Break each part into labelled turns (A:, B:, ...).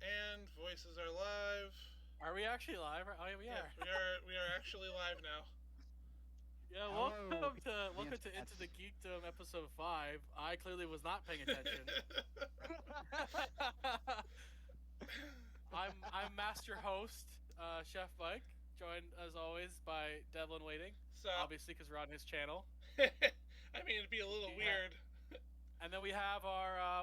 A: And voices are live.
B: Are we actually live? Oh, yeah, we
A: Yeah,
B: are.
A: we are actually live now.
B: Yeah,
C: Hello,
B: welcome to Into the Geekdom episode 5. I clearly was not paying attention. I'm master host, Chef Mike, joined as always by Devlin Waiting,
A: So,
B: obviously because we're on his channel.
A: I mean, it'd be a little weird.
B: And then we have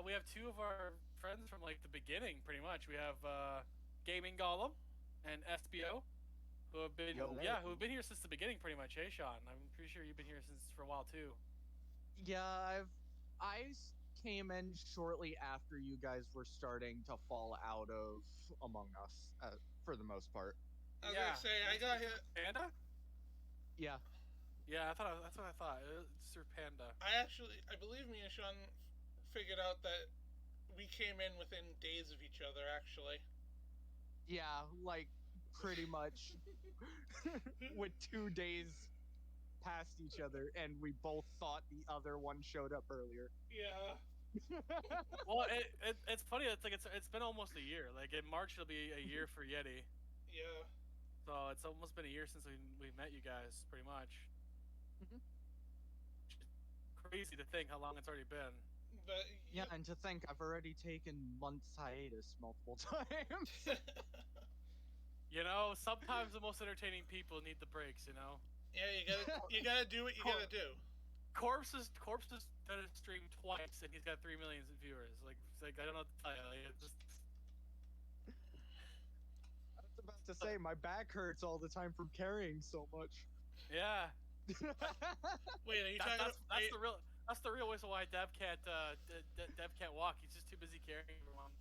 B: we have two of our friends from like the beginning, pretty much. We have Gaming Golem and SBO, who have been who have been here since the beginning, pretty much. Hey, Sean, I'm pretty sure you've been here since for a while too.
C: Yeah, came in shortly after you guys were starting to fall out of Among Us, for the most part.
A: I was gonna say, I got hit.
B: Panda?
C: Yeah.
B: Yeah, that's what I thought. It's through Panda.
A: I believe me and Sean figured out that we came in within days of each other, actually.
C: Yeah, like, pretty much with 2 days past each other, and we both thought the other one showed up earlier.
A: Yeah.
B: Well, it's funny. It's like it's been almost a year. Like in March, it'll be a year for Yeti.
A: Yeah.
B: So it's almost been a year since we met you guys, pretty much.
C: Mm-hmm.
B: Crazy to think how long it's already been.
A: But
C: yeah, and to think I've already taken months hiatus multiple times.
B: You know, sometimes the most entertaining people need the breaks. You know.
A: Yeah, you gotta do what you gotta do.
B: Corpse has done a stream twice, and he's got 3 million viewers. Like I don't know what to tell you. Like, it's just...
C: I was about to say, my back hurts all the time from carrying so much.
B: Yeah.
A: Wait, are you talking?
B: That's the real reason why Dev can't walk. He's just too busy carrying everyone.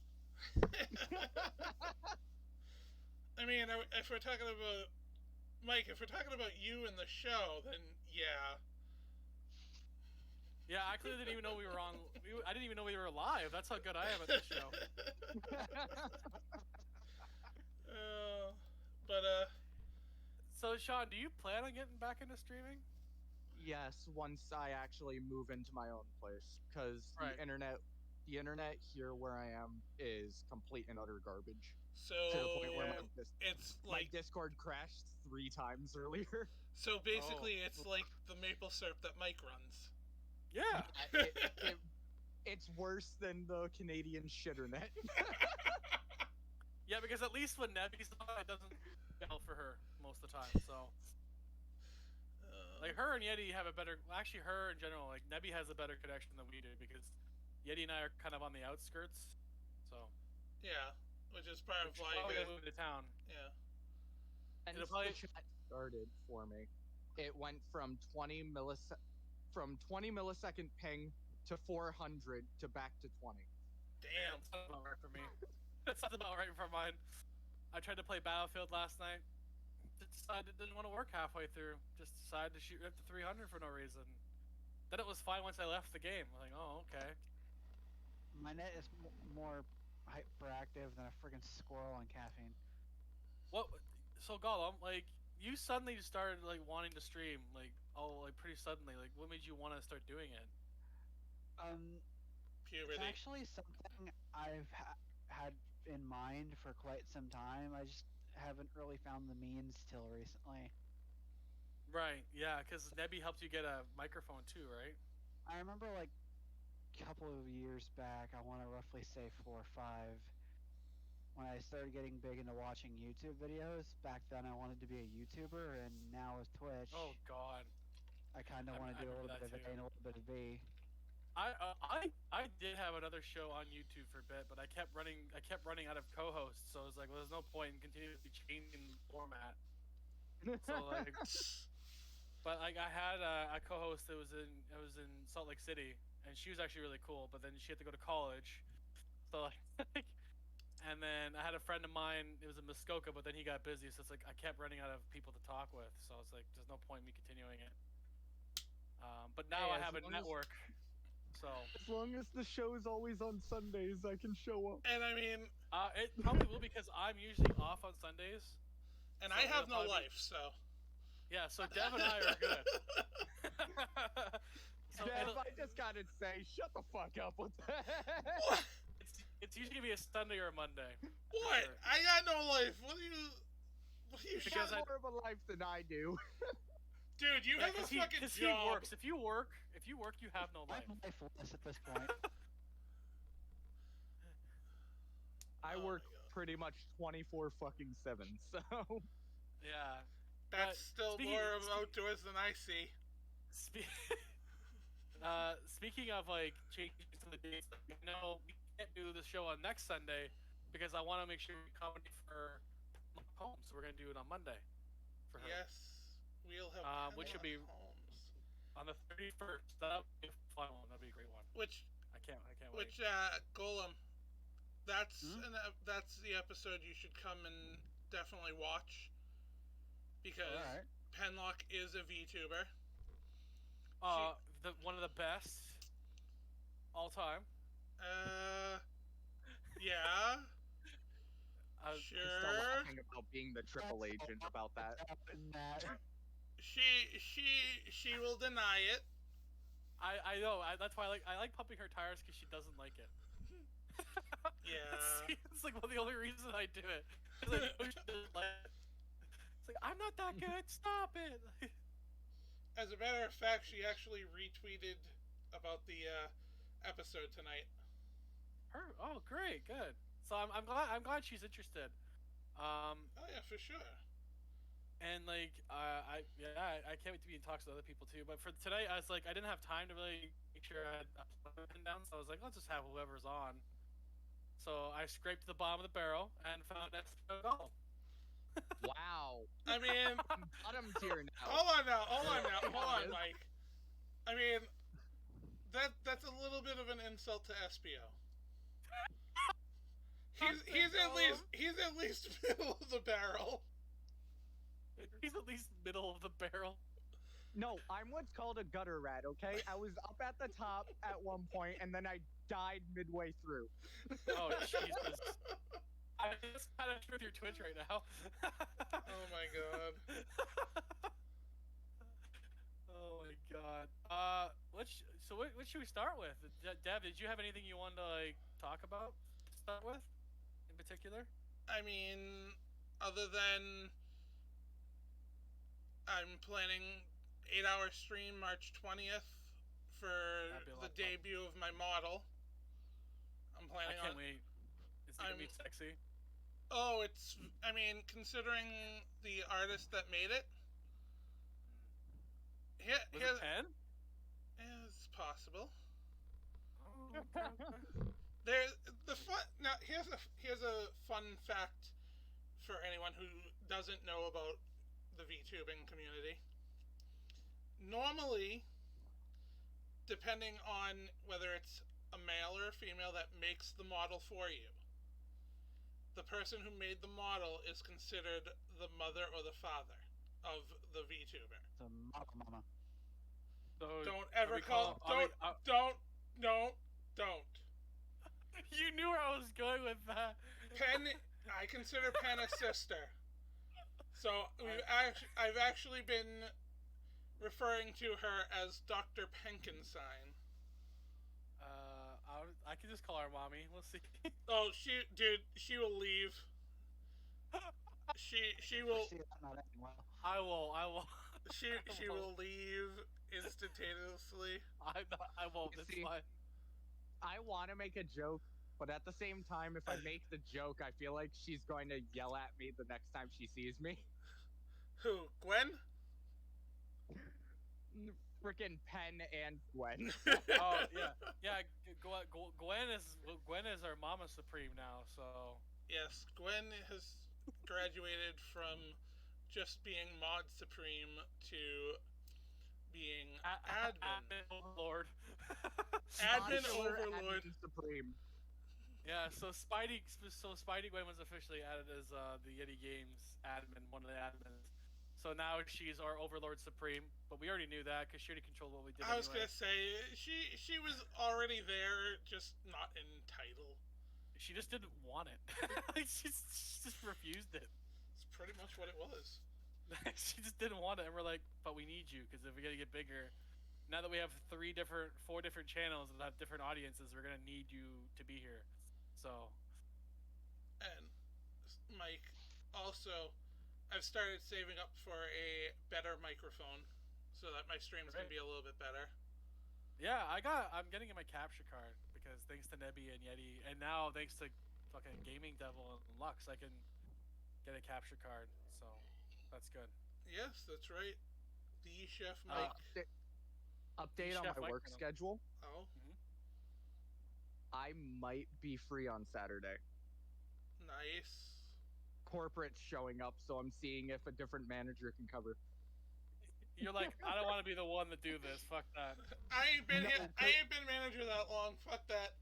A: I mean, if we're talking about Mike, if we're talking about you and the show, then yeah.
B: Yeah, I clearly didn't even know we were on. I didn't even know we were live. That's how good I am at this show.
A: But
B: So, Sean, do you plan on getting back into streaming?
C: Yes, once I actually move into my own place, because
B: Right.
C: the internet here where I am is complete and utter garbage.
A: So
C: to the point where
A: it's
C: my
A: like
C: Discord crashed 3 times earlier.
A: So basically, it's like the maple syrup that Mike runs.
B: Yeah.
C: It's worse than the Canadian shitternet.
B: Yeah, because at least when Nebby's on, it doesn't fail for her most of the time. So, like her and Yeti have a better. Actually, her in general, like Nebby has a better connection than we do because Yeti and I are kind of on the outskirts. So.
A: Yeah, which is part of why
B: you gotta move to town.
A: Yeah.
C: And the chat started for me. It went from 20 millisecond ping to 400 to back to 20.
A: Damn.
B: That's not about right for me. That's not about right for mine. I tried to play Battlefield last night. Decided didn't want to work halfway through. Just decided to shoot up to 300 for no reason. Then it was fine once I left the game. I'm like, oh, okay.
D: My net is more hyperactive than a friggin' squirrel on caffeine.
B: What? So Gollum, like, you suddenly started like wanting to stream, like, pretty suddenly. Like, what made you want to start doing it?
A: Puberty.
D: It's actually something I've had in mind for quite some time. I just haven't really found the means till recently.
B: Right. Yeah, because Nebby helped you get a microphone too, right?
D: I remember like a couple of years back. I want to roughly say 4 or 5. When I started getting big into watching YouTube videos, back then I wanted to be a YouTuber, and now with Twitch,
B: oh God,
D: I kind of want to do a little bit of A and a little bit of B.
B: I did have another show on YouTube for a bit, but I kept running out of co-hosts, so I was like, well, there's no point in continuously changing the format. So like, but like I had a co-host that was in Salt Lake City, and she was actually really cool, but then she had to go to college, so like. And then I had a friend of mine, it was in Muskoka, but then he got busy, so it's like I kept running out of people to talk with, so I was like, there's no point in me continuing it. But now I have a network, so...
C: As long as the show is always on Sundays, I can show up.
A: And I mean...
B: it probably will because I'm usually off on Sundays.
A: And so I have no life, so...
B: Yeah, so Dev and I are good.
C: So Dev, I just gotta say, shut the fuck up with that.
B: It's usually gonna be a Sunday or a Monday.
A: What?
B: Sure.
A: I got no life. What are you
C: You
B: Because
C: got more of a life than I do.
A: Dude, you have a fucking
B: Because he
A: job.
B: works. If you work, you have no life.
D: I'm lifeless at this point.
C: I
A: Oh
C: work
A: my God.
C: pretty much 24/7, so
B: Yeah.
A: That's
B: But
A: still
B: speaking-
A: more of outdoors than I see.
B: Spe- Speaking of like changing some of the dates, I know we can't do the show on next Sunday because I want to make sure we accommodate for home, so we're gonna do it on Monday for her.
A: Yes, we'll have
B: which would
A: Pamela
B: be-
A: Holmes.
B: On the 31st. That'll be a fun one. That'll be a great one.
A: Which
B: I can't wait.
A: Golem? That's
B: Hmm?
A: that's the episode you should come and definitely watch because
D: Alright.
A: Penlock is a VTuber.
B: One of the best all time.
A: Yeah,
B: Uh,
C: I'm still
A: sure.
C: laughing about being the triple agent about that.
D: Matt.
A: She will deny it.
B: I know. That's why I like pumping her tires because she doesn't like it.
A: Yeah.
B: It's like one of the only reasons I do it. 'Cause I know she doesn't like it. It's like I'm not that good. Stop it.
A: As a matter of fact, she actually retweeted about the episode tonight.
B: Her. Oh, great. Good. So I'm glad she's interested.
A: Oh yeah, for sure.
B: And like I can't wait to be in talks with other people too. But for today, I was like I didn't have time to really make sure I had a pin down, so I was like let's just have whoever's on. So I scraped the bottom of the barrel and found that goal.
C: Wow.
A: I mean,
C: Bottom tier now.
A: hold on, Mike. I mean, that's a little bit of an insult to SBO. He's at least middle of the barrel.
B: He's at least middle of the barrel.
C: No, I'm what's called a gutter rat, okay? I was up at the top at one point, and then I died midway through.
B: Oh Jesus! I just kind of true with your Twitch right now.
A: Oh my God.
B: Oh my God. What should we start with? Deb, did you have anything you wanted to like talk about to start with, in particular?
A: I mean, other than I'm planning 8-hour stream March 20th for
B: That'd be a lot
A: the
B: of fun.
A: debut of my model. I'm
B: I
A: planning
B: can't
A: on.
B: wait. Is it gonna be sexy?
A: Oh, I mean, considering the artist that made it,
B: Was it 10?
A: it's possible.
B: Oh, okay.
A: Now here's a fun fact for anyone who doesn't know about the VTubing community. Normally, depending on whether it's a male or a female that makes the model for you, the person who made the model is considered the mother or the father of the VTuber.
D: The mama.
B: So,
A: Don't
B: are
A: ever
B: we
A: call. Don't.
B: You knew where I was going with that.
A: Pen. I consider Pen a sister. So I've actually been referring to her as Dr. Penkenstein.
B: I can just call her mommy. We'll see.
A: Oh, she will leave. She will.
D: See that not ending well.
B: I will.
A: She will leave instantaneously.
B: I won't.
C: You
B: It's
C: see-
B: fine.
C: I want to make a joke, but at the same time, if I make the joke, I feel like she's going to yell at me the next time she sees me.
A: Who? Gwen?
C: Frickin' Pen and Gwen.
B: Oh yeah. Gwen is our Mama Supreme now. So
A: Yes, Gwen has graduated from just being Mod Supreme to being admin.
B: Overlord.
A: Admin
C: Modular
A: Overlord.
C: Admin Supreme.
B: Yeah. So Spidey Gwen was officially added as the Yeti Games admin, one of the admins. So now she's our Overlord Supreme, but we already knew that because she already controlled what we did.
A: I was
B: anyway.
A: gonna say she was already there, just not in title.
B: She just didn't want it. She just refused it.
A: It's pretty much what it was.
B: She just didn't want it, and we're like, but we need you because if we gotta get bigger, now that we have 4 different channels that have different audiences, we're gonna need you to be here. So
A: And Mike, also, I've started saving up for a better microphone so that my streams can
B: Great.
A: be a little bit better.
B: yeah, I'm getting my capture card because thanks to Nebby and Yeti, and now thanks to fucking Gaming Devil and Lux, I can get a capture card. So that's good.
A: Yes, that's right. The Chef
B: Uh,
A: Mike.
C: Update on
B: Chef
C: my
B: Mike
C: work
B: Reynolds.
C: schedule.
A: Oh,
C: I might be free on Saturday.
A: nice.
C: Corporate's showing up, so I'm seeing if a different manager can cover.
B: You're like, I don't want to be the one to do this. Fuck that.
A: I ain't been
C: No,
A: I ain't been manager that long. Fuck that.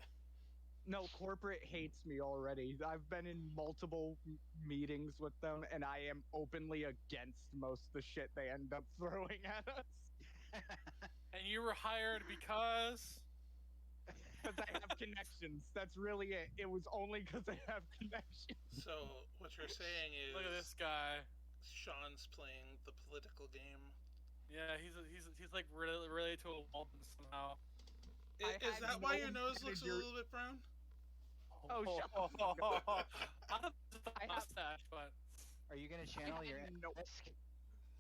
C: No, corporate hates me already. I've been in multiple meetings with them, and I am openly against most of the shit they end up throwing at us.
B: And you were hired because
C: Because I have connections. That's really it. It was only because I have connections.
A: So what you're saying is
B: look at this guy.
A: Sean's playing the political game.
B: Yeah, he's like related to a Walden somehow.
C: I
A: Is
C: had
A: that why
C: no
A: your nose looks a
C: manager-
A: little bit brown?
C: Oh, shut
B: I thought it was a
C: I have-
B: mustache, but
D: Are you gonna channel your
C: no-
D: disc?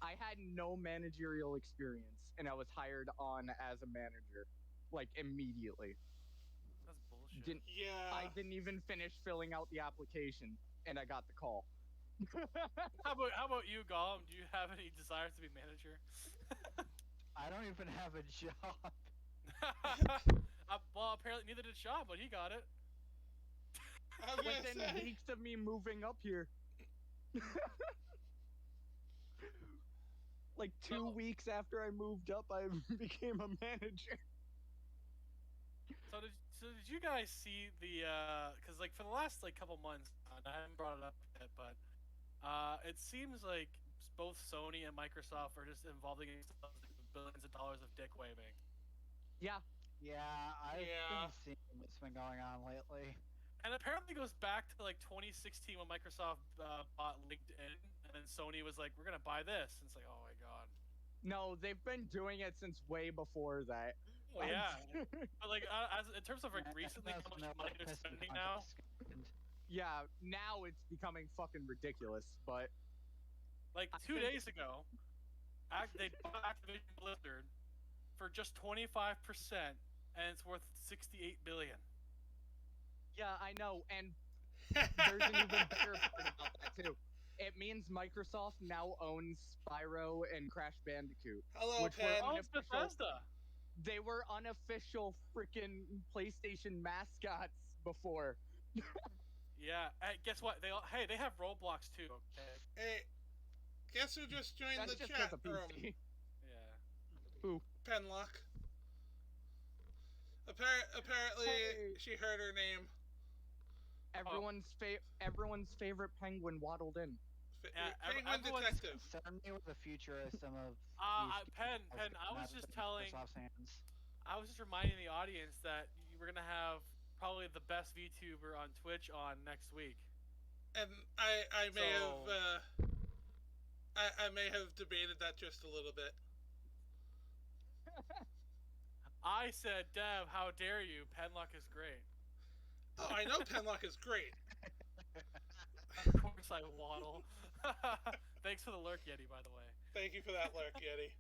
C: I had no managerial experience, and I was hired on as a manager, like immediately.
B: that's bullshit.
C: Didn't
A: Yeah.
C: I didn't even finish filling out the application, and I got the call.
B: How about you, Gollum? Do you have any desires to be manager?
D: I don't even have a job.
B: Well, apparently neither did Shaw, but he got it.
A: I was gonna
C: Within
A: say.
C: weeks of me moving up here. Like 2
B: So-
C: weeks after I moved up, I became a manager.
B: So did you guys see the? Because like for the last like couple months, I haven't brought it up yet, but it seems like both Sony and Microsoft are just involving themselves with billions of dollars of dick waving.
C: Yeah,
D: Yeah, I've
A: Yeah.
D: been seeing what's been going on lately.
B: And apparently goes back to like 2016 when Microsoft bought LinkedIn, and then Sony was like, "We're gonna buy this." And it's like, oh my god.
C: no, they've been doing it since way before that.
B: Well, yeah, but like as in terms of like
D: And
B: recently, how
D: that's
B: much
D: no
B: money they're
D: pissing
B: spending now?
D: contest.
C: Yeah, now it's becoming fucking ridiculous, but
B: Like
C: I
B: 2
C: think-
B: days ago, they bought Activision Blizzard for just 25%, and it's worth 68 billion.
C: yeah, I know, and there's an even better part about that too. It means Microsoft now owns Spyro and Crash Bandicoot.
A: Hello,
C: Which were
A: Pen.
B: Oh,
C: on-
B: it's Bethesda.
C: They were unofficial freaking PlayStation mascots before.
B: Yeah. Hey, guess what? They have Roblox too. Okay.
A: Hey, guess who just joined
C: That's
A: the
C: just
A: chat
C: because of
A: room?
C: PC.
B: Yeah.
A: Penlock. Apparently,
C: Hey.
A: she heard her name.
C: Everyone's favorite penguin waddled in.
B: Yeah,
A: Penguin
B: everyone's-
A: Detective.
D: Send me with the futurism of
B: Pen, I was just telling,
D: Microsoft's hands.
B: I was just reminding the audience that we're gonna have probably the best VTuber on Twitch on next week.
A: And I may
B: So-
A: have I may have debated that just a little bit.
B: I said, Dev, how dare you? Penlock is great.
A: Oh, I know Penlock is great.
B: Of course I waddle. Thanks for the lurk, Yeti, by the way.
A: Thank you for that lurk, Yeti.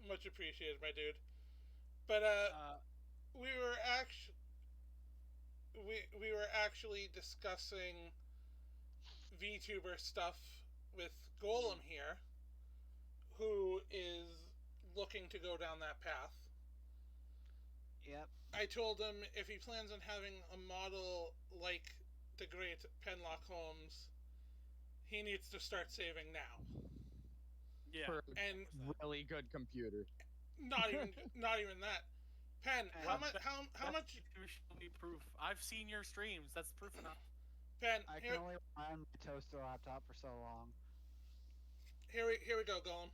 A: Much appreciated, my dude. But we were actually discussing VTuber stuff with Golem here, who is looking to go down that path.
D: Yep.
A: I told him if he plans on having a model like the great Penlock Holmes, he needs to start saving now.
B: Yeah.
C: For
A: And
C: a really good computer.
A: not even that. Pen, how much? How much?
B: You show me proof. I've seen your streams. That's proof enough.
A: Pen,
D: I
A: here,
D: can only rely on my toaster laptop for so long.
A: here we go, Golem.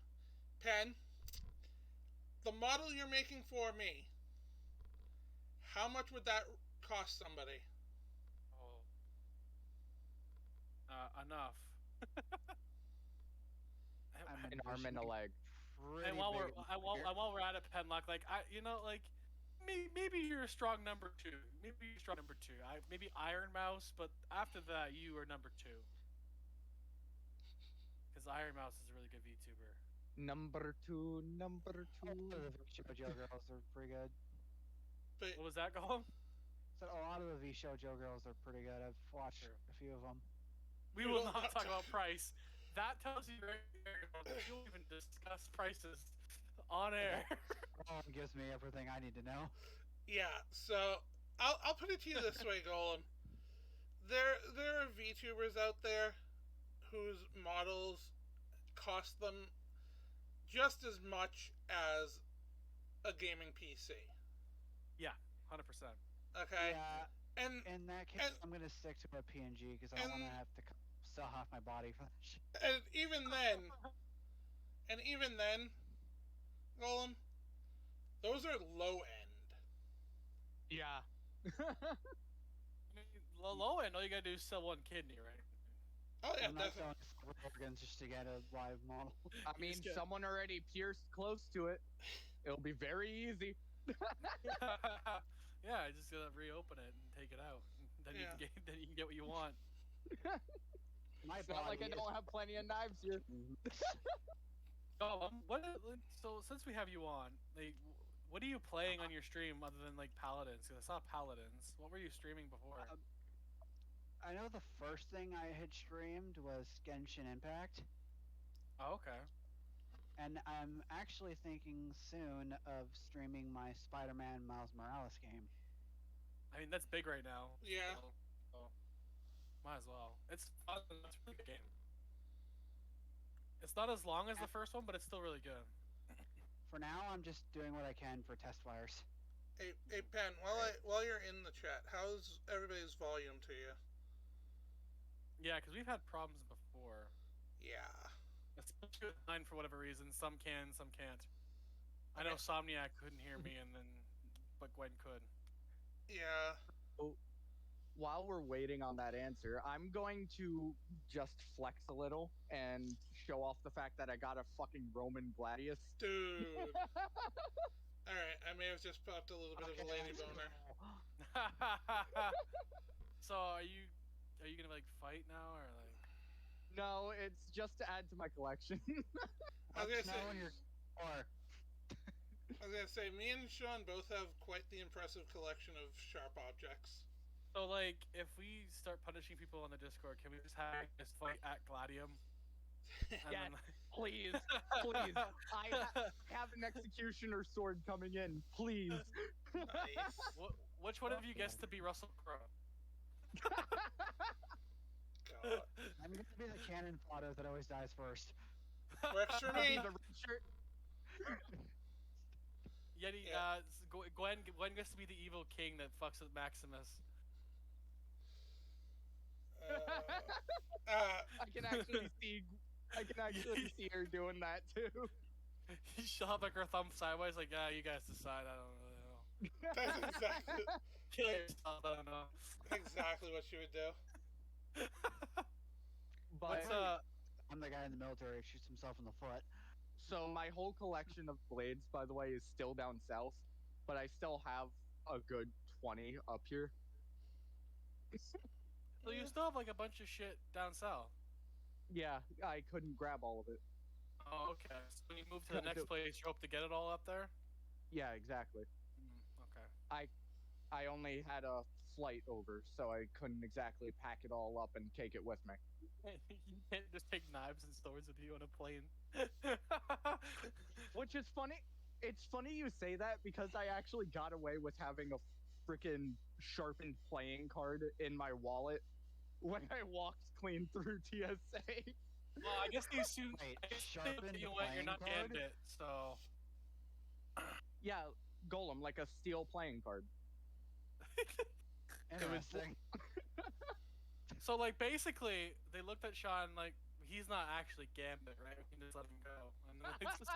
A: Pen, the model you're making for me, how much would that cost somebody?
B: Oh. Enough.
D: I'm
C: An arm and a leg.
B: And while we're at it, Penlock, like maybe you're a strong number 2. Maybe you're strong number 2. Maybe Iron Mouse, but after that, you are number 2. Because Iron Mouse is a really good VTuber.
C: Number two.
D: The VShojo girls are pretty good.
A: But
B: What was that, Golem?
D: So a lot of the VShojo girls are pretty good. I've watched a few of them.
B: We will not talk about price. That tells you very well that you don't even discuss prices on air.
D: Golem gives me everything I need to know.
A: yeah, so I'll put it to you this way, Golem. There are VTubers out there whose models cost them just as much as a gaming PC.
B: Yeah, 100%.
A: Okay?
D: Yeah,
A: And
D: in that case, I'm gonna stick to a PNG because I don't want to have to sell half my body for that shit.
A: and even then, Golem, those are low end.
C: Yeah.
B: I mean, low end, all you gotta do is sell one kidney, right?
A: Oh yeah,
D: I'm not
A: definitely.
D: selling organs just to get a live model.
C: I mean,
B: Just get-
C: someone already pierced close to it. It'll be very easy.
B: Yeah, I just gotta reopen it and take it out. Then
A: Yeah.
B: you can get what you want.
D: My
C: It's not like I
D: body
C: don't have plenty of knives here.
B: Oh, so since we have you on, like, what are you playing on your stream other than like Paladins? Because I saw Paladins. What were you streaming before?
D: I know the first thing I had streamed was Genshin Impact,
B: Oh, okay.
D: and I'm actually thinking soon of streaming my Spider-Man Miles Morales game.
B: I mean, that's big right now.
A: Yeah.
B: So might as well. It's fun. It's a really good game. It's not as long as the first one, but it's still really good.
D: For now, I'm just doing what I can for test fires.
A: Hey, Pen, while you're in the chat, how's everybody's volume to you?
B: Yeah, because we've had problems before.
A: Yeah.
B: Especially with mine for whatever reason. Some can, some can't. I know Somniac couldn't hear me, but Gwen could.
A: Yeah.
C: While we're waiting on that answer, I'm going to just flex a little and show off the fact that I got a fucking Roman gladius.
A: Dude. Alright, I may have just popped a little bit of a lady boner.
B: So are you gonna like fight now or like?
C: No, it's just to add to my collection.
A: I was
D: Now when you're
A: gonna say, me and Sean both have quite the impressive collection of sharp objects.
B: So like, if we start punishing people on the Discord, can we just have this fight at Gladium? And
C: Yes.
B: then,
C: Please, please. I have an executioner sword coming in. Please.
A: Nice.
B: Which one of you gets to be Russell Crowe?
A: God.
D: I'm gonna be the cannon fodder that always dies first.
A: Works for
C: I'll be
A: me.
C: the red shirt.
B: Yeti,
A: Yeah.
B: Gwen gets to be the evil king that fucks with Maximus.
C: I can actually see her doing that too.
B: She'll have like her thumb sideways, like, yeah, you guys decide. I don't really know.
A: That's exactly,
B: Kill yourself, I don't know.
A: exactly what she would do.
C: But
B: What's
D: I'm the guy in the military who shoots himself in the foot.
C: so my whole collection of blades, by the way, is still down south, but I still have a good 20 up here.
B: So you still have like a bunch of shit down south.
C: Yeah, I couldn't grab all of it.
B: Oh, okay. So when you move to the next place, you hope to get it all up there.
C: Yeah, exactly.
B: Okay.
C: I only had a flight over, so I couldn't exactly pack it all up and take it with me.
B: You can't just take knives and swords with you on a plane.
C: Which is funny. It's funny you say that because I actually got away with having a freaking sharpened playing card in my wallet when I walked clean through TSA.
B: Well, I guess you assume.
D: Wait,
B: I guess
D: sharpened
B: you know what, you're not
D: playing card?
B: Gambit, so.
C: Yeah, Golem, like a steel playing card.
D: Interesting.
B: So like basically, they looked at Sean like he's not actually Gambit, right? We can just let him go, and then it's just,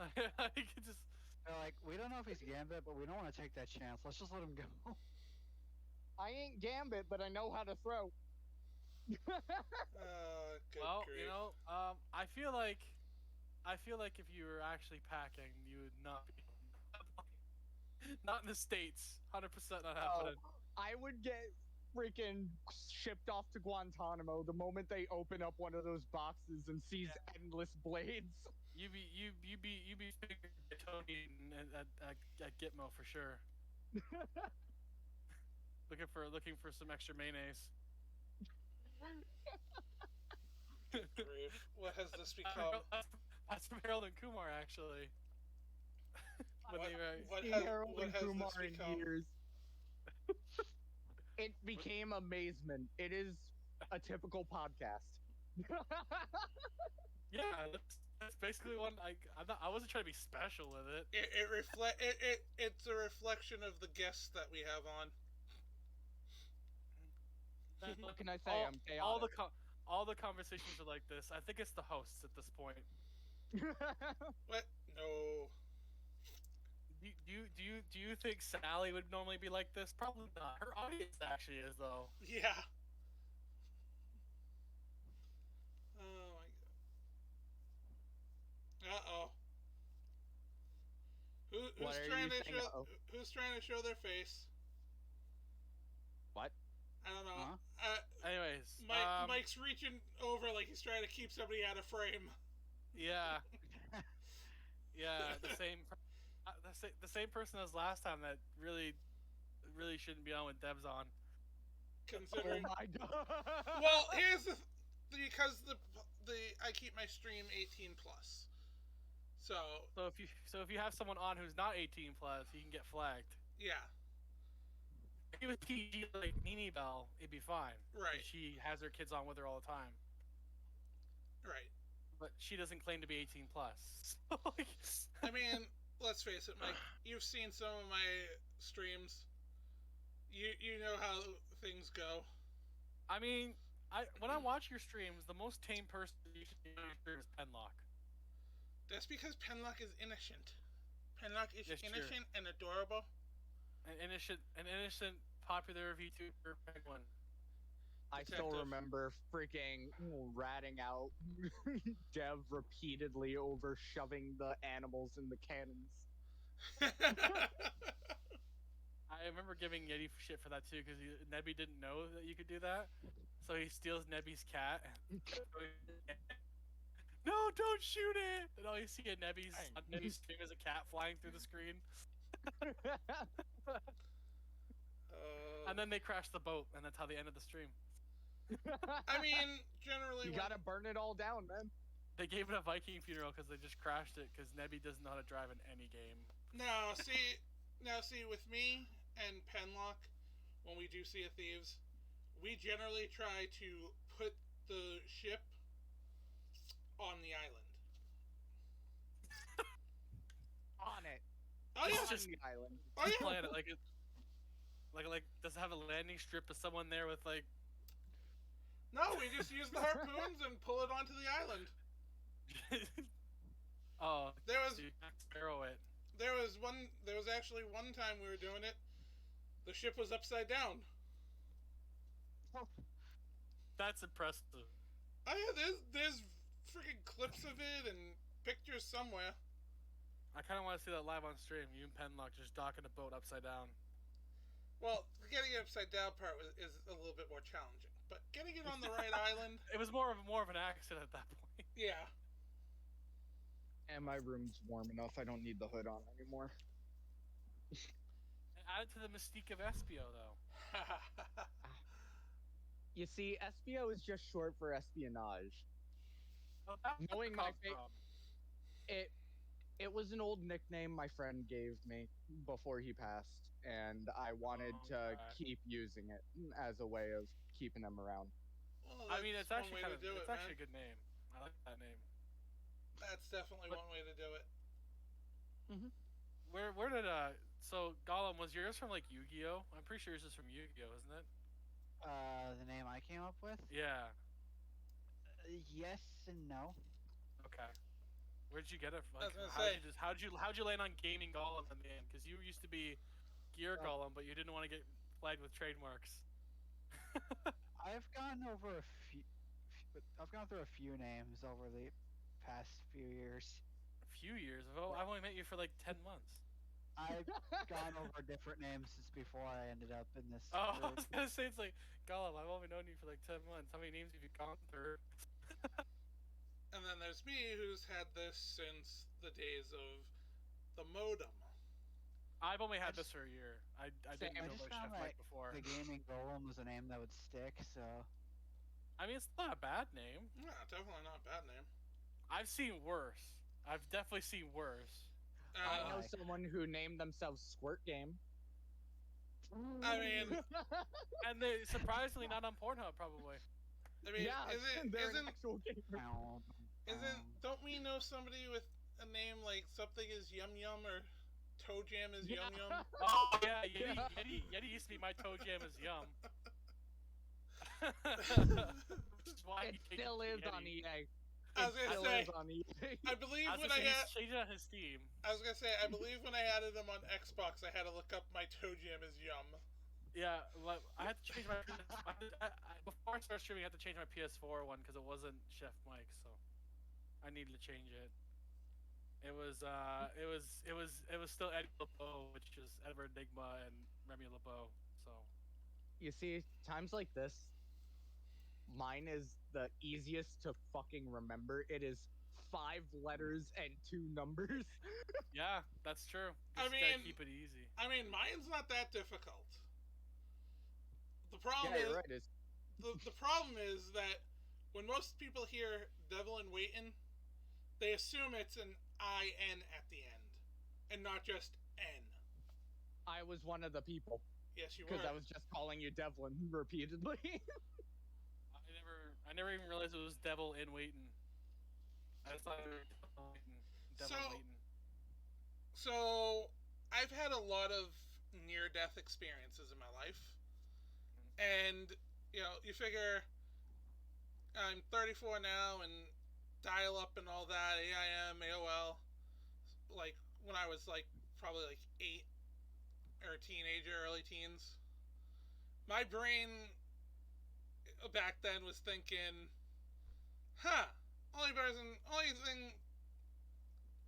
B: I could just.
D: They're like, we don't know if he's Gambit, but we don't want to take that chance. Let's just let him go.
C: I ain't Gambit, but I know how to throw.
A: Good
B: Well,
A: grief.
B: you know, I feel like if you were actually packing, you would not be. Not in the States. 100% not
C: Oh,
B: happening.
C: I would get freaking shipped off to Guantanamo the moment they open up one of those boxes and sees endless blades.
B: You be figured by Tony at Gitmo for sure. looking for some extra mayonnaise.
A: Grief. What has this become?
B: That's from Harold and Kumar actually. When
A: What,
B: they were,
A: what,
C: Seen
A: has,
C: Harold
A: what
C: and
A: has
C: Kumar
A: this
C: in
A: become?
C: years. It became amazement. It is a typical podcast.
B: yeah, that's basically one. I wasn't trying to be special with it.
A: It's a reflection of the guests that we have on.
C: What can I say? I'm chaotic.
B: All the conversations are like this. I think it's the hosts at this point.
A: What? No.
B: Do you think Sally would normally be like this? Probably not. Her audience actually is though.
A: Yeah. Oh my god. Uh-oh.
C: What are you saying?
A: Who's trying to show their face?
C: What?
A: I don't know.
D: Huh?
B: Anyways,
A: Mike's reaching over like he's trying to keep somebody out of frame.
B: Yeah. Yeah, the same person as last time that really shouldn't be on with Deb's on.
A: Considering.
C: Oh my god.
A: Well, here's because I keep my stream 18 plus. So
B: if you have someone on who's not 18 plus, he can get flagged.
A: yeah.
B: If he was PG like Nene Bell, it'd be fine.
A: Right.
B: She has her kids on with her all the time.
A: Right.
B: But she doesn't claim to be 18 plus.
A: I mean, let's face it, Mike. You've seen some of my streams. You know how things go.
B: I mean, when I watch your streams, the most tame person you should be on your stream is Penlock.
A: That's because Penlock is innocent. Penlock is
B: That's
A: innocent and adorable.
B: An innocent popular VTuber penguin.
C: I still remember freaking ratting out Dev repeatedly over shoving the animals in the cannons.
B: I remember giving Yeti shit for that too, because Nebby didn't know that you could do that. So he steals Nebby's cat. No, don't shoot it! And all you see at Nebby's stream is a cat flying through the screen. And then they crash the boat, and that's how they ended the stream.
A: I mean, generally,
C: you gotta burn it all down, man.
B: They gave it a Viking funeral because they just crashed it because Nebby doesn't know how to drive in any game.
A: Now see, with me and Penlock, when we do Sea of Thieves, we generally try to put the ship on the island.
C: On it.
A: Oh yeah,
B: just
C: on the island.
A: Oh yeah.
B: Plan it like does it have a landing strip with someone there with like?
A: No, we just use the harpoons and pull it onto the island.
B: Oh,
A: There was
B: arrow it.
A: there was actually one time we were doing it. The ship was upside down.
B: That's impressive.
A: Oh yeah, there's freaking clips of it and pictures somewhere.
B: I kind of want to see that live on stream. You and Penlock just docking a boat upside down.
A: Well, getting it upside down part is a little bit more challenging, but getting it on the right island.
B: It was more of an accident at that point.
A: Yeah.
C: And my room's warm enough. I don't need the hood on anymore.
B: Add it to the mystique of Espio, though.
C: You see, Espio is just short for espionage.
B: Oh, that's
C: Knowing
B: where
C: my
B: it comes from.
C: It was an old nickname my friend gave me before he passed, and I wanted to keep using it as a way of keeping him around.
A: Well,
B: I mean, it's
A: one
B: actually
A: way to do it,
B: actually
A: man.
B: a good name. I like that name.
A: That's definitely one way to do it.
B: Where did so Gollum, was yours from like Yu-Gi-Oh? I'm pretty sure yours is from Yu-Gi-Oh, isn't it?
D: The name I came up with?
B: Yeah.
D: Yes and no.
B: Okay. Where'd you get it from?
A: I was gonna
B: How'd you land on gaming Gollum in the end? Because you used to be Gear Gollum, but you didn't want to get flagged with trademarks.
D: I've gone through a few names over the past few years.
B: A few years. I've only met you for like 10 months.
D: I've gone over different names since before I ended up in this.
B: Oh, I
D: group.
B: was gonna say it's like, Gollum, I've only known you for like 10 months. How many names have you gone through?
A: And then there's me, who's had this since the days of the modem.
B: I've only had
C: I
B: this
C: just-
B: for a year. I
C: Same.
B: didn't
D: I
B: know
D: just
B: about
D: found
B: Chef
D: that
B: Mike before.
D: the gaming golem was a name that would stick, so
B: I mean, it's not a bad name.
A: Yeah, definitely not a bad name.
B: I've seen worse. I've definitely seen worse.
C: I know
D: Why?
C: someone who named themselves Squirt Game.
A: I mean,
B: And they surprisingly not on Pornhub, probably.
C: yeah, they're an
A: isn't
C: actual gamer.
A: don't we know somebody with a name like something is Yum Yum or Toe Jam is
C: Yeah.
A: Yum Yum?
B: Oh yeah, Yeti used to be my toe jam is yum. Which is why
C: It
B: he changed
C: still
B: it to
C: is on
B: Yeti.
C: EA.
A: I was
C: It
A: gonna
C: still
A: say,
C: is on EA.
A: I believe
B: I was
A: when
B: gonna
A: I
B: say
A: had,
B: he's changed it on his Steam.
A: I believe when I added him on Xbox, I had to look up my Toe Jam is Yum.
B: Yeah, well, I had to change my. Before I started streaming, I had to change my PS4 one because it wasn't Chef Mike, so I needed to change it. It was still Eddie LeBeau, which is Edward Enigma and Remy LeBeau. So
C: You see, times like this, mine is the easiest to fucking remember. It is 5 letters and 2 numbers.
B: yeah, that's true.
A: I
B: Just gotta
A: mean-
B: keep it easy.
A: I mean, mine's not that difficult. The problem
C: Yeah,
A: is
C: you're right. It's
A: the problem is that when most people hear Devil in Waiting, they assume it's an IN at the end, and not just N.
C: I was one of the people
A: Yes, you were.
C: because I was just calling you Devlin repeatedly.
B: I never even realized it was Devil in Waiting. I just thought it was Devil Waiting. Devil
A: So-
B: Waiting.
A: So, I've had a lot of near-death experiences in my life, and you figure I'm 34 now, and dial-up and all that, AIM, AOL, like when I was like probably like 8 or a teenager, early teens. My brain back then was thinking,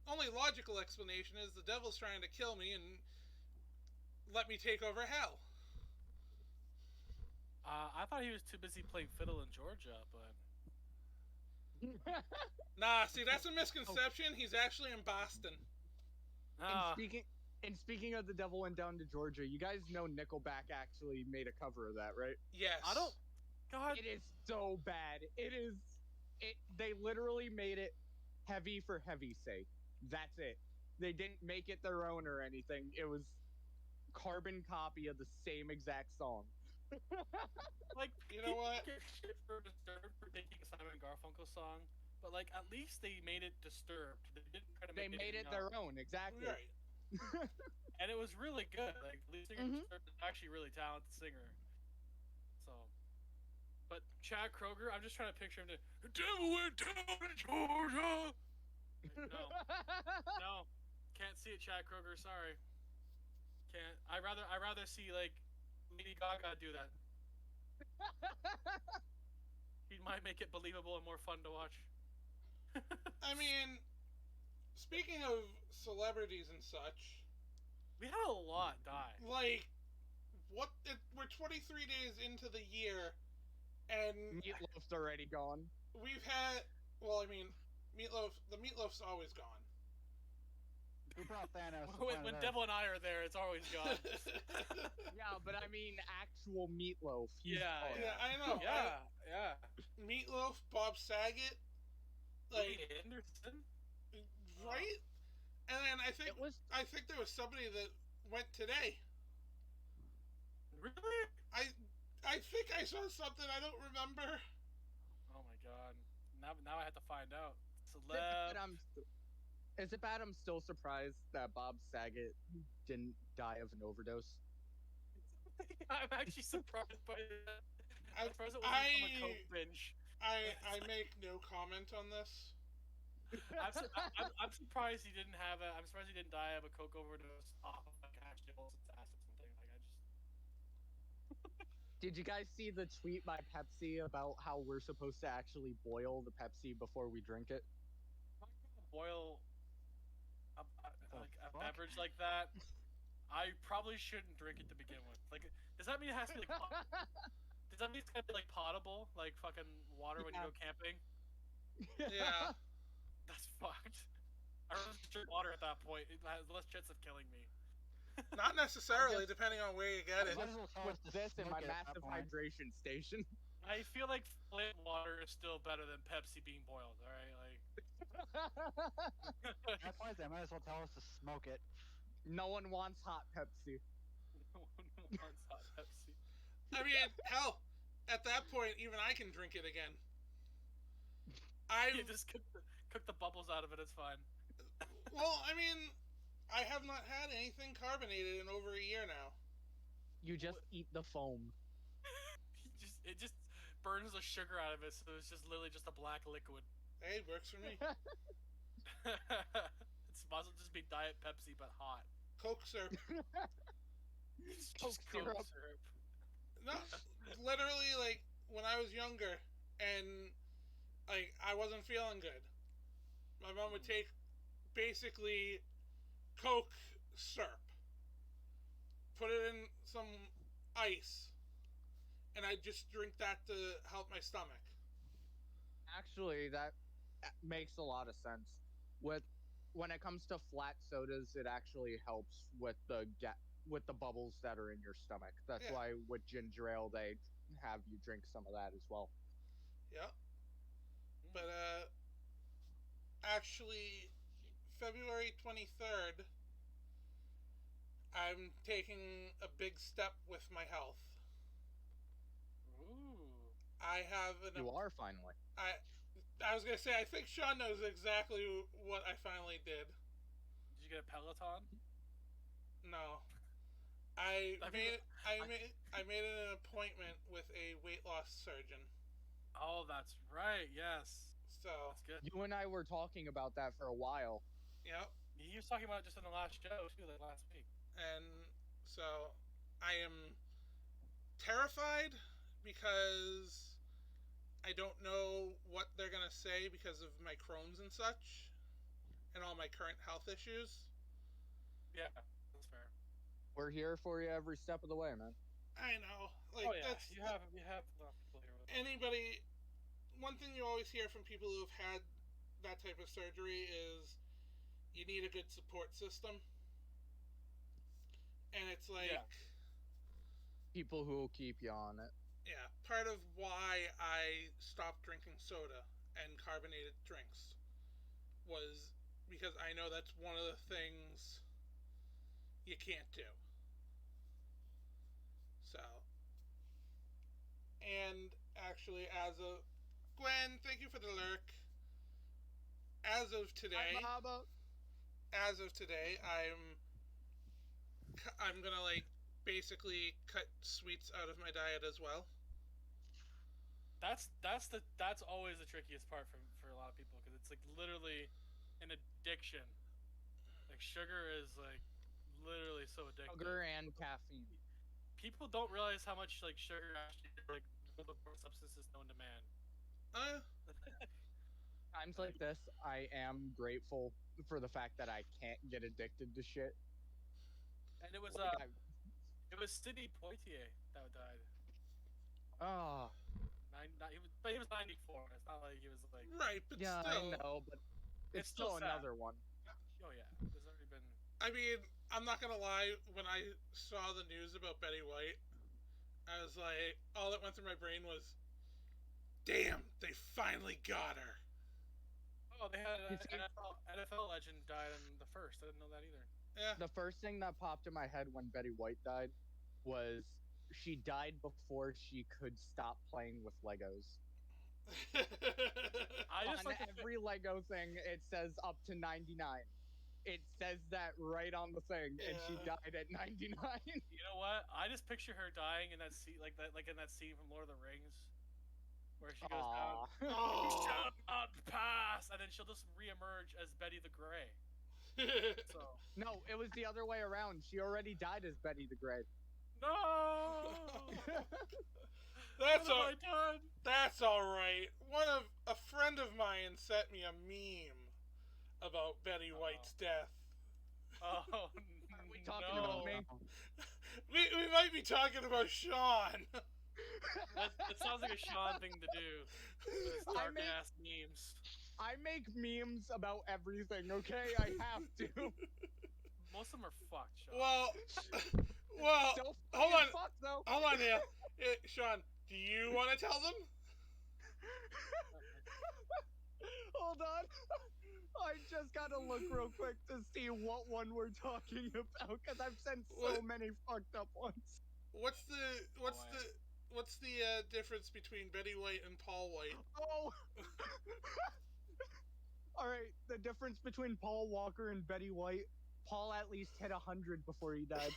A: only logical explanation is the devil's trying to kill me and let me take over hell.
B: I thought he was too busy playing fiddle in Georgia, but
A: Nah, see, that's a misconception. He's actually in Boston.
C: And speaking of the Devil Went Down to Georgia, you guys know Nickelback actually made a cover of that, right?
A: Yes.
B: I don't. God,
C: It is so bad. They literally made it heavy for heavy's sake. That's it. They didn't make it their own or anything. It was carbon copy of the same exact song.
B: like
A: You know what?
B: Get shit for Disturbed for taking a Simon Garfunkel song, but like at least they made it Disturbed. They didn't try to
C: They
B: make
C: made it
B: young.
C: their own, exactly.
A: Right.
B: And it was really good. Like the lead singer
C: Mhm.
B: Disturbed is actually a really talented singer. So, but Chad Kroeger, I'm just trying to picture him. The devil went down to Georgia. No, can't see it, Chad Kroeger. Sorry, can't. I rather see like Lady Gaga do that. He might make it believable and more fun to watch.
A: I mean, speaking of celebrities and such,
B: We had a lot die.
A: like, we're 23 days into the year, and
C: Meatloaf's already gone.
A: we've had, well, I mean, the Meatloaf's always gone.
D: Who brought Thanos? to
B: When
D: planet Earth?
B: Devil and I are there, it's always gone.
C: Yeah, but I mean actual Meatloaf. He's
B: Yeah,
C: gone.
A: Yeah, I know.
B: yeah.
A: Meatloaf, Bob Saget,
B: Louis
A: like,
B: Anderson.
A: right? And then I think
C: It was
A: there was somebody that went today.
B: Really?
A: I think I saw something. I don't remember.
B: Oh my god. Now I have to find out.
C: Is it bad I'm still surprised that Bob Saget didn't die of an overdose?
B: I'm actually surprised by that. I'm surprised it wasn't
A: I-
B: from a coke binge.
A: I make no comment on this.
B: I'm surprised he didn't have a. I'm surprised he didn't die of a coke overdose off of like actually illicit acid or something. Like
C: Did you guys see the tweet by Pepsi about how we're supposed to actually boil the Pepsi before we drink it?
B: boil. like a
D: fuck?
B: beverage like that, I probably shouldn't drink it to begin with. Like, does that mean it has to be like? Does that mean it's gonna be like potable, like fucking water when you
C: Yeah.
B: go camping?
A: Yeah.
B: That's fucked. I rather just drink water at that point. It has less chance of killing me.
A: Not necessarily, depending on where you get it.
D: Might as well tell
C: With
D: us to
C: this and my
D: smoke it at
C: massive
D: that point.
C: hydration station.
B: I feel like flint water is still better than Pepsi being boiled. All right, like.
D: At that point, they might as well tell us to smoke it.
C: No one wants hot Pepsi.
B: No one wants hot Pepsi.
A: I mean, hell, at that point, even I can drink it again.
B: You just cook the bubbles out of it. It's fine.
A: Well, I mean, I have not had anything carbonated in over a year now.
C: You just eat the foam.
B: It just burns the sugar out of it, so it's just literally just a black liquid.
A: Hey, works for me.
B: It's might as well just be Diet Pepsi, but hot.
A: Coke syrup.
B: It's
C: Coke
B: just Coke
C: syrup.
B: syrup.
A: No, literally, like, when I was younger, and, like, I wasn't feeling good, my mom would take, basically, Coke syrup, put it in some ice, and I'd just drink that to help my stomach.
C: Actually, that makes a lot of sense. When it comes to flat sodas, it actually helps with the bubbles that are in your stomach. That's
A: Yeah.
C: why with ginger ale they have you drink some of that as well.
A: Yeah. But, actually, February 23rd, I'm taking a big step with my health.
B: Ooh.
A: I have an...
C: You are finally.
A: I was gonna say, I think Sean knows exactly what I finally did.
B: Did you get a Peloton?
A: No. I
B: I
A: made
B: mean,
A: an appointment with a weight loss surgeon.
B: Oh, that's right. Yes.
A: So,
B: That's good.
C: You and I were talking about that for a while.
A: yep.
B: He was talking about it just in the last show too, like last week.
A: And so I am terrified because I don't know what they're gonna say because of my Crohn's and such, and all my current health issues.
B: Yeah, that's fair.
C: We're here for you every step of the way, man.
A: I know, like
B: Oh yeah,
A: that's
B: you have enough people here with.
A: anybody. One thing you always hear from people who have had that type of surgery is you need a good support system, and it's like.
B: Yeah.
C: People who will keep you on it.
A: Yeah, part of why I stopped drinking soda and carbonated drinks was because I know that's one of the things you can't do. So, and actually, as of Gwen, thank you for the lurk. As of today, I'm gonna like basically cut sweets out of my diet as well.
B: That's always the trickiest part for a lot of people because it's like literally an addiction. Like sugar is like literally so addictive.
C: Sugar and caffeine.
B: People don't realize how much like sugar actually is like one of the worst substances known to man.
C: Times like this, I am grateful for the fact that I can't get addicted to shit.
B: And it was
C: Like,
B: it was Sidney Poitier that died.
C: Oh,
B: He was 94. It's not like he was like.
A: Right, but
C: yeah,
A: still.
C: I know, but it's
B: still
C: still
B: sad.
C: another one.
B: Oh yeah, there's already been.
A: I mean, I'm not gonna lie. When I saw the news about Betty White, I was like, all that went through my brain was, "Damn, they finally got her."
B: Oh, they had an
C: You see-
B: NFL legend died in the first. I didn't know that either.
A: Yeah.
C: The first thing that popped in my head when Betty White died was she died before she could stop playing with Legos.
B: I just
C: On
B: like
C: every Lego thing, it says up to 99. It says that right on the thing, and she
A: Yeah.
C: died at 99.
B: You know what? I just picture her dying in that scene, like in that scene from Lord of the Rings, where she goes down.
C: Aw.
A: Oh.
B: Shall not pass, and then she'll just reemerge as Betty the Grey. So
C: No, it was the other way around. She already died as Betty the Grey.
B: no.
A: That's
B: What
A: all.
B: have I done?
A: That's all right. A friend of mine sent me a meme about Betty White's death.
B: Oh,
C: Are we talking
B: no.
C: about me?
A: We might be talking about Sean.
B: That sounds like a Sean thing to do. With his
C: I
B: dark
C: make-
B: ass memes.
C: I make memes about everything, okay? I have to.
B: Most of them are fucked, Sean.
A: Well,
C: Still
A: hold
C: funny
A: on.
C: as fuck, though.
A: Hold on here. Sean, do you want to tell them?
C: Hold on. I just gotta look real quick to see what one we're talking about, because I've sent so
A: What?
C: many fucked up ones.
A: What's the difference between Betty White and Paul White?
C: Oh! Alright, the difference between Paul Walker and Betty White, Paul at least hit 100 before he died.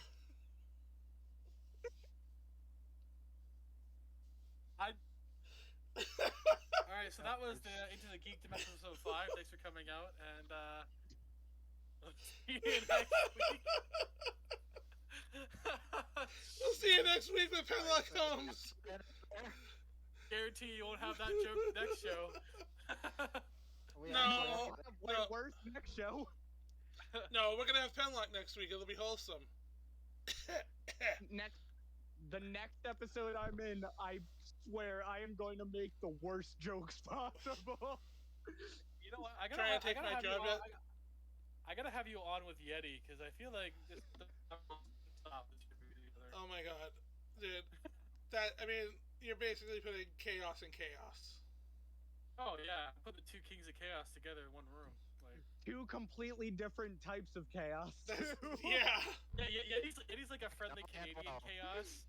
B: Alright, so that was the Into the Geekdom episode 5. Thanks for coming out, and we'll see you next week.
A: We'll see you next week with Penlock Holmes.
B: Guarantee you won't have that joke next show.
D: We
A: No.
D: actually-
C: We'll have way
A: no.
C: worse next show.
A: No, we're gonna have Penlock next week. It'll be wholesome.
C: The next episode I'm in, I swear I am going to make the worst jokes possible.
B: You know what? I
A: Trying to take my
B: have you
A: job
B: on-
A: yet?
B: I gotta have you on with Yeti because I feel like this.
A: Oh my god, dude. You're basically putting chaos in chaos.
B: Oh yeah, put the two kings of chaos together in one room. Like,
C: Two completely different types of chaos.
A: That's,
C: too.
A: yeah.
B: Yeti's like a friendly Canadian chaos.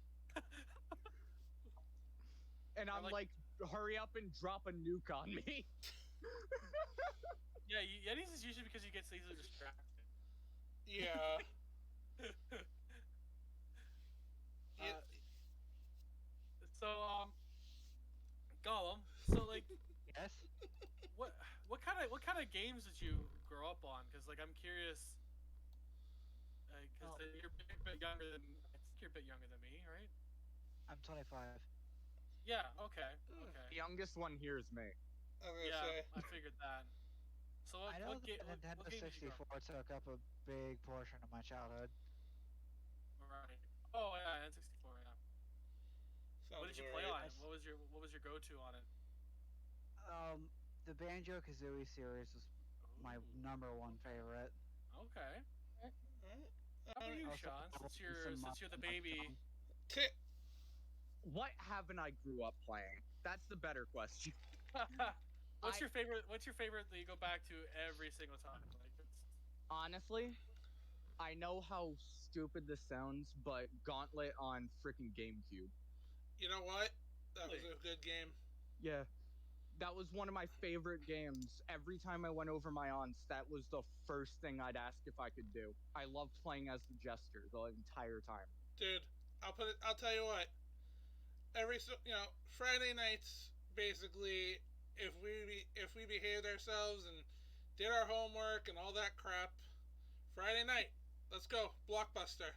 C: And I'm
B: Or
C: like, hurry up and drop a nuke on me.
B: Yeah, Yeti's is usually because he gets easily distracted.
A: Yeah. Yeah.
B: So Gollum. So like,
D: Yes.
B: what kind of games did you grow up on? Because like I'm curious. Because you're a bit younger than I think you're a bit younger than me, right?
D: I'm 25.
B: Yeah. Okay.
C: The
B: Okay.
C: youngest one here is me.
A: I was gonna
B: Yeah,
A: say.
B: I figured that. So what,
D: I know
B: what,
D: that
B: ga-
D: the
B: what,
D: Nintendo
B: what game did you grow
D: 64 took up a big portion of my childhood.
B: up? Right. Oh yeah, N64. Yeah.
A: Sounds
B: What did you
A: about
B: play
A: right.
B: on it? What was your go-to on it?
D: The Banjo Kazooie series was my
B: Ooh,
D: #1 favorite.
B: Okay.
A: Alright.
B: How about you,
D: Also,
B: Sean?
D: dabbled
B: Since
D: in
B: you're
D: some
B: the
D: Mario
B: baby.
D: Kart.
C: What haven't I grew up playing? That's the better question.
B: What's your favorite that you go back to every single time? Like it's,
C: Honestly, I know how stupid this sounds, but Gauntlet on freaking GameCube.
A: You know what? That was a good game.
C: Yeah. That was one of my favorite games. Every time I went over my aunt's, that was the first thing I'd ask if I could do. I loved playing as the Jester the entire time.
A: Dude, I'll tell you what. Friday nights, basically, if we behaved ourselves and did our homework and all that crap, Friday night, let's go Blockbuster,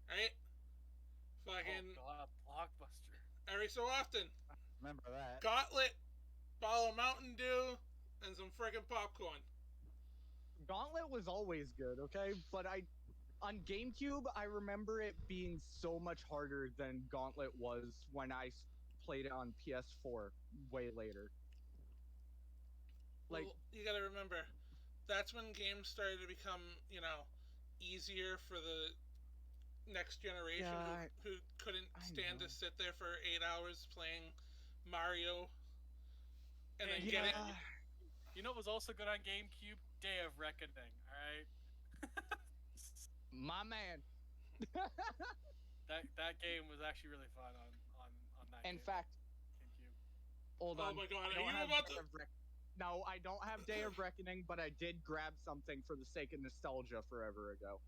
A: right? Fucking
B: oh god, Blockbuster.
A: every so often,
D: Remember that?
A: Gauntlet, bottle of Mountain Dew, and some friggin' popcorn.
C: Gauntlet was always good, okay? But on GameCube, I remember it being so much harder than Gauntlet was when I played it on PS4 way later. Like,
A: Well, you gotta remember, that's when games started to become, easier for the next generation
C: Yeah,
A: who couldn't
C: I
A: stand to
C: know.
A: sit there for 8 hours playing Mario and then
B: Hey,
A: get it.
B: You know what was also good on GameCube? Day of Reckoning. All right.
C: my man.
B: That game was actually really fun on that.
C: In
B: game,
C: fact,
B: GameCube.
C: hold
A: Oh
C: on.
A: my god,
C: I
A: are
C: don't
A: you
C: have
A: about
C: Day
A: to...
C: of No, I don't have Day of Reckoning, but I did grab something for the sake of nostalgia forever ago.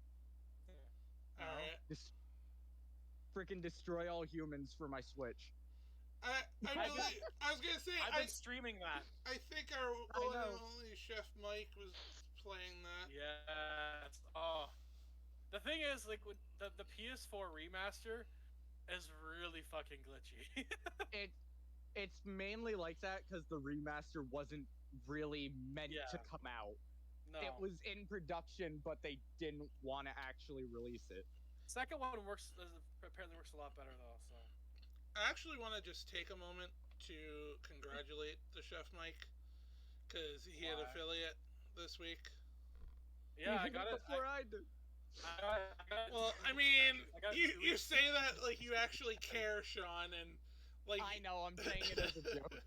A: Alright.
C: Just freaking destroy all humans for my Switch.
A: I was gonna say,
B: I've been streaming that.
A: I think our
C: I know.
A: only Chef Mike was playing that.
B: Yes. Oh. The thing is, like, with the PS4 remaster is really fucking glitchy.
C: It's mainly like that because the remaster wasn't really meant
B: Yeah.
C: to come out.
B: No.
C: It was in production, but they didn't want to actually release it.
B: Second one apparently works a lot better though. So
A: I actually want to just take a moment to congratulate the Chef Mike because he had
B: Why?
A: affiliate this week.
B: yeah, I
C: Even
B: got it.
C: before I did.
B: I got it
A: Well,
B: 2
A: I
B: weeks,
A: mean,
B: actually. I got it 2
A: you
B: weeks.
A: say that like you actually care, Sean, and like
C: I know, I'm saying it as a joke.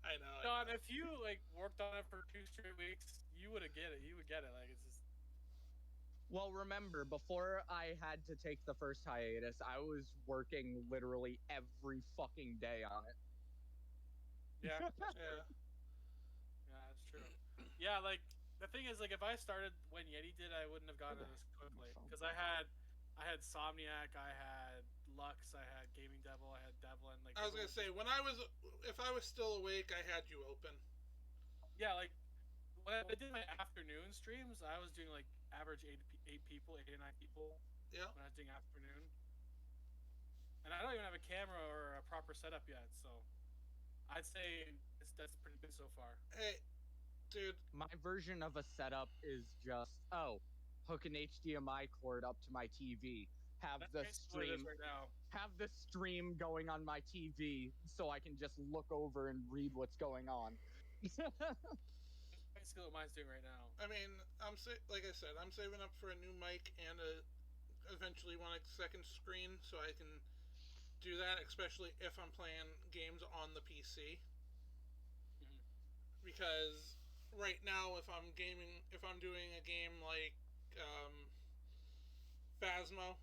A: I know.
B: Sean, if you like worked on it for 2 straight weeks, you would get it. You would get it. Like it's just.
C: Well, remember, before I had to take the first hiatus, I was working literally every fucking day on it.
B: Yeah. That's true.
A: Yeah.
B: Yeah, that's true. Yeah, like the thing is, like if I started when Yeti did, I wouldn't have gotten it as quickly because I had Somniac, I had Lux, I had Gaming Devil, I had Devlin. Like
A: I was gonna say if I was still awake, I had you open.
B: yeah, like when I did my afternoon streams, I was doing like average 8 people, 8 to 9 people.
A: Yeah.
B: When I was doing afternoon, and I don't even have a camera or a proper setup yet, so I'd say that's pretty good so far.
A: Hey, dude.
C: My version of a setup is just, hook an HDMI cord up to my TV, have
B: That's
C: the
B: basically what it is
C: stream
B: right now.
C: have the stream going on my TV so I can just look over and read what's going on.
B: Basically what mine's doing right now.
A: I mean, like I said, I'm saving up for a new mic and eventually want a second screen so I can do that, especially if I'm playing games on the PC.
B: Mm-hmm.
A: Because right now, if I'm doing a game like Phasmo,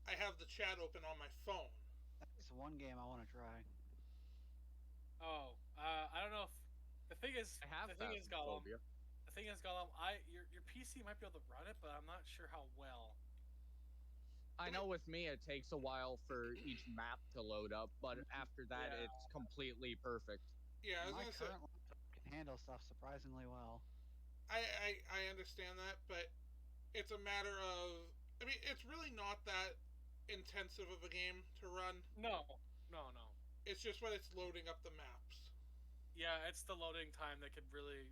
A: I have the chat open on my phone.
D: That's one game I want to try.
B: Oh, I don't know if the thing is.
C: I have
B: the thing is, Gollum.
C: phobia.
B: The thing is, Gollum. Your PC might be able to run it, but I'm not sure how well.
C: I know with me it takes a while for each map to load up, but after that
B: Yeah.
C: it's completely perfect.
A: Yeah, I was
D: My
A: gonna say,
D: current laptop can handle stuff surprisingly well.
A: I understand that, but it's a matter of, I mean, it's really not that intensive of a game to run.
B: No.
A: It's just when it's loading up the maps.
B: Yeah, it's the loading time that could really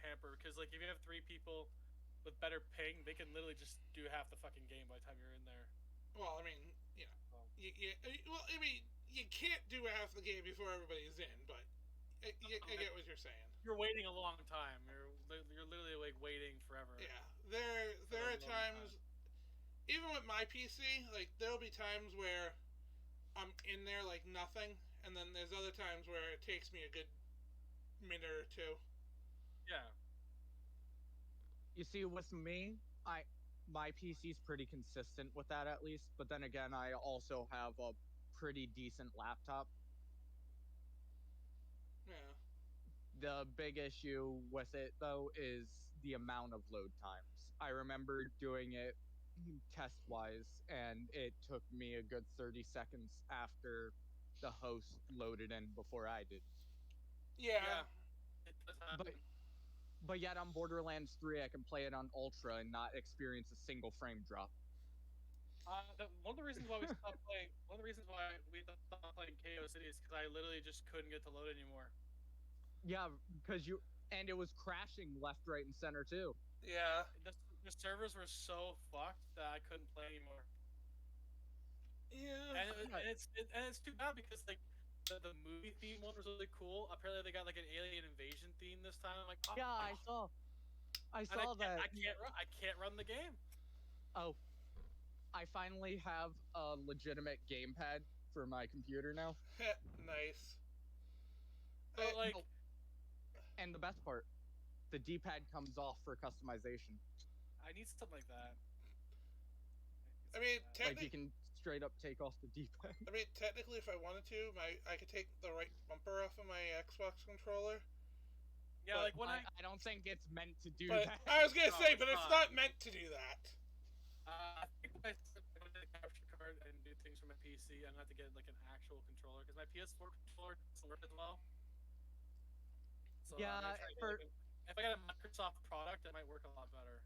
B: hamper. Because like if you have 3 people with better ping, they can literally just do half the fucking game by the time you're in there.
A: Well, I mean, you know, I mean, you can't do half the game before everybody's in, but I get what you're saying.
B: You're waiting a long time. You're literally like waiting forever.
A: Yeah, there are times, even with my PC, like there'll be times where I'm in there like nothing, and then there's other times where it takes me a good minute or two.
B: Yeah.
C: You see, with me, my PC's pretty consistent with that at least, but then again, I also have a pretty decent laptop.
A: Yeah.
C: The big issue with it, though, is the amount of load times. I remember doing it test-wise, and it took me a good 30 seconds after the host loaded in before I did.
A: Yeah.
B: It does happen.
C: But yet on Borderlands 3, I can play it on Ultra and not experience a single frame drop.
B: One of the reasons why we stopped playing. One of the reasons why we stopped playing KO City is because I literally just couldn't get to load anymore.
C: Yeah, because and it was crashing left, right, and center too.
A: Yeah.
B: The servers were so fucked that I couldn't play anymore.
A: Yeah.
B: And it's too bad because like the movie theme one was really cool. Apparently they got like an alien invasion theme this time. I'm like, oh,
C: Yeah, I saw that.
B: I can't run the game.
C: Oh, I finally have a legitimate gamepad for my computer now.
A: Nice.
B: But like,
C: No. And the best part, the D-pad comes off for customization.
B: I need something like that.
A: I mean,
C: Like you can straight up take off the D-pad.
A: I mean, technically, if I wanted to, I could take the right bumper off of my Xbox controller.
B: Yeah, like when
C: I don't think it's meant to do
A: But
C: that.
A: I was gonna
B: No,
A: say,
B: it's
A: but it's
B: not.
A: not meant to do that.
B: I think when I go to the capture card and do things from my PC, I'm gonna have to get like an actual controller because my PS4 controller doesn't work as well. So
C: Yeah,
B: I'm gonna try to get, like, if I got a Microsoft product, it might work a lot better.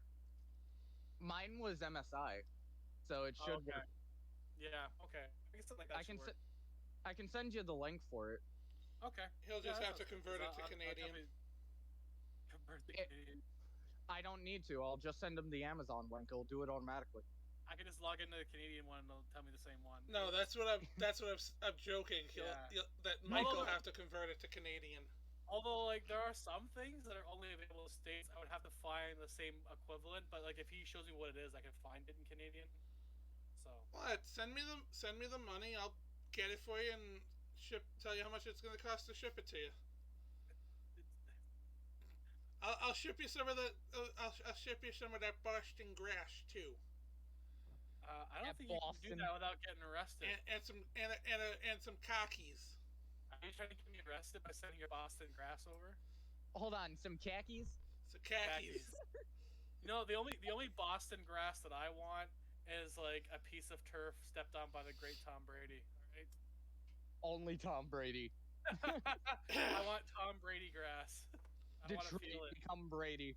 C: Mine was MSI, so it should work.
B: Yeah, okay. I guess something like that
C: I can
B: should work.
C: I can send you the link for it.
B: Okay.
A: He'll just
B: Yeah,
A: have to convert it to Canadian.
B: Convert speak
C: It-
B: Canadian.
C: I don't need to. I'll just send him the Amazon link. It'll do it automatically.
B: I can just log into the Canadian one and it'll tell me the same one.
A: No, that's what I'm joking.
B: Yeah.
A: That Mike will
B: Although-
A: have to convert it to Canadian.
B: Although, like, there are some things that are only available in States, I would have to find the same equivalent. But like, if he shows me what it is, I can find it in Canadian. So
A: What? Send me the money. I'll get it for you and tell you how much it's going to cost to ship it to you. I'll ship you some of the. I'll ship you some of that Boston grass too.
B: I don't
C: At
B: think you can
C: Boston.
B: do that without getting arrested.
A: And some khakis.
B: Are you trying to get me arrested by sending your Boston grass over?
C: Hold on, some khakis.
A: So khakis.
B: You know, the only Boston grass that I want is like a piece of turf stepped on by the great Tom Brady. All
C: Only Tom Brady.
B: right. I want Tom Brady grass. I want to
C: Detroit
B: feel it.
C: become Brady.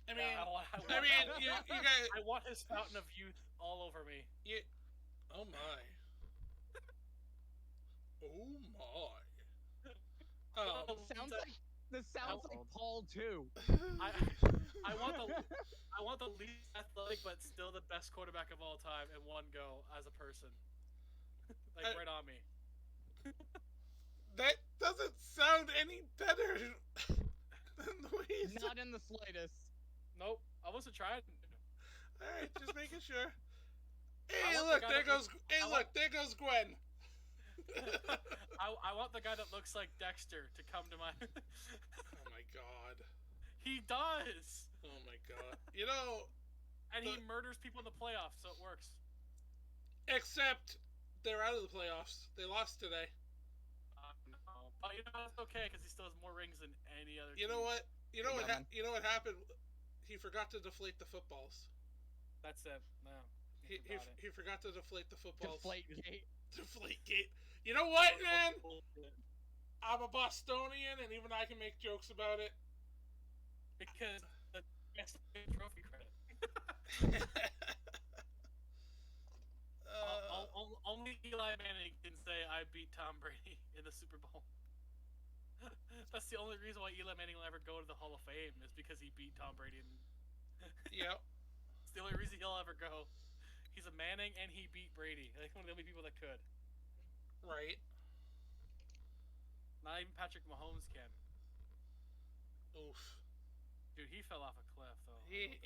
A: I mean,
B: Yeah,
A: I mean, you guys.
B: I want his fountain of youth all over me.
A: Oh my. Oh my.
C: This sounds like Paul too.
B: I want the least athletic but still the best quarterback of all time in one go as a person. Like right on me.
A: That doesn't sound any better than the way you said.
C: Not in the slightest.
B: Nope, I wasn't trying.
A: All right, just making sure.
B: I
A: Hey,
B: want
A: look,
B: the guy
A: there
B: that
A: goes.
B: looks-
A: Hey,
B: I
A: look,
B: want-
A: there goes Gwen.
B: I want the guy that looks like Dexter to come to my.
A: Oh my god.
B: He does,
A: Oh my god. You know,
B: and he murders people in the playoffs, so it works.
A: except they're out of the playoffs. They lost today.
B: No. But you know that's okay because he still has more rings than any other.
A: You know
B: team.
A: what? You know
C: Hey,
A: what?
C: Gavin.
A: You know what happened? He forgot to deflate the footballs.
B: That's it. No.
A: He forgot to deflate the footballs.
C: Deflate gate.
A: Deflate gate. You know what, man? I'm a Bostonian, and even I can make jokes about it.
B: Because the best trophy credit. Only Eli Manning can say I beat Tom Brady in the Super Bowl. That's the only reason why Eli Manning will ever go to the Hall of Fame is because he beat Tom Brady.
A: Yep.
B: It's the only reason he'll ever go. He's a Manning and he beat Brady. Like one of the only people that could.
A: Right.
B: Not even Patrick Mahomes can.
A: Oof.
B: Dude, he fell off a cliff though.
A: He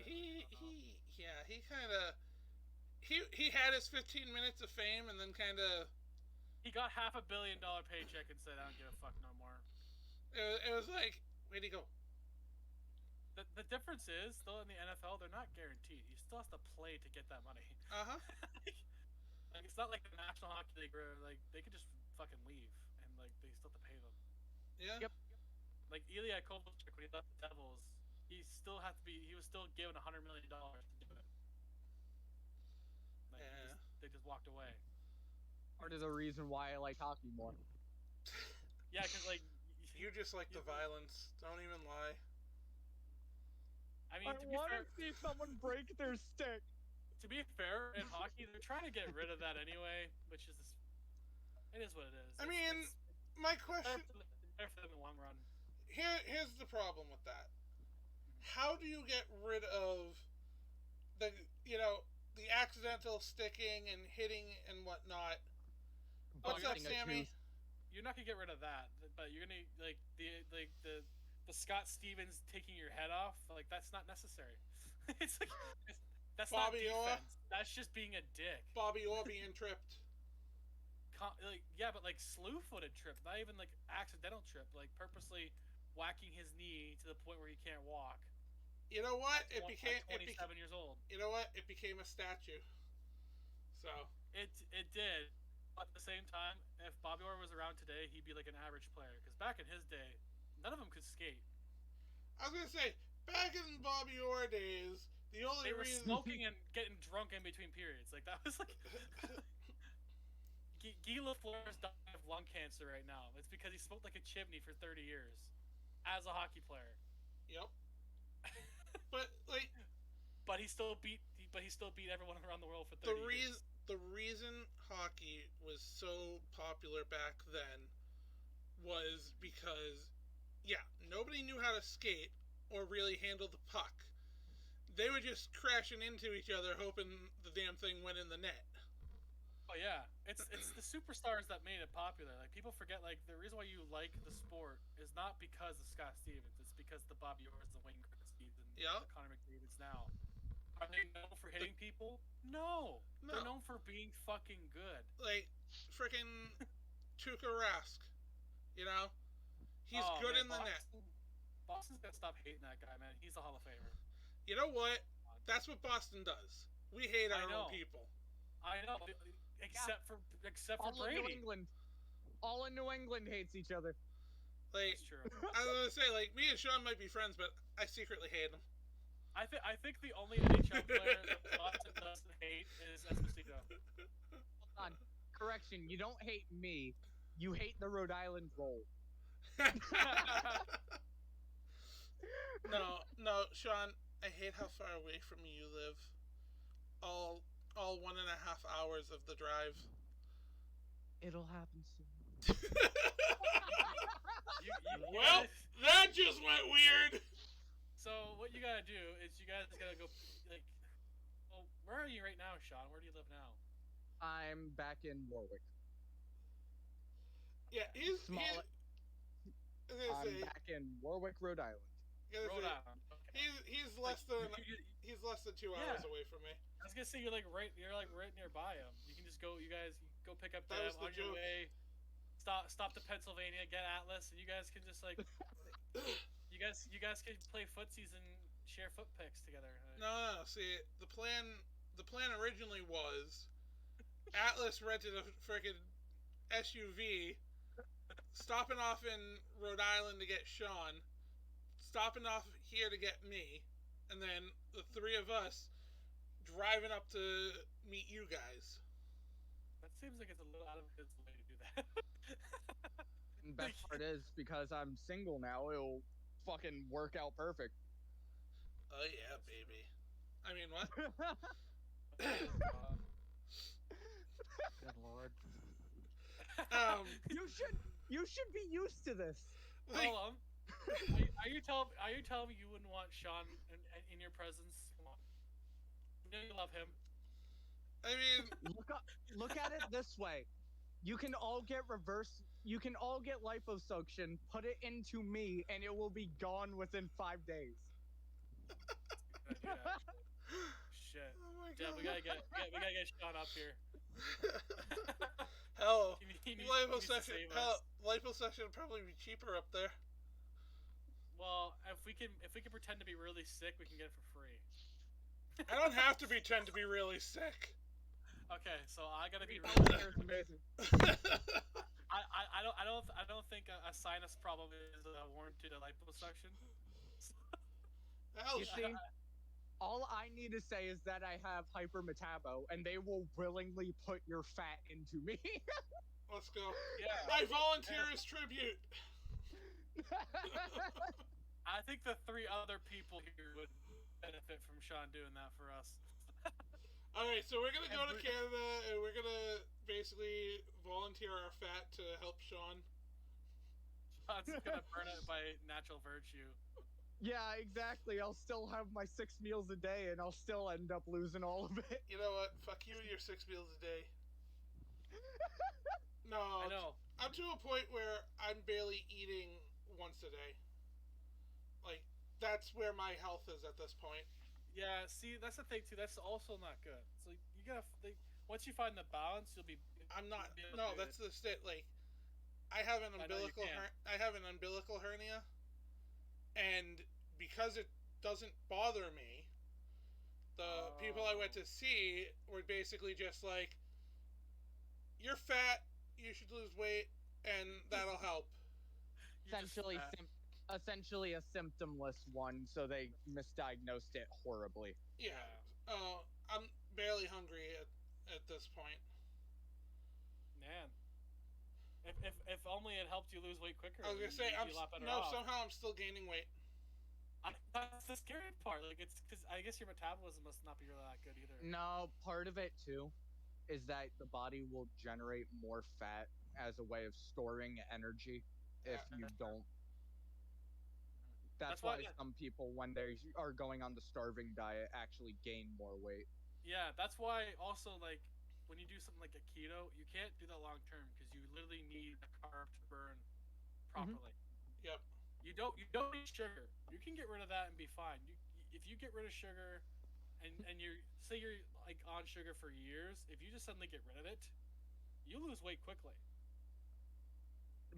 A: kind of he had his 15 minutes of fame and then kind of
B: He got $500 million paycheck and said, "I don't give a fuck no more."
A: it was like, where'd he go?
B: The difference is, though, in the NFL, they're not guaranteed. You still have to play to get that money.
A: Uh-huh.
B: Like it's not like the National Hockey League where like they could just fucking leave and like they still have to pay them.
A: Yeah.
C: Yep.
B: Like Ilya Kovalchuk when he left the Devils, he was still given $100 million to do it. Like
A: Yeah.
B: they just walked away.
C: Part of the reason why I like hockey more.
B: Yeah, because like
A: You just like the violence. Don't even lie.
B: I mean,
C: I
B: to be
C: want
B: fair,
C: to see someone break their stick.
B: to be fair, in hockey they're trying to get rid of that anyway, which is it is what it is.
A: I mean, my question
B: better for them in the long run.
A: here's the problem with that. How do you get rid of the the accidental sticking and hitting and whatnot? What's up,
C: Busting a
A: Sammy?
C: tooth.
B: You're not gonna get rid of that, but you're gonna like the Scott Stevens taking your head off. Like that's not necessary. It's like that's
A: Bobby
B: not
A: Orr?
B: defense. That's just being a dick.
A: Bobby Orr being tripped.
B: Like yeah, but like slew-footed trip, not even like accidental trip, like purposely whacking his knee to the point where he can't walk.
A: You know what? It
B: At
A: became
B: 27 years old.
A: You know what? It became a statue. So
B: It did. But at the same time, if Bobby Orr was around today, he'd be like an average player. Because back in his day, none of them could skate.
A: I was gonna say, back in Bobby Orr days, the only
B: They were
A: reason
B: smoking and getting drunk in between periods. Like that was like. Guy Lafleur is dying of lung cancer right now. It's because he smoked like a chimney for 30 years, as a hockey player.
A: Yep. But like
B: But he still beat everyone around the world for 30 years.
A: the reason hockey was so popular back then was because nobody knew how to skate, or really handle the puck. They were just crashing into each other, hoping the damn thing went in the net.
B: Oh yeah, it's the superstars that made it popular. Like people forget, like the reason why you like the sport is not because of Scott Stevens. It's because the Bobby Orrs, the Wayne Gretzky's, and the Connor McDavid's now. Are they known for hitting people? No. They're known for being fucking good.
A: Like freaking Tuukka Rask, you know, he's good in the net.
B: Boston's gotta stop hating that guy, man. He's a Hall of Famer.
A: You know what? That's what Boston does. We hate our own people.
B: I know. Except for Brady.
C: New England. All in New England hates each other.
A: Like,
B: that's true.
A: I was gonna say, like, me and Sean might be friends, but I secretly hate him.
B: I think the only NHL player that Boston doesn't hate is Esposito.
C: Hold on. Correction, you don't hate me. You hate the Rhode Island roll.
A: No, Sean, I hate how far away from me you live. All 1.5 hours of the drive.
C: It'll happen soon.
A: Well, that just went weird.
B: So what you gotta do is you guys gotta go, like, well, where are you right now, Sean? Where do you live now?
C: I'm back in Warwick.
A: Yeah, he's
C: back in Warwick, Rhode Island.
B: Rhode Island. Okay.
A: He's less than 2 hours away from me.
B: I was gonna say you're right nearby him. You can just go. You guys go pick up them on your way. Stop to Pennsylvania, get Atlas, and you guys can just like you guys can play footsies and share foot picks together.
A: No. See, the plan originally was Atlas rented a freaking SUV, stopping off in Rhode Island to get Sean, stopping off here to get me, and then the three of us driving up to meet you guys.
B: That seems like it's a little out of his way to do that.
C: And the best part is, because I'm single now, it'll fucking work out perfect.
A: Oh yeah, baby. I mean, what?
D: Good lord.
C: You should be used to this.
B: Hold on. Are you telling me you wouldn't want Sean in your presence? Come on. You know you love him.
A: I mean,
C: look at it this way. You can all get liposuction, put it into me, and it will be gone within 5 days.
B: Shit.
A: Oh my God.
B: Yeah, we gotta get Sean up here.
A: Hell,
B: liposuction
A: would probably be cheaper up there.
B: Well, if we can pretend to be really sick, we can get it for free.
A: I don't have to pretend to be really sick.
B: Okay, so I gotta be really
C: amazing.
B: I don't think a sinus problem is warranted a liposuction.
A: Hell,
C: you see, all I need to say is that I have hypermetabo, and they will willingly put your fat into me.
A: Let's go.
B: Yeah.
A: I volunteer as tribute.
B: I think the 3 other people here would benefit from Sean doing that for us.
A: Alright, so we're gonna go to Canada, and we're gonna basically volunteer our fat to help Sean.
B: Sean's gonna burn it by natural virtue.
C: Yeah, exactly. I'll still have my 6 meals a day, and I'll still end up losing all of it.
A: You know what? Fuck you and your 6 meals a day. No,
B: I know.
A: I'm to a point where I'm barely eating once a day. Like, that's where my health is at this point.
B: Yeah, see, that's the thing too. That's also not good. So you gotta, once you find the balance, you'll be.
A: I'm not. No, that's the state. Like, I have an umbilical. I have an umbilical hernia, and because it doesn't bother me, the people I went to see were basically just like, "You're fat. You should lose weight, and that'll help."
C: Essentially a symptomless one, so they misdiagnosed it horribly.
A: Yeah. I'm barely hungry at this point.
B: Man. If only it helped you lose weight quicker.
A: I was gonna say, somehow I'm still gaining weight.
B: That's the scary part. Like, it's because I guess your metabolism must not be really that good either.
C: No, part of it too is that the body will generate more fat as a way of storing energy if you don't That's
B: why-
C: why some people, when they are going on the starving diet, actually gain more weight.
B: Yeah, that's why also like when you do something like a keto, you can't do that long term because you literally need a carb to burn properly.
A: Yep.
B: You don't need sugar. You can get rid of that and be fine. If you get rid of sugar, and you're say you're like on sugar for years, if you just suddenly get rid of it, you lose weight quickly.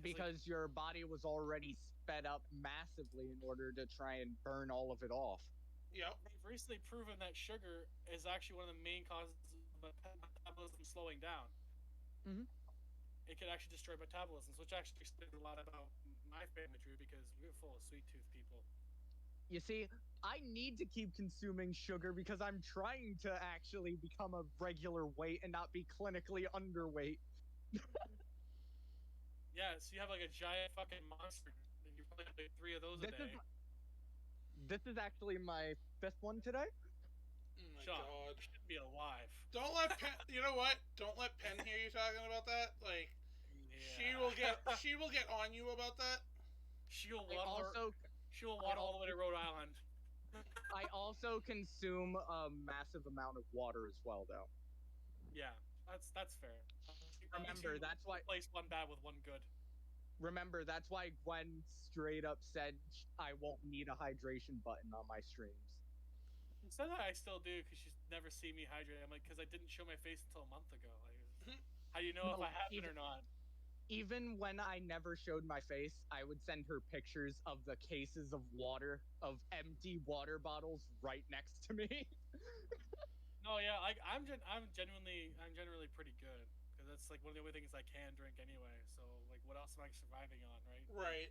C: Because your body was already sped up massively in order to try and burn all of it off.
A: Yep.
B: They've recently proven that sugar is actually one of the main causes of metabolism slowing down.
C: Mhm.
B: It could actually destroy metabolisms, which actually explains a lot about my family tree because we're full of sweet tooth people.
C: You see, I need to keep consuming sugar because I'm trying to actually become a regular weight and not be clinically underweight.
B: Yeah, so you have like a giant fucking monster, and you probably have like 3 of those a day.
C: This is actually my 5th one today.
A: Oh my
B: Sean,
A: god.
B: you shouldn't be alive.
A: Don't let Pen. You know what? Don't let Pen hear you talking about that. Like, she will get on you about that.
B: She'll
C: I
B: walk all the way to Rhode Island.
C: I also consume a massive amount of water as well, though.
B: Yeah, that's fair.
C: Remember, that's why.
B: Replace one bad with one good.
C: Remember, that's why Gwen straight up said I won't need a hydration button on my streams.
B: Instead, I still do because she's never seen me hydrated. I'm like, because I didn't show my face until a month ago. Like, how do you know if I have it or not?
C: Even when I never showed my face, I would send her pictures of the cases of water, of empty water bottles right next to me.
B: No, yeah, like I'm genuinely pretty good because that's like one of the only things I can drink anyway. So like, what else am I surviving on, right?
A: Right.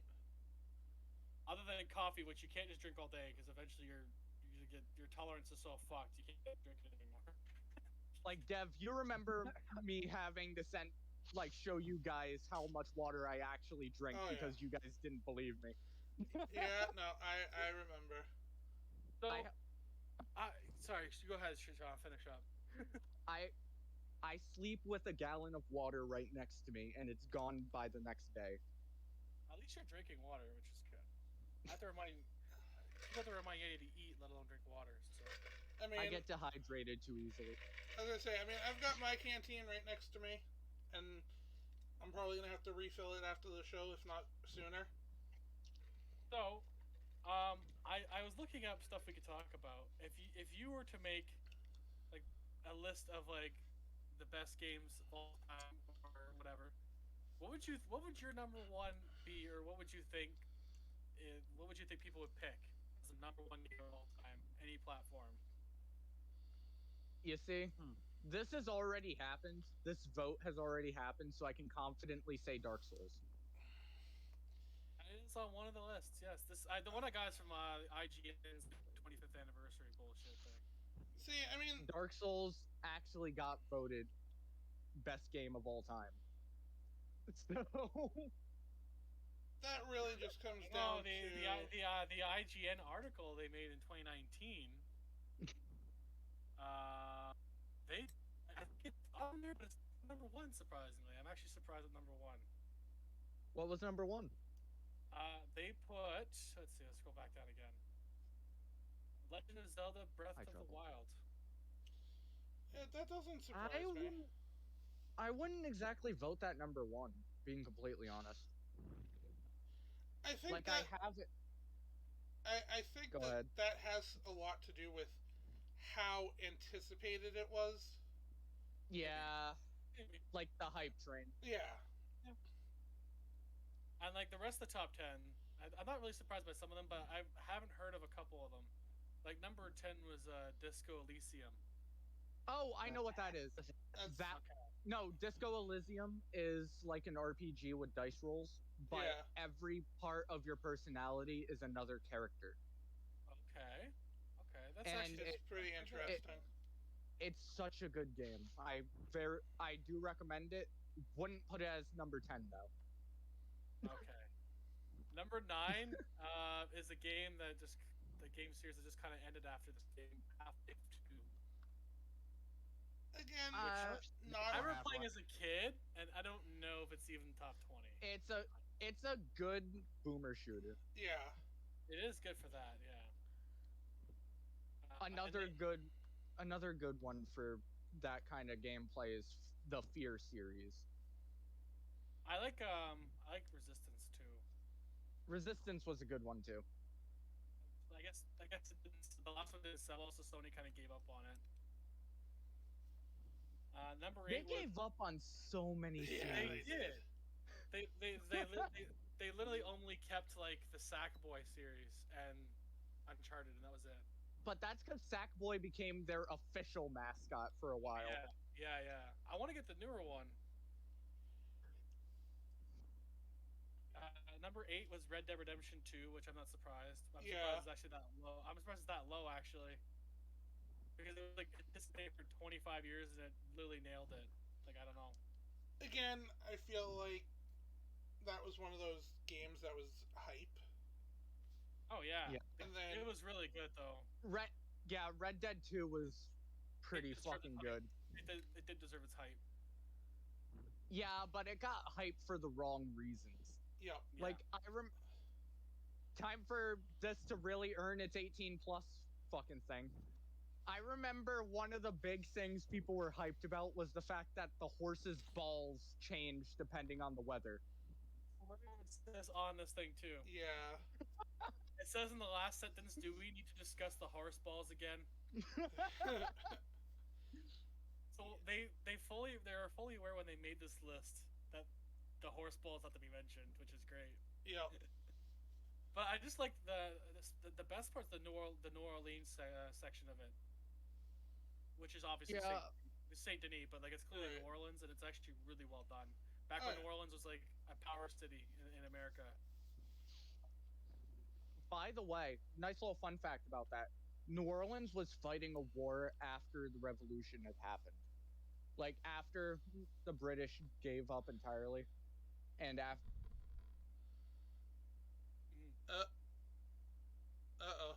B: Other than coffee, which you can't just drink all day because eventually your tolerance is so fucked you can't drink it anymore.
C: Like, Dev, you remember me having to show you guys how much water I actually drink because you guys didn't believe me.
A: Yeah, no, I remember.
B: So, sorry, go ahead, Sean, finish up.
C: I sleep with a gallon of water right next to me, and it's gone by the next day.
B: At least you're drinking water, which is good. I have to remind you to eat, let alone drink water. So.
A: I mean,
C: I get dehydrated too easily.
A: I was gonna say, I mean, I've got my canteen right next to me, and I'm probably gonna have to refill it after the show, if not sooner.
B: So, I was looking up stuff we could talk about. If you were to make like a list of like the best games of all time or whatever, what would your number one be, or what would you think people would pick as the number one game of all time, any platform?
C: You see, this has already happened. This vote has already happened, so I can confidently say Dark Souls.
B: It's on one of the lists. Yes, the one I got is from IGN's 25th anniversary bullshit thing.
A: See, I mean,
C: Dark Souls actually got voted best game of all time. So
A: that really just comes
B: No,
A: down
B: the IGN article they made in 2019. I think it's on there, but it's number one. Surprisingly, I'm actually surprised at number one.
C: What was number one?
B: They put. Let's see. Let's scroll back down again. Legend of Zelda: Breath of the Wild.
A: Yeah, that doesn't surprise me.
C: I wouldn't exactly vote that number one, being completely honest.
A: I think
C: like
A: that,
C: I have it.
A: I think that has a lot to do with how anticipated it was.
C: Yeah, like the hype train.
A: Yeah.
B: And like the rest of the top 10, I'm not really surprised by some of them, but I haven't heard of a couple of them. Like number 10 was Disco Elysium.
C: Oh, I know what that is. No, Disco Elysium is like an RPG with dice rolls, but every part of your personality is another character.
B: Okay, that's
A: pretty interesting.
C: It's such a good game. I do recommend it. Wouldn't put it as number 10 though.
B: Okay. Number 9 is a game the game series that just kind of ended after this game, Half-Life 2.
A: Again,
B: I remember playing as a kid, and I don't know if it's even top 20.
C: It's a good boomer shooter.
A: Yeah.
B: It is good for that, yeah.
C: Another good one for that kind of gameplay is the Fear series.
B: I like Resistance too.
C: Resistance was a good one too.
B: I guess it didn't, the last one didn't sell, so Sony kind of gave up on it. Number
C: They
B: 8
C: gave up on so many
A: Yeah,
C: series.
B: They did. They literally only kept like the Sackboy series and Uncharted, and that was it.
C: But that's because Sackboy became their official mascot for a while.
B: Yeah. I want to get the newer one. Number 8 was Red Dead Redemption 2, which I'm not surprised. I'm surprised it's actually that low. I'm surprised it's that low, actually. Because it was like anticipated for 25 years and it literally nailed it. Like, I don't know.
A: Again, I feel like that was one of those games that was hype.
B: Oh, yeah.
A: And then
B: It was really good, though.
C: Red Dead 2 was pretty fucking good.
B: It did deserve its hype.
C: Yeah, but it got hype for the wrong reasons.
A: Yep.
B: Yeah.
C: Like, time for this to really earn its 18 plus fucking thing. I remember one of the big things people were hyped about was the fact that the horse's balls changed depending on the weather.
B: It says on this thing, too.
A: Yeah.
B: It says in the last sentence, do we need to discuss the horse balls again? So they were fully aware when they made this list that the horse balls have to be mentioned, which is great.
A: Yep.
B: But I just like the best part's the New Orleans section of it, which is obviously Saint Denis, but like it's clearly New Orleans, and it's actually really well done. Back when New Orleans was like a power city in America.
C: By the way, nice little fun fact about that. New Orleans was fighting a war after the revolution had happened. Like, after the British gave up entirely. And after...
A: Uh-oh.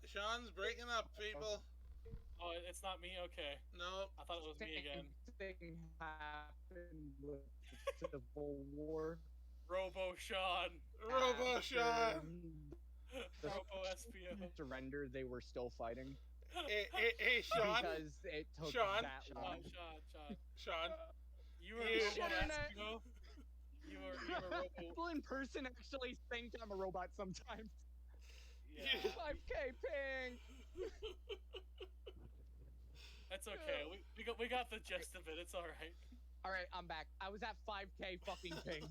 A: Sean's breaking up, people.
B: Oh, it's not me? Okay.
A: No.
B: I thought it was me again.
C: Thing happened with the Civil War.
B: Robo Sean.
A: Robo Sean.
B: Robo SPO.
C: Surrender, they were still fighting.
A: Hey, Sean.
C: Because it took
A: Sean.
C: that long.
A: Sean.
B: You were Robo SPO. You were Robo.
C: People in person actually think I'm a robot sometimes.
B: Yeah.
C: 5K ping.
B: That's okay. We got the gist of it. It's all right.
C: All right, I'm back. I was at 5K fucking ping.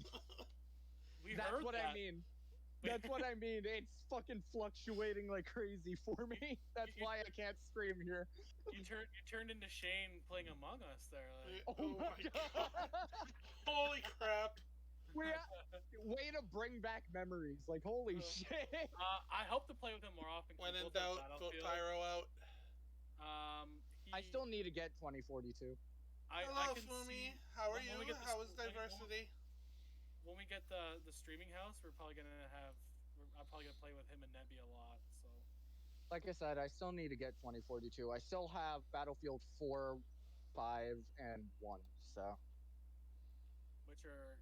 B: That's
C: what I mean. That's what I mean. It's fucking fluctuating like crazy for me. That's why I can't stream here.
B: You turned into Shane playing Among Us there. Like.
C: Oh my god!
A: Holy crap!
C: Way to bring back memories. Like, holy shit.
B: I hope to play with him more often.
A: When in doubt, vote Pyro out.
C: I still need to get 2042.
A: Hello, Fumi. How are you? How is diversity?
B: When we get the streaming house, I'm probably gonna play with him and Nebby a lot. So,
C: like I said, I still need to get 2042. I still have Battlefield 4, 5, and 1. So,
B: which are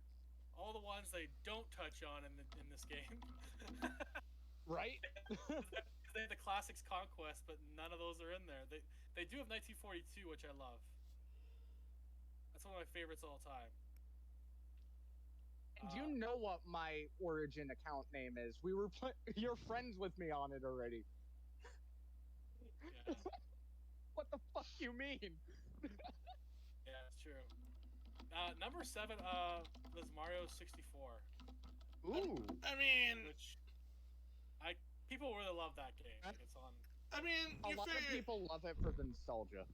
B: all the ones they don't touch on in this game.
C: Right?
B: They have the classics Conquest, but none of those are in there. They do have 1942, which I love. That's one of my favorites all time.
C: And you know what my Origin account name is? You're friends with me on it already.
B: Yeah.
C: What the fuck you mean?
B: Yeah, it's true. Number 7 was Mario 64.
C: Ooh.
A: I mean,
B: people really love that game. Like, it's on.
A: I mean,
C: a lot of people love it for the nostalgia.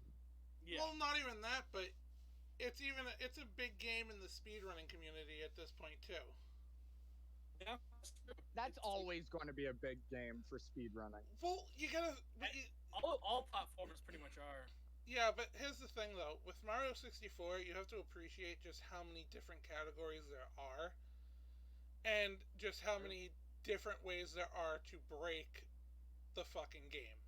B: Yeah.
A: Well, not even that, but it's a big game in the speedrunning community at this point too.
B: Yeah,
C: that's always going to be a big game for speedrunning.
A: Well, you gotta.
B: All platformers pretty much are.
A: Yeah, but here's the thing though. With Mario 64, you have to appreciate just how many different categories there are, and just how many different ways there are to break the fucking game.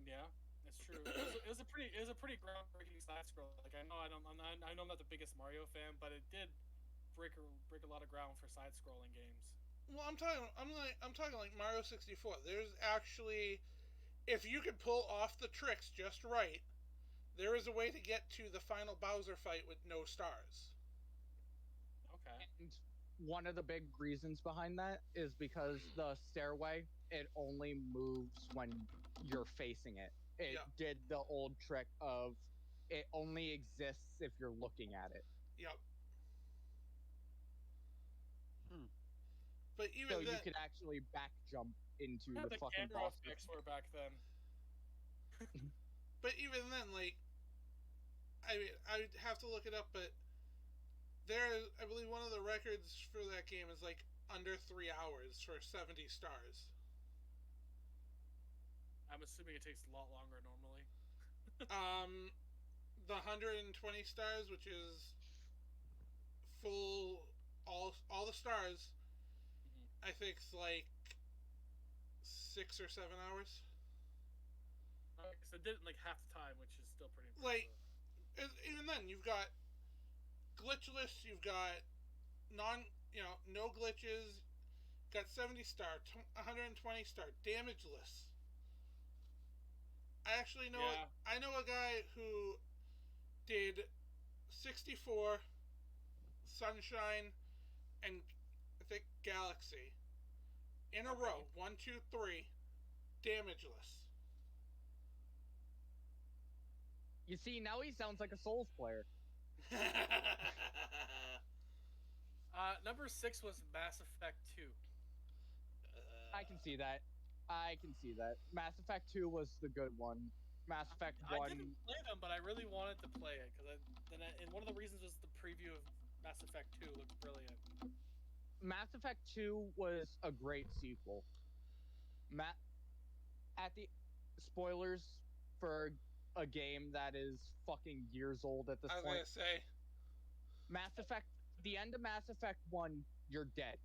B: Yeah. That's true. It was a pretty groundbreaking side scroll. Like I know I'm not the biggest Mario fan, but it did break a lot of ground for side-scrolling games.
A: Well, I'm talking like Mario 64. There's actually, if you could pull off the tricks just right, there is a way to get to the final Bowser fight with no stars.
B: Okay.
C: And one of the big reasons behind that is because the stairway, it only moves when you're facing it. It did the old trick of it only exists if you're looking at it.
A: Yep.
C: But even then, you could actually back jump into the fucking
B: camera
C: boss.
B: effects were back then.
A: But even then, like, I mean, I'd have to look it up, but I believe one of the records for that game is like under 3 hours for 70 stars.
B: I'm assuming it takes a lot longer normally.
A: The 120 stars, which is full all the stars, I think it's like 6 or 7 hours.
B: So it did it in like half the time, which is still pretty impressive.
A: Like, even then, you've got glitchless, you've got no glitches, got 70 star, 120 star, damageless. I actually know, I know a guy who did 64, Sunshine, and I think Galaxy in a row. 1, 2, 3, damageless.
C: You see, now he sounds like a Souls player.
B: Number 6 was Mass Effect 2.
C: I can see that. Mass Effect 2 was the good one. Mass Effect 1...
B: I didn't play them, but I really wanted to play it, and one of the reasons was the preview of Mass Effect 2 looked brilliant.
C: Mass Effect 2 was a great sequel. Spoilers for a game that is fucking years old at this point.
A: I was gonna say,
C: Mass Effect, the end of Mass Effect 1, you're dead.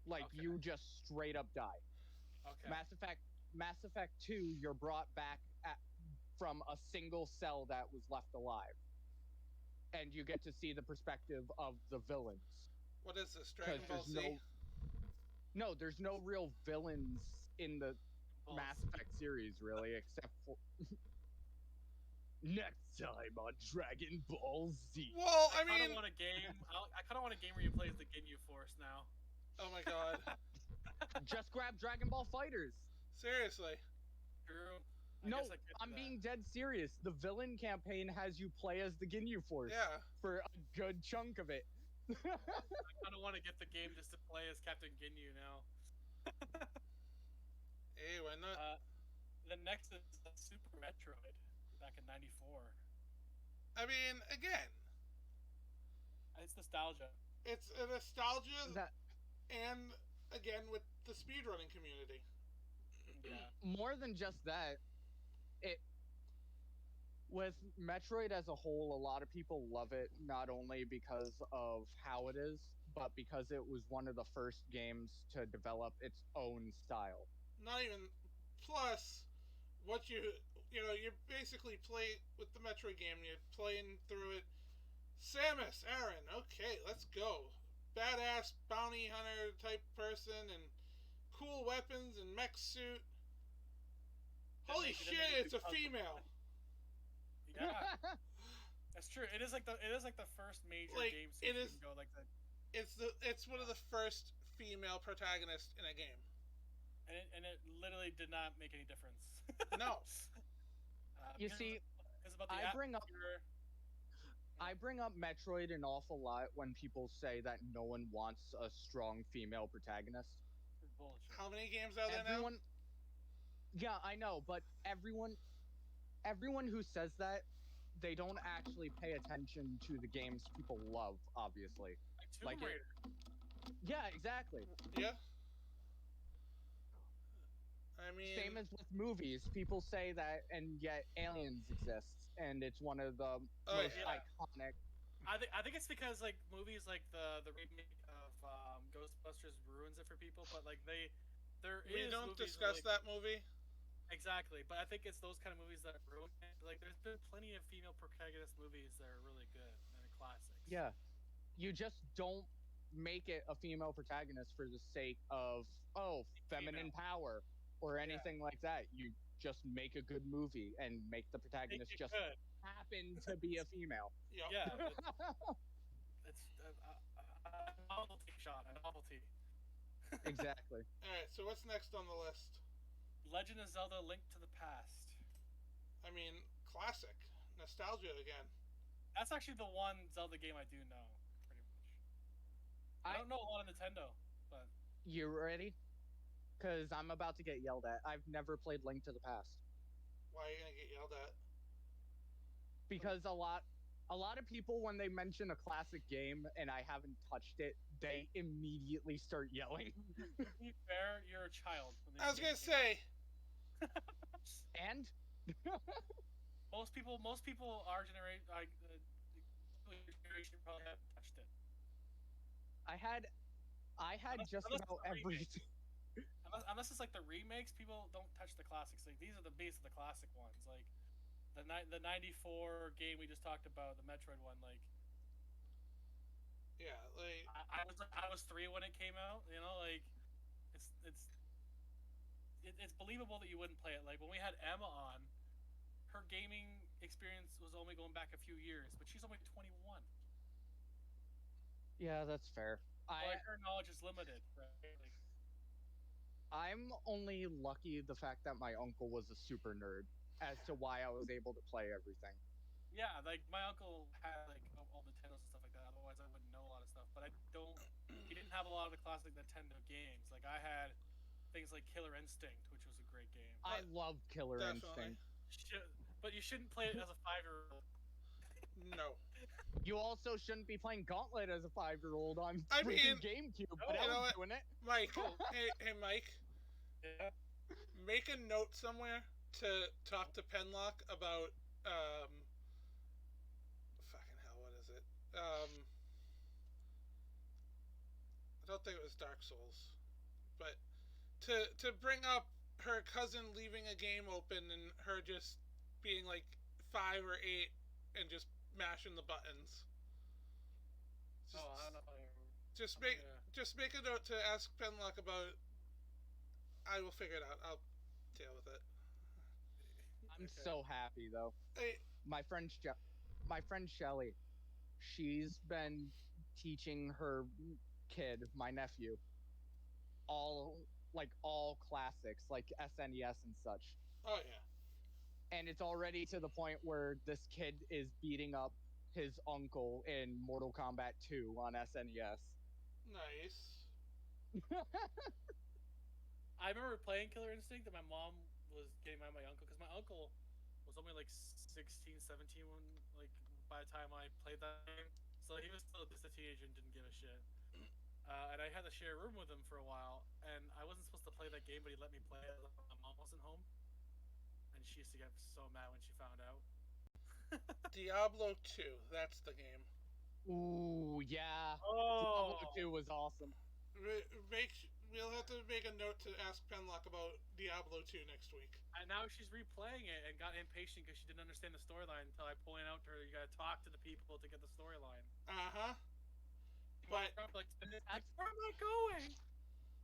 C: Like, you just straight up die.
B: Okay.
C: Mass Effect 2, you're brought back from a single cell that was left alive. And you get to see the perspective of the villains.
A: What is this, Dragon Ball Z?
C: No, there's no real villains in the Mass Effect series, really, except for... Next time on Dragon Ball Z.
A: Well, I
B: kind of want a game. I kind of want a game where you play as the Ginyu Force now.
A: Oh my god.
C: Just grab Dragon Ball Fighters.
A: Seriously.
B: True.
C: No, I'm being dead serious. The villain campaign has you play as the Ginyu Force.
A: Yeah.
C: For a good chunk of it.
B: I kind of want to get the game just to play as Captain Ginyu now.
A: Hey, why not?
B: The next is Super Metroid back in '94.
A: I mean, again,
B: it's nostalgia.
A: It's a nostalgia, and again with the speedrunning community.
B: Yeah.
C: More than just that, with Metroid as a whole, a lot of people love it not only because of how it is, but because it was one of the first games to develop its own style.
A: Not even. Plus, what you basically play with the Metroid game. You're playing through it. Samus Aran, okay, let's go. Badass bounty hunter type person and cool weapons and mech suit. Holy shit, it's a female.
B: Yeah, that's true. It is like the first major game series go like that.
A: It's one of the first female protagonists in a game.
B: And it literally did not make any difference.
A: No.
C: You see, I bring up Metroid an awful lot when people say that no one wants a strong female protagonist.
B: Bullshit.
A: How many games are there now?
C: Yeah, I know, but everyone who says that, they don't actually pay attention to the games people love, obviously.
B: Like Tomb Raider.
C: Yeah, exactly.
A: Yeah. I mean,
C: same as with movies. People say that, and yet Aliens exists, and it's one of the most iconic.
B: I think it's because like movies like the remake of Ghostbusters ruins it for people, but like we don't
A: discuss that movie.
B: Exactly, but I think it's those kind of movies that ruin it. Like, there's been plenty of female protagonist movies that are really good and are classics.
C: Yeah, you just don't make it a female protagonist for the sake of feminine power or anything like that. You just make a good movie and make the protagonist just
B: good.
C: happen to be a female.
A: Yep.
B: Yeah, it's a novelty shot, a novelty.
C: Exactly.
A: All right. So what's next on the list?
B: Legend of Zelda: Link to the Past.
A: I mean, classic, nostalgia again.
B: That's actually the one Zelda game I do know, pretty much. I don't know a lot of Nintendo, but
C: You ready? Because I'm about to get yelled at. I've never played Link to the Past.
A: Why are you gonna get yelled at?
C: Because a lot of people, when they mention a classic game and I haven't touched it, they immediately start yelling.
B: to be fair, you're a child. When
A: I was gonna say.
C: And
B: most people our generation, your generation probably haven't touched it.
C: I had just
B: unless
C: about
B: it's a remake.
C: everything.
B: Unless it's like the remakes, people don't touch the classics. Like these are the base of the classic ones. Like the '94 game we just talked about, the Metroid one. Like
A: Yeah, like
B: I was 3 when it came out. You know, like it's believable that you wouldn't play it. Like when we had Emma on, her gaming experience was only going back a few years, but she's only 21.
C: Yeah, that's fair.
B: Like her knowledge is limited, right? Like,
C: I'm only lucky the fact that my uncle was a super nerd as to why I was able to play everything.
B: yeah, like my uncle had like all Nintendos and stuff like that. Otherwise, I wouldn't know a lot of stuff. But I don't. He didn't have a lot of the classic Nintendo games. Like I had things like Killer Instinct, which was a great game.
C: I love Killer
A: definitely.
C: Instinct.
B: But you shouldn't play it as a 5-year-old.
A: No.
C: You also shouldn't be playing Gauntlet as a 5-year-old on
A: I
C: freaking
A: mean,
C: GameCube,
B: no,
C: but I
A: you know
C: was
A: what?
C: doing it.
A: Mike, hey, Mike,
B: Yeah.
A: make a note somewhere to talk to Penlock about, fucking hell, what is it? I don't think it was Dark Souls, but to bring up her cousin leaving a game open and her just being like 5 or 8 and just mashing the buttons. Just,
B: I don't know.
A: just make a note to ask Penlock about. I will figure it out. I'll deal with it.
C: I'm so happy though.
A: Hey,
C: My friend Shelly, she's been teaching her kid, my nephew, all classics like SNES and such.
A: oh yeah.
C: And it's already to the point where this kid is beating up his uncle in Mortal Kombat 2 on SNES.
A: Nice.
B: I remember playing Killer Instinct, and my mom was getting mad at my uncle because my uncle was only like 16, 17 when by the time I played that game. So he was still just a teenager and didn't give a shit. And I had to share a room with him for a while, and I wasn't supposed to play that game, but he let me play it. My mom wasn't home, and she used to get so mad when she found out.
A: Diablo 2, that's the game.
C: Ooh, yeah.
B: Oh,
C: Diablo 2 was awesome.
A: We'll have to make a note to ask Penlock about Diablo 2 next week.
B: and now she's replaying it and got impatient because she didn't understand the storyline until I pointed out to her, you gotta talk to the people to get the storyline.
A: Uh-huh. But
B: Like, that's where am I going?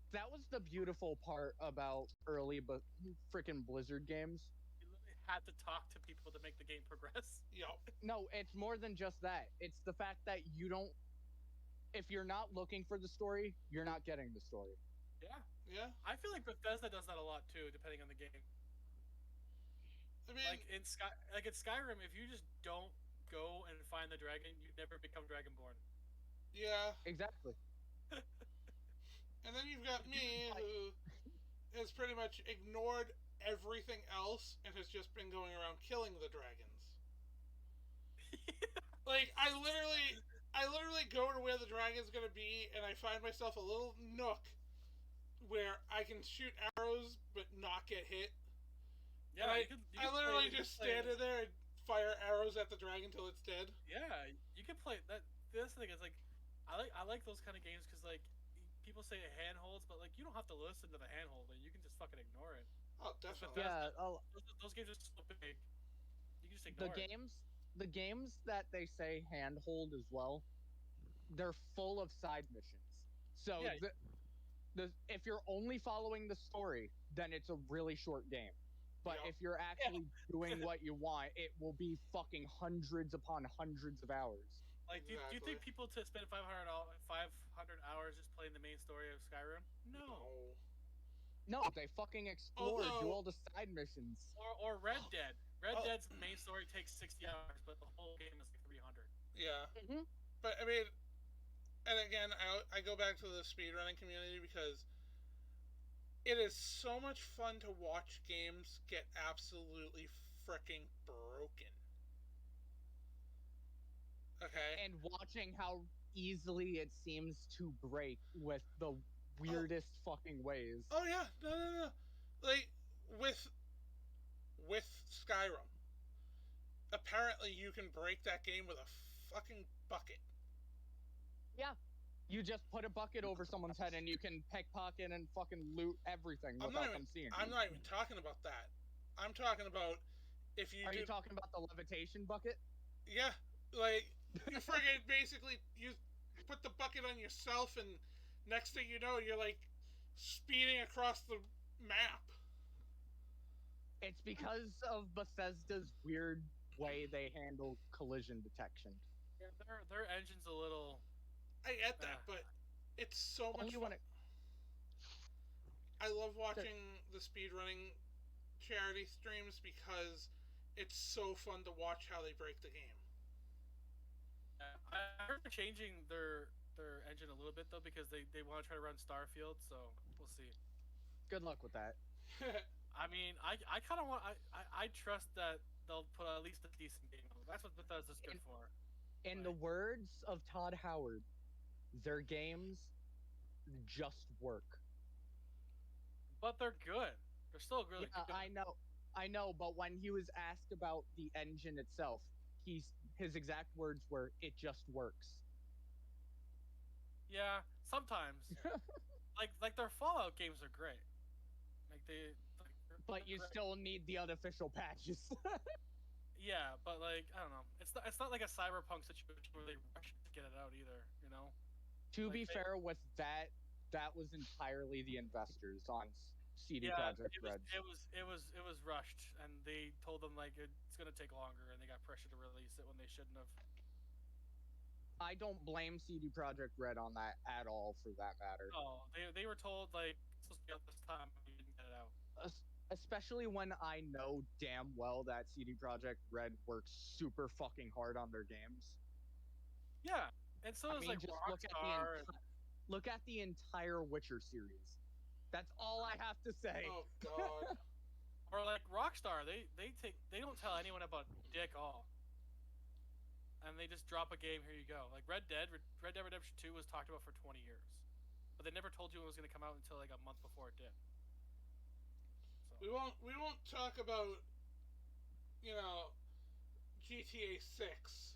C: That was the beautiful part about early but freaking Blizzard games.
B: You literally had to talk to people to make the game progress.
A: yup.
C: No, it's more than just that. It's the fact that you don't. If you're not looking for the story, you're not getting the story.
B: Yeah.
A: Yeah.
B: I feel like Bethesda does that a lot too, depending on the game.
A: I mean,
B: Like in Skyrim, if you just don't go and find the dragon, you never become Dragonborn.
A: yeah.
C: Exactly.
A: And then you've got me, who has pretty much ignored everything else and has just been going around killing the dragons. Like, I literally go to where the dragon's gonna be, and I find myself a little nook where I can shoot arrows but not get hit.
B: Yeah,
A: And I literally just stand in there and fire arrows at the dragon till it's dead.
B: Yeah, you can play that. This thing is like, I like those kind of games because like people say handholds, but like you don't have to listen to the handholding. You can just fucking ignore it.
A: Oh, definitely.
C: Yeah.
B: Those games are so big. You can just ignore it.
C: The games that they say handhold as well, they're full of side missions. So
B: Yeah.
C: if you're only following the story, then it's a really short game. But
A: Yep.
C: if you're actually doing what you want, it will be fucking hundreds upon hundreds of hours.
B: Like, do you
A: Exactly.
B: think people to spend 500 hours just playing the main story of Skyrim? No.
C: No, they fucking explore, do
A: Although-
C: all the side missions.
B: Or Red Dead. Red
A: Oh.
B: Dead's main story takes 60 hours, but the whole game is like 300.
A: Yeah.
C: Mm-hmm.
A: But I mean, and again, I go back to the speedrunning community because it is so much fun to watch games get absolutely freaking broken. Okay?
C: And watching how easily it seems to break with the weirdest fucking ways.
A: Oh yeah, no. Like with Skyrim, apparently you can break that game with a fucking bucket.
C: Yeah. You just put a bucket over someone's head and you can pickpocket and fucking loot everything without them seeing
A: I'm not even talking about that. I'm talking about if you
C: Are you talking about the levitation bucket?
A: Yeah, like you friggin' basically you put the bucket on yourself and next thing you know you're like speeding across the map.
C: It's because of Bethesda's weird way they handle collision detection.
B: Yeah, their engine's a little.
A: I get that, but it's so much
C: Only
A: fun.
C: when it
A: I love watching the speedrunning charity streams because it's so fun to watch how they break the game.
B: I heard they're changing their engine a little bit though because they want to try to run Starfield, so we'll see.
C: good luck with that.
B: I mean, I kind of want I trust that they'll put at least a decent game out. That's what Bethesda's good for.
C: In the words of Todd Howard, their games just work.
B: But they're good. They're still really
C: Yeah,
B: good.
C: I know, but when he was asked about the engine itself, his exact words were, "It just works."
B: Yeah, sometimes. like their Fallout games are great. Like
C: But you
B: great.
C: still need the unofficial patches.
B: Yeah, but like I don't know. It's not like a Cyberpunk situation where they rush to get it out either. You know.
C: To
B: Like,
C: be fair, with that was entirely the investors on CD Projekt Red.
B: it was rushed, and they told them like it's gonna take longer, and they got pressure to release it when they shouldn't have.
C: I don't blame CD Projekt Red on that at all, for that matter.
B: Oh, they were told like it's supposed to be out this time, but you didn't get it out.
C: Especially when I know damn well that CD Projekt Red works super fucking hard on their games.
B: Yeah, and so
C: I
B: is
C: mean,
B: like
C: just
B: Rockstar.
C: look at the entire Witcher series. That's all I have to say.
A: Oh god.
B: Or like Rockstar, they don't tell anyone about dick all, and they just drop a game. Here you go. Like Red Dead Redemption 2 was talked about for 20 years, but they never told you it was going to come out until like a month before it did. So.
A: We won't talk about GTA 6.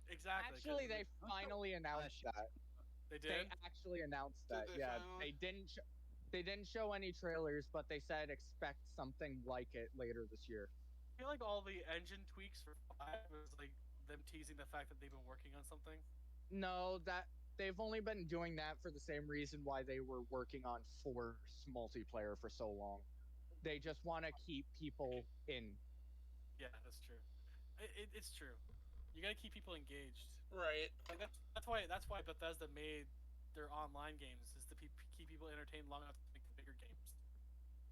B: Exactly.
C: Actually, they finally announced that.
B: They
C: They
B: did.
C: actually announced
A: Did
C: that.
A: they
C: Yeah,
A: finally?
C: they didn't show any trailers, but they said expect something like it later this year.
B: I feel like all the engine tweaks for 5 was like them teasing the fact that they've been working on something.
C: No, that they've only been doing that for the same reason why they were working on Force multiplayer for so long. They just want to keep people in.
B: Yeah, that's true. It's true. You gotta keep people engaged.
A: Right.
B: Like that's why Bethesda made their online games is to keep people entertained long enough to make the bigger games.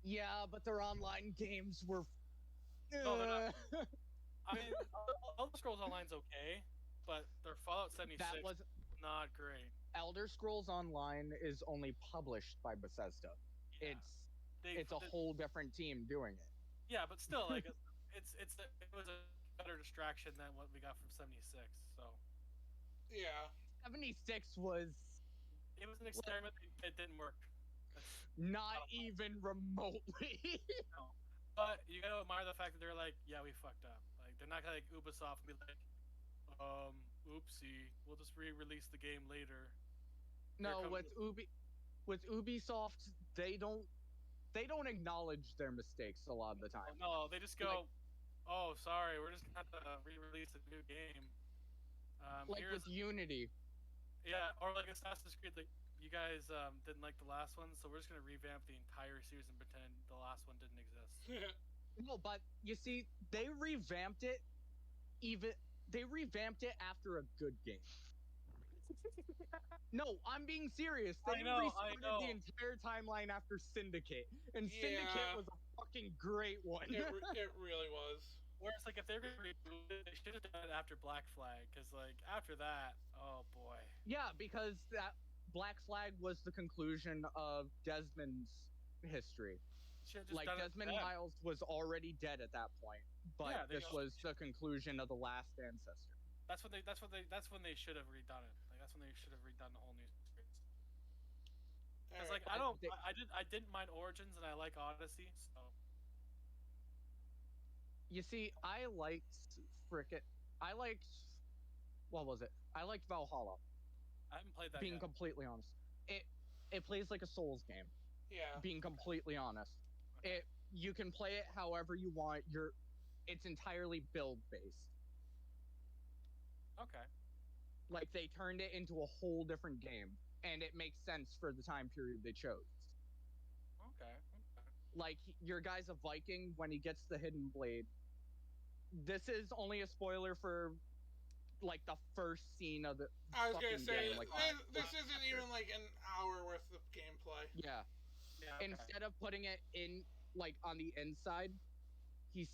C: Yeah, but their online games were.
B: No, they're not. I mean, Elder Scrolls Online's okay, but their Fallout 76
C: That was
B: not great.
C: Elder Scrolls Online is only published by Bethesda.
B: Yeah.
C: It's a whole different team doing it.
B: Yeah, but still, like it was a better distraction than what we got from 76. So
A: Yeah.
C: 76 was
B: it was an experiment. It didn't work.
C: not even remotely.
B: No. But you gotta admire the fact that they're like, yeah, we fucked up. Like they're not gonna like Ubisoft and be like, oopsie, we'll just re-release the game later.
C: No, with Ubisoft, they don't acknowledge their mistakes a lot of the time.
B: No, they just go, oh, sorry, we're just gonna have to re-release a new game.
C: Like
B: Here's
C: with Unity.
B: yeah, or like Assassin's Creed. Like you guys didn't like the last one, so we're just gonna revamp the entire series and pretend the last one didn't exist.
C: No, but you see, they revamped it. They revamped it after a good game. No, I'm being serious. They
B: I know.
C: restarted the entire timeline after Syndicate, and Syndicate
A: Yeah.
C: was a fucking great one.
A: It really was.
B: Whereas, like, if they're gonna reboot it, they should have done it after Black Flag, because, like, after that, oh boy.
C: Yeah, because that Black Flag was the conclusion of Desmond's history.
B: Should've just
C: Like
B: done it
C: Desmond
B: then.
C: Miles was already dead at that point, but
B: Yeah, they
C: this
B: just-
C: was the conclusion of the last ancestor.
B: That's when they should have redone it. Like, that's when they should have redone the whole new series. Because, like, I didn't mind Origins, and I like Odyssey, so.
C: You see, I liked what was it? I liked Valhalla.
B: I haven't played that
C: Being
B: yet.
C: completely honest, it plays like a Souls game.
A: Yeah.
C: Being completely honest, you can play it however you want. It's entirely build based.
B: Okay.
C: Like they turned it into a whole different game, and it makes sense for the time period they chose.
B: Okay.
C: Like your guy's a Viking when he gets the hidden blade. This is only a spoiler for like the first scene of the
A: I was gonna
C: fucking
A: say
C: game. Like,
A: this isn't even like an hour worth of gameplay.
C: yeah.
B: Yeah. Okay.
C: Instead of putting it in like on the inside, he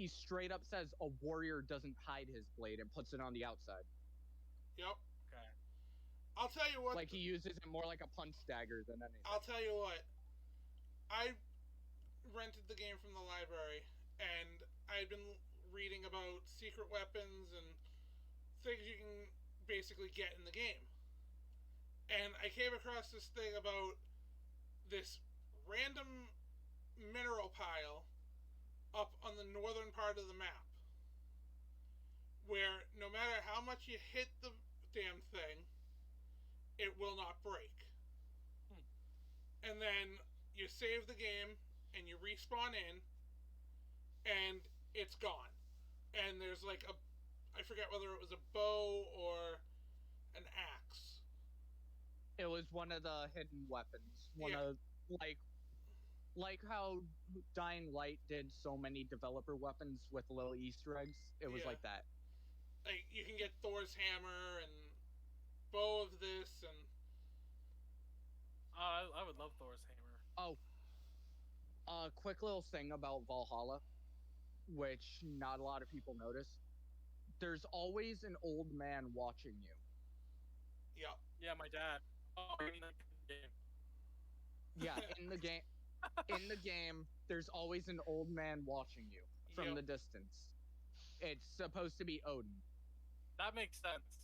C: straight up says a warrior doesn't hide his blade and puts it on the outside.
A: Yep.
B: Okay.
A: I'll tell you what.
C: Like he uses it more like a punch dagger than anything.
A: I'll tell you what. I rented the game from the library, and I had been reading about secret weapons and things you can basically get in the game. And I came across this thing about this random mineral pile up on the northern part of the map, where no matter how much you hit the damn thing, it will not break. And then you save the game and you respawn in, and it's gone. And there's like I forget whether it was a bow or an axe.
C: It was one of the hidden weapons. One
A: Yeah.
C: of like how Dying Light did so many developer weapons with little Easter eggs. It was
A: Yeah.
C: like that.
A: Like you can get Thor's hammer and bow of this and
B: I would love Thor's hammer.
C: Oh, quick little thing about Valhalla, which not a lot of people notice. There's always an old man watching you.
A: yeah.
B: Yeah, my dad. Oh, you mean like the game?
C: Yeah, in the game. In the game, there's always an old man watching you from
A: Yep.
C: the distance. It's supposed to be Odin.
B: That makes sense.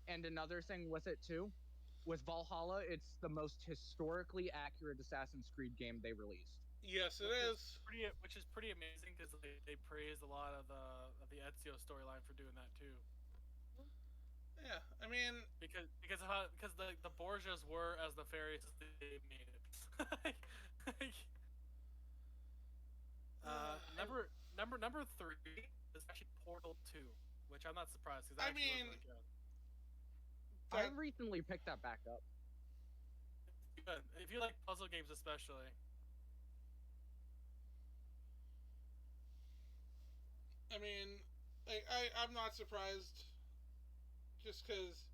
C: And another thing with it too, with Valhalla, it's the most historically accurate Assassin's Creed game they released.
A: Yes, it is.
B: Which is pretty amazing because they praised a lot of the Ezio storyline for doing that too.
A: Yeah, I mean,
B: Because the Borgias were as nefarious as they made it. Number 3 is actually Portal 2, which I'm not surprised because
A: I
B: actually
A: mean,
B: was really good.
C: I recently picked that back up.
B: Good. If you like puzzle games, especially.
A: I mean, like I'm not surprised, just because.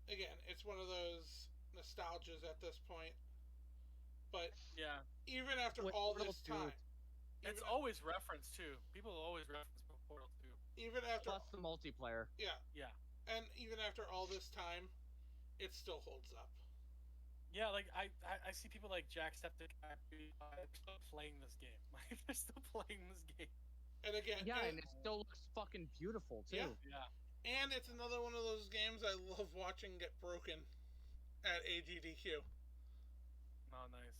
A: Again, it's one of those nostalgias at this point. But
B: Yeah,
A: even after
C: With
A: all
C: Portal
A: this
C: 2,
A: time,
B: it's
A: even,
B: always referenced too. People always reference Portal 2.
A: even after
C: Plus the multiplayer.
A: yeah,
B: Yeah,
A: and even after all this time, it still holds up.
B: yeah. Like I see people like Jacksepticeye still playing this game. Like they're still playing this game.
A: And again,
C: Yeah, and it still looks fucking beautiful too.
A: Yeah.
B: Yeah.
A: and it's another one of those games I love watching get broken at AGDQ.
B: Oh, nice.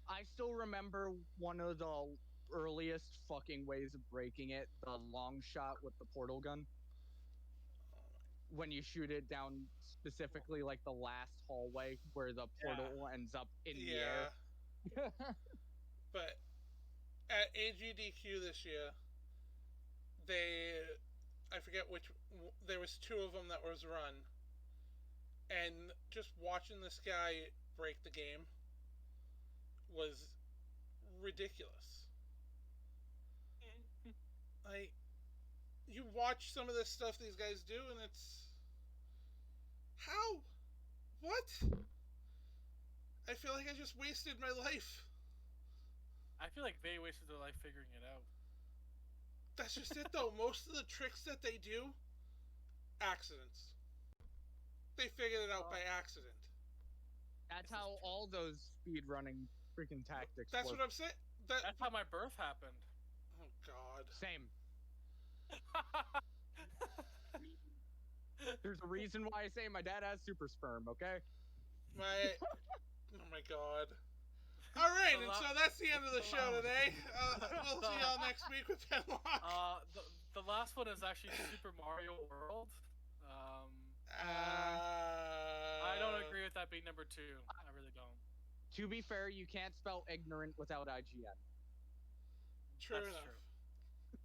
C: I still remember one of the earliest fucking ways of breaking it, the long shot with the portal gun. When you shoot it down specifically like the last hallway where the portal ends up in the air.
A: But at AGDQ this year, they I forget which. There was two of them that was run, and just watching this guy break the game was ridiculous. Like, you watch some of this stuff these guys do, and it's how? What? I feel like I just wasted my life.
B: I feel like they wasted their life figuring it out.
A: That's just it, though. Most of the tricks that they do, accidents. They figured it out by accident.
C: That's how all those speedrunning freaking tactics
A: That's
C: work.
A: what I'm saying.
B: That's how my birth happened.
A: Oh, God.
C: Same. There's a reason why I say my dad has super sperm, okay?
A: Oh my God. All right, and so that's the end of the show today. We'll see y'all next week with Penlock.
B: The last one is actually Super Mario World. I don't agree with that being number 2. I really don't.
C: To be fair, you can't spell ignorant without IGN.
A: True
B: That's
A: enough.
B: true.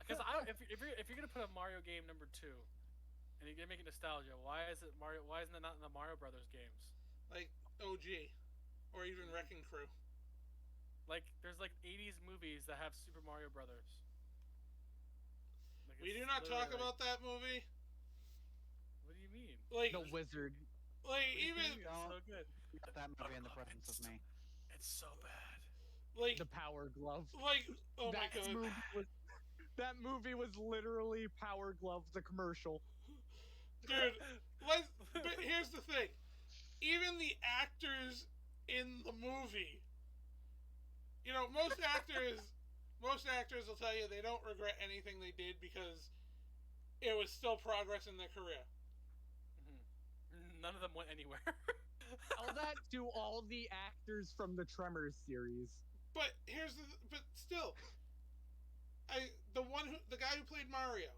B: Because if you're gonna put a Mario game number 2, and you're gonna make it nostalgia, why isn't it not in the Mario Brothers games?
A: Like OG, or even Wrecking Crew.
B: Like there's like 80s movies that have Super Mario Brothers. Like,
A: We
B: it's
A: do not talk
B: literally
A: about that movie.
B: What do you mean?
A: Like
C: The Wizard.
A: Like even
B: It's so good.
D: Put that movie in the presence of me.
B: It's so bad.
A: like
C: The Power Glove.
A: like oh my
C: That
A: God.
C: That movie was literally Power Glove, the commercial.
A: Dude, but here's the thing. Even the actors in the movie, you know, most actors will tell you they don't regret anything they did because it was still progress in their career.
B: None of them went anywhere.
C: Tell that to all the actors from the Tremors series.
A: But but still, the guy who played Mario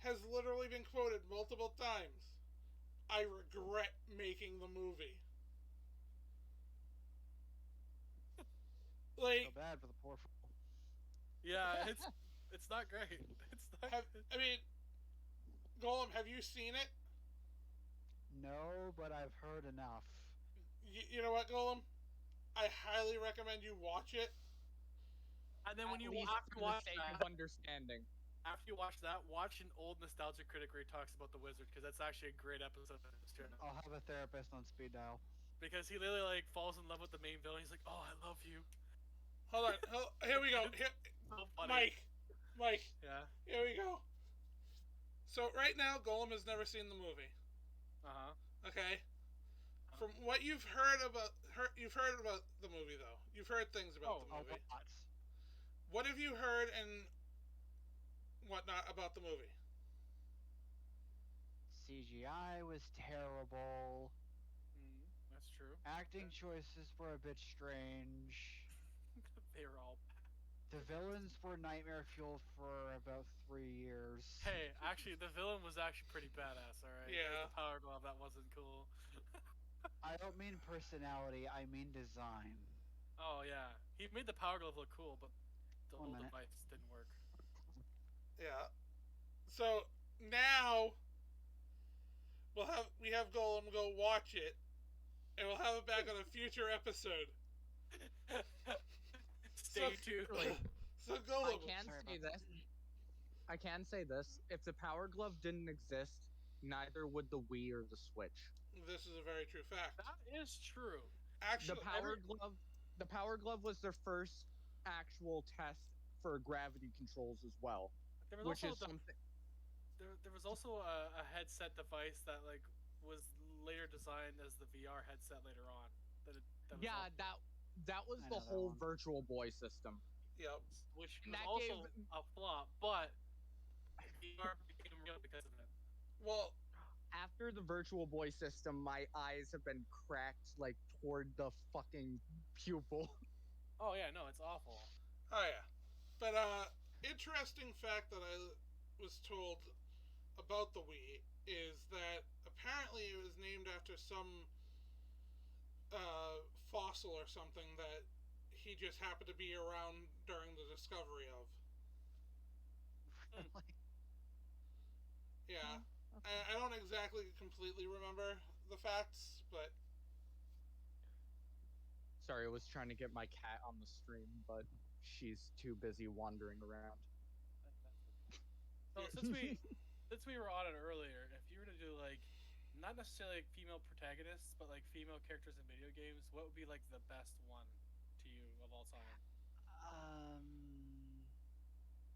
A: has literally been quoted multiple times. I regret making the movie. Like,
D: So bad for the poor fool.
B: Yeah, it's not great. It's not.
A: I mean, Golem, have you seen it?
D: No, but I've heard enough.
A: You know what, Golem? I highly recommend you watch it.
B: And then when you
C: At least
B: watch
C: for the sake
B: that,
C: of understanding.
B: after you watch that, watch an old Nostalgia Critic where he talks about the Wizard, because that's actually a great episode of his channel.
D: I'll have a therapist on speed dial.
B: Because he literally like falls in love with the main villain. He's like, "Oh, I love you."
A: Hold on. Here we go.
B: So funny.
A: Mike.
B: Yeah.
A: Here we go. So right now, Golem has never seen the movie. Okay. From what you've heard about the movie, though. You've heard things about the movie.
D: Lots.
A: What have you heard and whatnot about the movie?
D: CGI was terrible.
B: That's true.
D: Acting choices were a bit strange.
B: They were all.
D: The villains were nightmare fuel for about 3 years.
B: Hey, actually, the villain was actually pretty badass. All right.
A: Yeah.
B: The Power Glove, that wasn't cool.
D: I don't mean personality, I mean design.
B: Oh yeah, he made the Power Glove look cool, but the whole
D: 1 minute.
B: device didn't work.
A: Yeah. So now we have Golem go watch it, and we'll have it back on a future episode.
B: Stay tuned.
A: So Golem.
C: I can say this. If the Power Glove didn't exist, neither would the Wii or the Switch.
A: This is a very true fact.
B: That is true.
A: Actually,
C: The Power Glove was their first actual test for gravity controls as well,
B: There was
C: which
B: also
C: is something.
B: there was also a headset device that like was later designed as the VR headset later on.
C: Yeah, that was
D: I
C: the
D: know that
C: whole
D: one.
C: Virtual Boy system.
A: Yep.
B: which
C: And
B: was
C: that
B: also
C: gave-
B: a flop, but VR became real because of it.
A: Well,
C: After the Virtual Boy system, my eyes have been cracked like toward the fucking pupil.
B: Oh yeah, no, it's awful.
A: oh yeah. But interesting fact that I was told about the Wii is that apparently it was named after some fossil or something that he just happened to be around during the discovery of.
D: Really?
A: Yeah.
D: Okay.
A: I don't exactly completely remember the facts, but
C: Sorry, I was trying to get my cat on the stream, but she's too busy wandering around.
B: So
A: Yeah.
B: since we were on it earlier, if you were to do like not necessarily like female protagonists, but like female characters in video games, what would be like the best one to you of all time?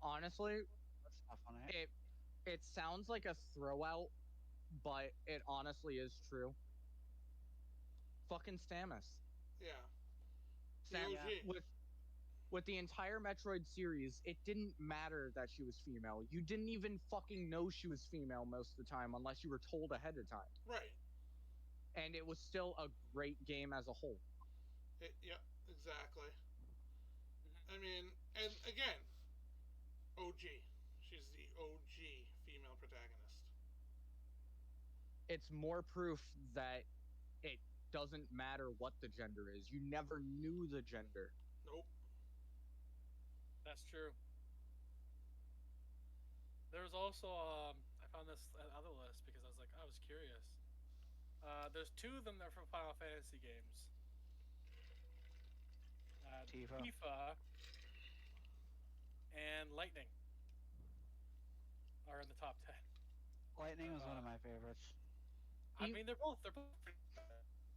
C: Honestly,
D: That's tough on it.
C: it sounds like a throwout, but it honestly is true. Fucking Samus.
A: yeah. The
C: Sam
A: OG.
C: with the entire Metroid series, it didn't matter that she was female. You didn't even fucking know she was female most of the time unless you were told ahead of time.
A: Right.
C: And it was still a great game as a whole.
A: Yeah, exactly. I mean, and again, OG. She's the OG female protagonist.
C: It's more proof that it doesn't matter what the gender is. You never knew the gender.
A: Nope.
B: That's true. There was also I found this other list because I was curious. There's two of them that are from Final Fantasy games.
D: Tifa.
B: Tifa and Lightning are in the top 10.
D: Lightning was one of my favorites.
B: I mean, they're both pretty good.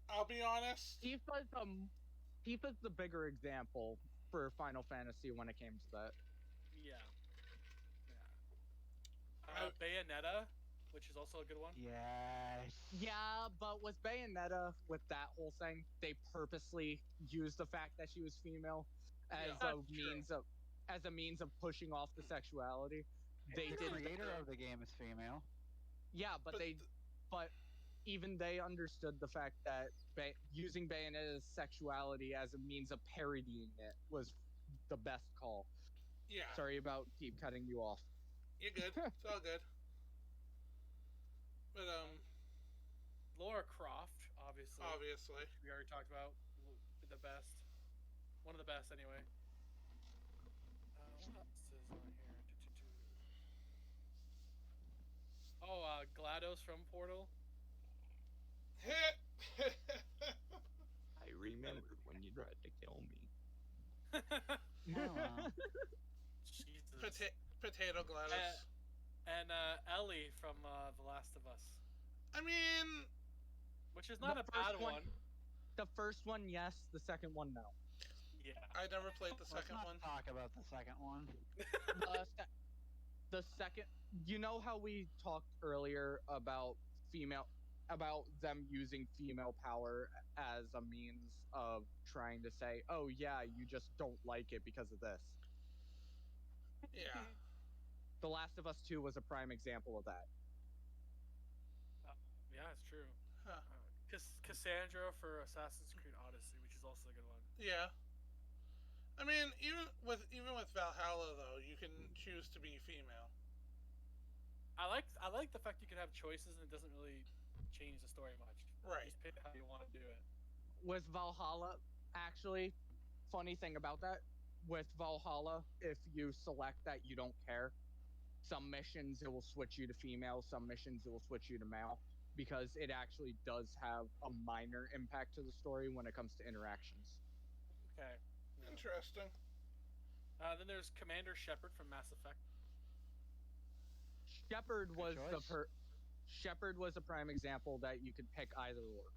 A: I'll be honest.
C: Tifa's the bigger example for Final Fantasy when it came to that.
B: Yeah. Bayonetta, which is also a good one.
D: Yes.
C: Yeah, but with Bayonetta, with that whole thing, they purposely used the fact that she was female as
A: Yeah.
C: a means of pushing off the sexuality. They
D: The
C: did
D: creator of the game is female.
C: Yeah, but even they understood the fact that using Bayonetta's sexuality as a means of parodying it was the best call.
A: Yeah.
C: Sorry about keep cutting you off.
A: You're good. It's all good. But
B: Lara Croft, obviously.
A: obviously.
B: We already talked about the best. One of the best, anyway. What else is on here? Oh, GLaDOS from Portal.
C: I remembered when you tried to kill me.
D: Oh,
B: Jesus.
A: Potato GLaDOS.
B: And Ellie from The Last of Us,
A: I mean,
B: which is not
C: The
B: a bad
C: first
B: one.
C: one- The first one, yes. The second one, no.
B: Yeah.
A: I never played the
D: let's
A: second
D: not
A: one.
D: talk about the second one.
C: The second, you know how we talked earlier about them using female power as a means of trying to say, oh yeah, you just don't like it because of this.
A: Yeah.
C: The Last of Us 2 was a prime example of that.
B: Yeah, it's true.
A: Huh.
B: Cassandra for Assassin's Creed Odyssey, which is also a good one.
A: Yeah. I mean, even with Valhalla though, you can choose to be female.
B: I like the fact you can have choices and it doesn't really change the story much.
A: Right.
B: You just pick how you want to do it.
C: With Valhalla, actually, funny thing about that, with Valhalla, if you select that you don't care, some missions it will switch you to female, some missions it will switch you to male, because it actually does have a minor impact to the story when it comes to interactions.
B: Okay.
A: Interesting.
B: Then there's Commander Shepard from Mass Effect.
C: Shepard was
D: choice.
C: Shepard was a prime example that you could pick either or.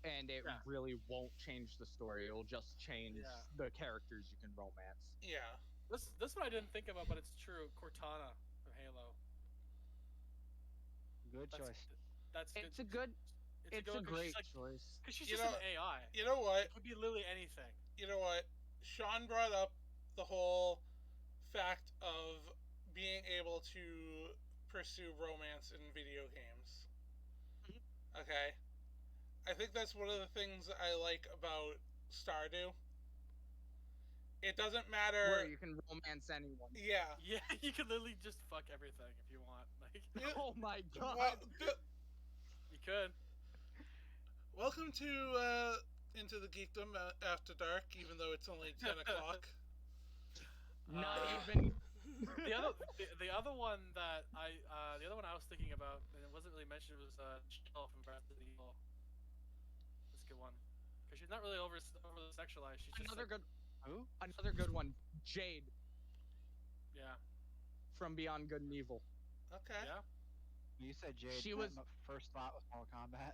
C: And it
B: Yeah.
C: really won't change the story. It'll just change
B: Yeah.
C: the characters you can romance.
A: Yeah.
B: This one I didn't think about, but it's true. Cortana from Halo.
D: Good
B: That's,
D: choice.
B: That's
C: It's a good it's a great choice.
B: Because she's
A: You
B: just
A: know-
B: an AI.
A: You know what?
B: It could be literally anything.
A: You know what? Sean brought up the whole fact of being able to pursue romance in video games. Okay? I think that's one of the things I like about Stardew. It doesn't matter.
C: Where you can romance anyone.
A: Yeah.
B: Yeah, you could literally just fuck everything if you want. Like,
A: Yeah.
C: Oh my god.
A: Well,
B: you could.
A: welcome to Into the Geekdom After Dark, even though it's only 10 o'clock.
C: Not
B: Uh,
C: even
B: the other one that the other one I was thinking about, and it wasn't really mentioned, was Jill from Resident Evil. That's a good one, because she's not really overly sexualized. She's just
C: Another
B: like,
C: good,
D: Who?
C: another good one. Jade
B: yeah,
C: from Beyond Good and Evil.
A: Okay.
B: yeah.
D: You said Jade.
C: She was-
D: my first thought was Mortal Kombat.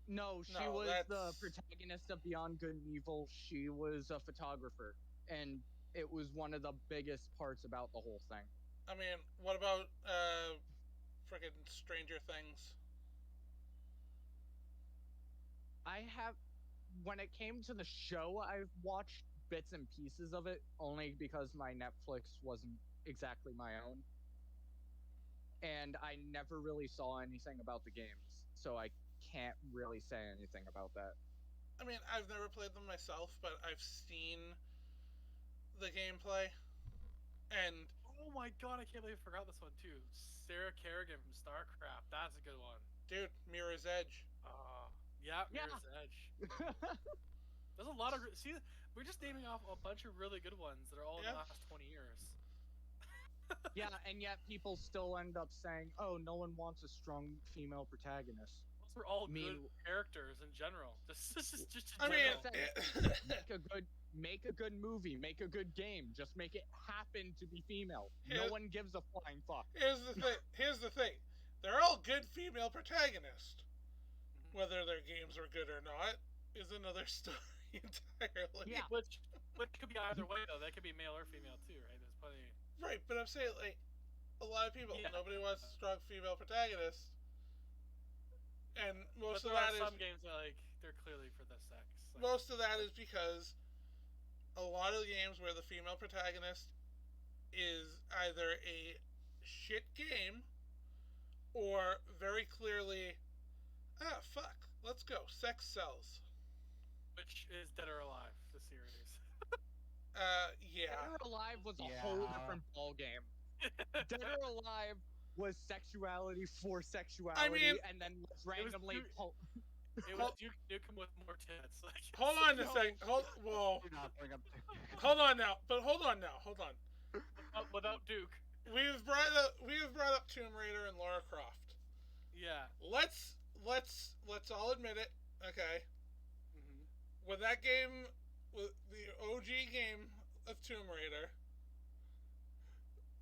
C: No, she
A: No,
C: was the
A: that's-
C: protagonist of Beyond Good and Evil. She was a photographer, and it was one of the biggest parts about the whole thing.
A: I mean, what about friggin' Stranger Things?
C: I have, when it came to the show, I've watched bits and pieces of it only because my Netflix wasn't exactly my own. And I never really saw anything about the games, so I can't really say anything about that.
A: I mean, I've never played them myself, but I've seen the gameplay, and
B: Oh my god, I can't believe I forgot this one too. Sarah Kerrigan from StarCraft. That's a good one.
A: dude, Mirror's Edge.
B: Yeah,
C: Yeah.
B: Mirror's Edge. There's a lot of see. We're just naming off a bunch of really good ones that are all in
A: Yeah.
B: the last 20 years.
C: Yeah, and yet people still end up saying, "Oh, no one wants a strong female protagonist."
B: Those are all good
C: Mean-
B: characters in general. Just in
A: I mean,
B: general.
C: Make a good movie, make a good game. Just make it happen to be female. No
A: Here's-
C: one gives a flying fuck.
A: here's the thing. Here's the thing. They're all good female protagonists. Whether their games are good or not is another story entirely.
C: Yeah.
B: Which could be either way though. That could be male or female too, right? There's plenty.
A: Right, but I'm saying, like, a lot of people,
B: Yeah.
A: nobody wants a strong female protagonist. And most
B: But
A: of
B: there
A: that
B: are
A: is
B: some games that like they're clearly for the sex. Like,
A: most of that is because a lot of the games where the female protagonist is either a shit game or very clearly, fuck, let's go, sex sells.
B: which is Dead or Alive, the series.
A: Yeah.
C: Dead or Alive was a
D: Yeah.
C: whole different ball game. Dead or Alive was sexuality for sexuality, and then was randomly.
B: It was Duke Nukem with more tits. Like,
A: Hold on a
C: No.
A: second. Whoa.
D: Do not bring up.
A: Hold on now. Hold on.
B: without Duke.
A: We've brought up Tomb Raider and Lara Croft.
B: Yeah.
A: Let's all admit it. Okay.
B: Mm-hmm.
A: When that game, with the OG game of Tomb Raider,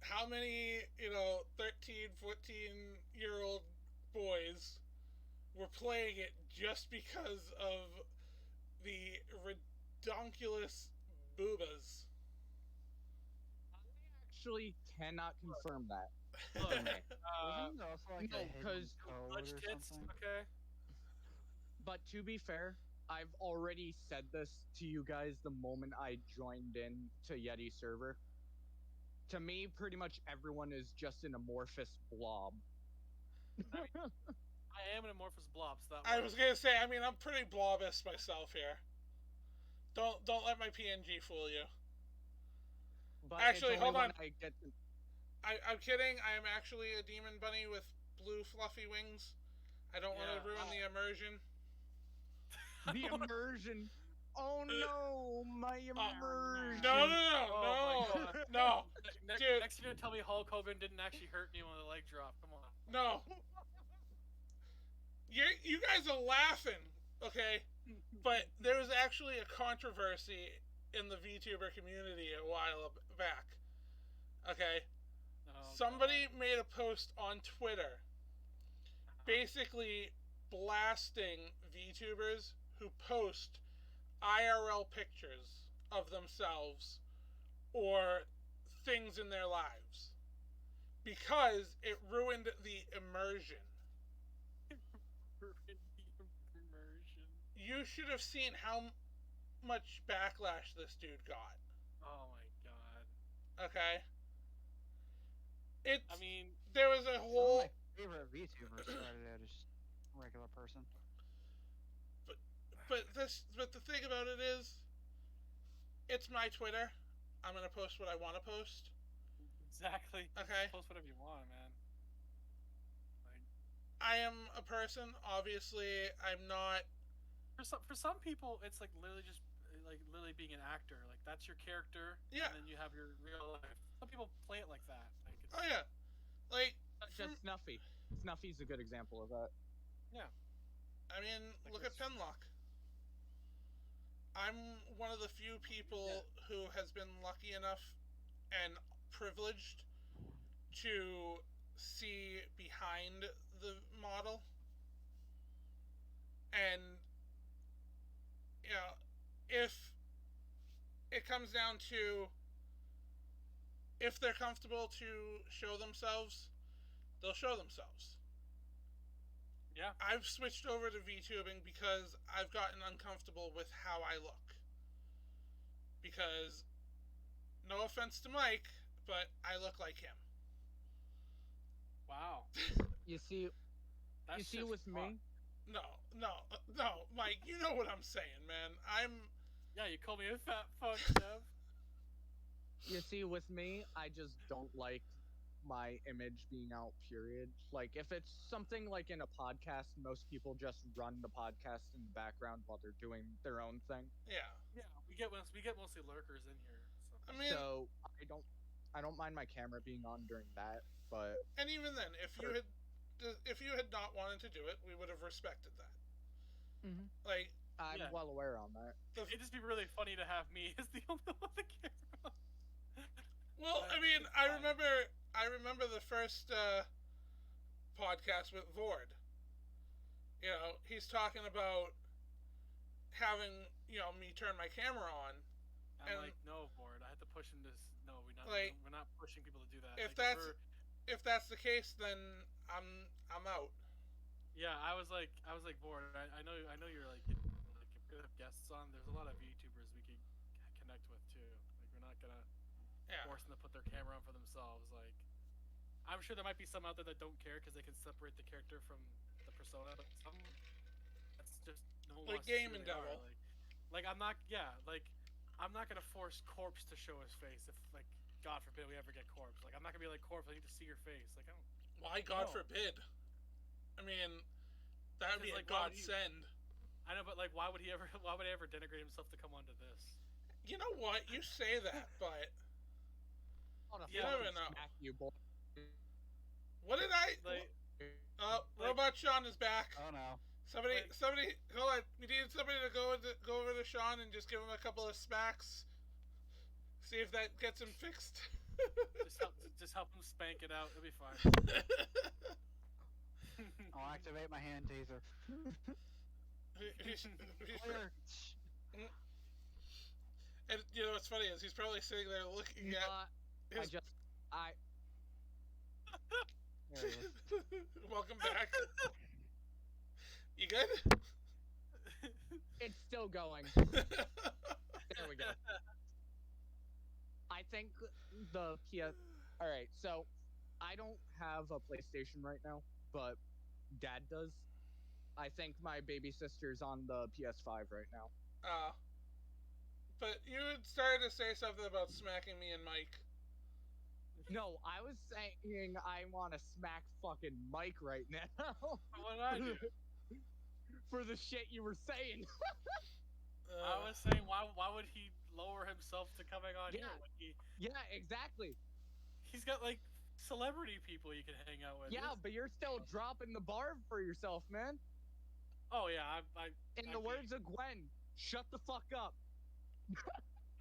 A: how many 13, 14-year-old boys were playing it just because of the redonkulous boobas?
C: I actually cannot confirm that.
B: Look,
D: Wasn't there also like
C: no,
D: a hidden
C: 'cause
D: code
B: Fudge
D: or
B: tits.
D: something?
B: Okay.
C: But to be fair, I've already said this to you guys the moment I joined in to Yeti server. To me, pretty much everyone is just an amorphous blob.
B: I am an amorphous blob, so that
A: I
B: works.
A: was gonna say, I mean, I'm pretty blobist myself here. Don't let my PNG fool you.
C: But
A: Actually,
C: it's only
A: hold on.
C: when I get to-
A: I'm kidding. I am actually a demon bunny with blue fluffy wings. I don't want
B: Yeah,
A: to ruin the immersion.
C: the immersion. Oh no, my immersion.
A: No,
B: Oh my God.
A: no, Dude.
B: Next you're gonna tell me Hulk Hogan didn't actually hurt me when the leg dropped. Come on.
A: no. You guys are laughing, okay? But there was actually a controversy in the VTuber community a while back. Okay?
B: Oh,
A: Somebody made a post on Twitter basically blasting VTubers who post IRL pictures of themselves or things in their lives because it ruined the immersion.
B: Immersion.
A: You should have seen how much backlash this dude got.
B: Oh my god.
A: Okay? It's
B: I mean,
A: there was a
D: Some of
A: whole
D: my favorite VTubers started out as just a regular person.
A: but the thing about it is it's my Twitter. I'm going to post what I want to post.
B: exactly.
A: Okay.
B: Post whatever you want, man. Like,
A: I am a person, obviously I'm not
B: for some people, it's like literally just like literally being an actor. Like that's your character.
A: Yeah.
B: And then you have your real life. some people play it like that. Like it's,
A: Oh yeah, like
C: Just Snuffy. Snuffy's a good example of that.
B: yeah.
A: I mean,
B: Like
A: look at
B: it's-
A: Penlock. I'm one of the few people who has been lucky enough and privileged to see behind the model, and you know, if it comes down to if they're comfortable to show themselves, they'll show themselves.
B: Yeah.
A: I've switched over to VTubing because I've gotten uncomfortable with how I look. Because, no offense to Mike, but I look like him.
B: Wow.
C: You see,
B: That's
C: you see
B: just
C: with
B: fuck.
C: me,
A: No, Mike, you know what I'm saying, man.
B: Yeah, you call me a fat fuck, Dev.
C: you see with me, I just don't like my image being out, period. Like, if it's something like in a podcast, most people just run the podcast in the background while they're doing their own thing.
A: Yeah.
B: Yeah, we get mostly lurkers in here. So.
A: I mean,
C: So I don't mind my camera being on during that, but
A: and even then, if you had not wanted to do it, we would have respected that. Like,
C: I'm
B: Yeah.
C: well aware on that.
B: It'd just be really funny to have me as the only one with the camera.
A: well, I mean, I remember the first podcast with Vord. You know, he's talking about having me turn my camera on.
B: I'm
A: And-
B: like, no, board. I had to push him to. No,
A: Like,
B: we're not pushing people to do that.
A: If
B: Like,
A: if that's the case, then I'm out.
B: yeah, I was like, bored. I know you're like, if we have guests on, there's a lot of YouTubers we could connect with too. Like, we're not gonna
A: Yeah.
B: force them to put their camera on for themselves. Like, I'm sure there might be some out there that don't care because they can separate the character from the persona, but some that's just no one
A: Like
B: wants to see
A: Game
B: who
A: and
B: they are.
A: Devil.
B: Like I'm not gonna force Corpse to show his face if, like, God forbid we ever get Corpse. Like, I'm not gonna be like, Corpse, I need to see your face. Like, I don't.
A: Why, God
B: No.
A: forbid? I mean, that would be a
B: Because, like, why would he-
A: godsend.
B: I know, but like, why would he ever denigrate himself to come onto this?
A: You know what? You say that, but
C: On a
A: You
C: fucking
A: never know.
C: smack you, boy.
A: what did I?
B: Like,
A: Oh,
B: like-
A: Robot Sean is back.
D: Oh no.
A: Somebody,
B: like-
A: hold on. We need somebody to go over to Sean and just give him a couple of smacks. See if that gets him fixed.
B: just help him spank it out. It'll be fine.
D: I'll activate my hand taser.
A: He's-
D: Clear.
A: and you know what's funny is he's probably sitting there looking at his.
C: There it is.
A: Welcome back. You good?
C: It's still going. There we go. I think the PS. All right, so I don't have a PlayStation right now, but Dad does. I think my baby sister's on the PS5 right now.
A: But you had started to say something about smacking me and Mike.
C: No, I was saying I want to smack fucking Mike right now
B: What did I do?
C: for the shit you were saying.
B: I was saying, why would he lower himself to coming on
C: Yeah.
B: here when
C: Yeah, exactly.
B: he's got like celebrity people you can hang out with?
C: Yeah, but you're still dropping the bar for yourself, man.
B: Oh yeah,
C: In the words of Gwen, shut the fuck up.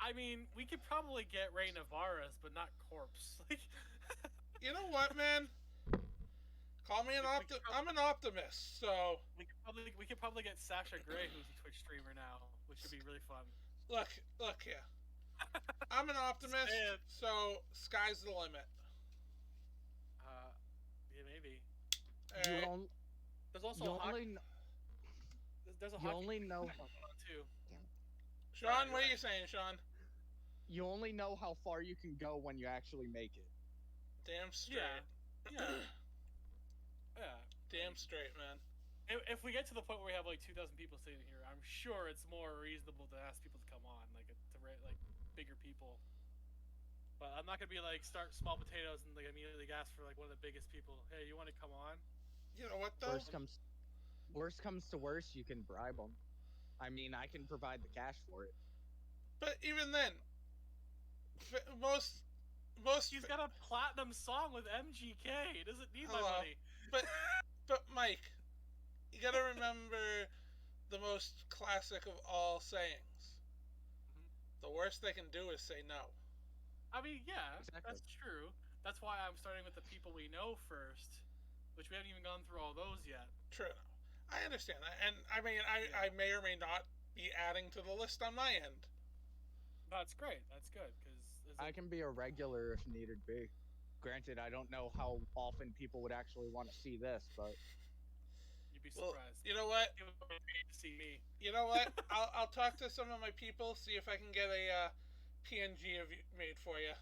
B: I mean, we could probably get Ray Navarez, but not Corpse. Like,
A: You know what, man? Call me I'm an optimist, so
B: we could probably get Sasha Grey, who's a Twitch streamer now, which would be really fun.
A: look here. I'm an optimist,
B: Man.
A: so sky's the limit.
B: Yeah, maybe.
C: You,
A: Alright.
C: on,
B: There's also
C: you
B: a hockey,
C: only
B: there's a
C: you
B: hockey
C: only know
B: too.
A: Sean, what are you saying, Sean?
C: you only know how far you can go when you actually make it.
A: Damn straight.
B: Yeah. Yeah.
A: Damn straight, man.
B: If we get to the point where we have like 2,000 people sitting here, I'm sure it's more reasonable to ask people to come on, like like bigger people. But I'm not gonna be like start small potatoes and like immediately ask for like one of the biggest people. Hey, you want to come on?
A: You know what, though?
C: Worst comes to worst, you can bribe them. I mean, I can provide the cash for it.
A: But even then, most most.
B: He's got a platinum song with MGK. He doesn't need my
A: Hello.
B: money.
A: But Mike, you gotta remember the most classic of all sayings. The worst they can do is say no.
B: I mean, yeah,
C: Exactly.
B: that's true. That's why I'm starting with the people we know first, which we haven't even gone through all those yet.
A: True. I understand that, and I mean, I may or may not be adding to the list on my end.
B: That's great. That's good because
C: I can be a regular if needed be. Granted, I don't know how often people would actually want to see this, but
B: you'd be
A: Well,
B: surprised.
A: you know what?
B: People would pay to see me.
A: You know what? I'll talk to some of my people, see if I can get a PNG of you made for you.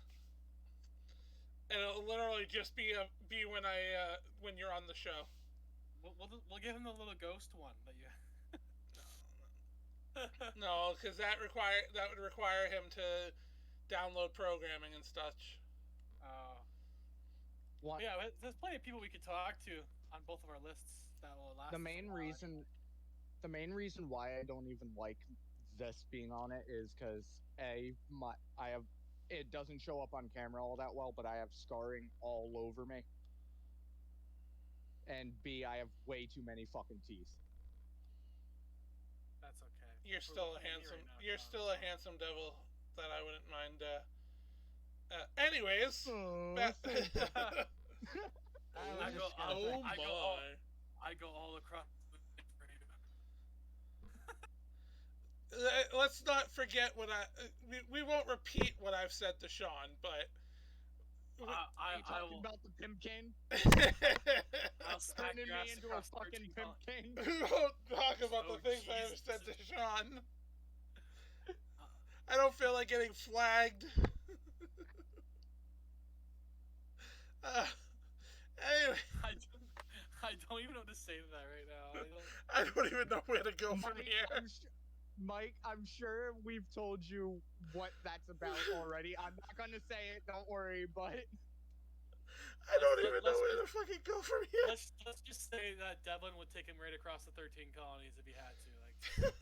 A: And it'll literally just be when you're on the show.
B: We'll give him the little ghost one that you.
A: No, because that would require him to download programming and such.
B: Yeah, there's plenty of people we could talk to on both of our lists that will last.
C: the main reason why I don't even like this being on it is because it doesn't show up on camera all that well, but I have scarring all over me, and B, I have way too many fucking teeth.
B: That's okay.
A: You're still a handsome devil that I wouldn't mind. Anyways,
B: I go all across for you.
A: Let's not forget what we won't repeat what I've said to Sean, but
C: Are you talking about the pimp cane?
B: I'll smack
C: Turning
B: your ass
C: me into a
B: across
C: fucking
B: 13
C: pimp cane?
A: we won't talk about
B: Oh,
A: the things I have
B: Jesus.
A: said to Sean. I don't feel like getting flagged. Anyway,
B: I don't even know what to say to that right now.
A: I don't even know where to go from here.
C: Mike, I'm sure we've told you what that's about already. I'm not gonna say it, don't worry, but
A: I don't even know where to fucking go from here.
B: Let's just say that Devlin would take him right across the 13 colonies if he had to. Like,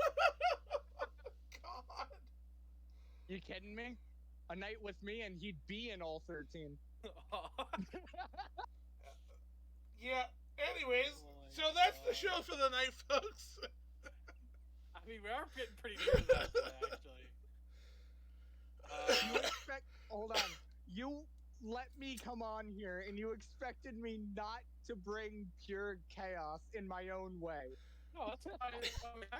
A: God.
C: you kidding me? A night with me and he'd be in all 13.
A: Yeah. Anyways,
B: Oh my
A: so that's the
B: God.
A: show for the night, folks.
B: I mean, we are getting pretty near to that point, actually.
C: Hold on. You let me come on here and you expected me not to bring pure chaos in my own way.
B: No, that's why I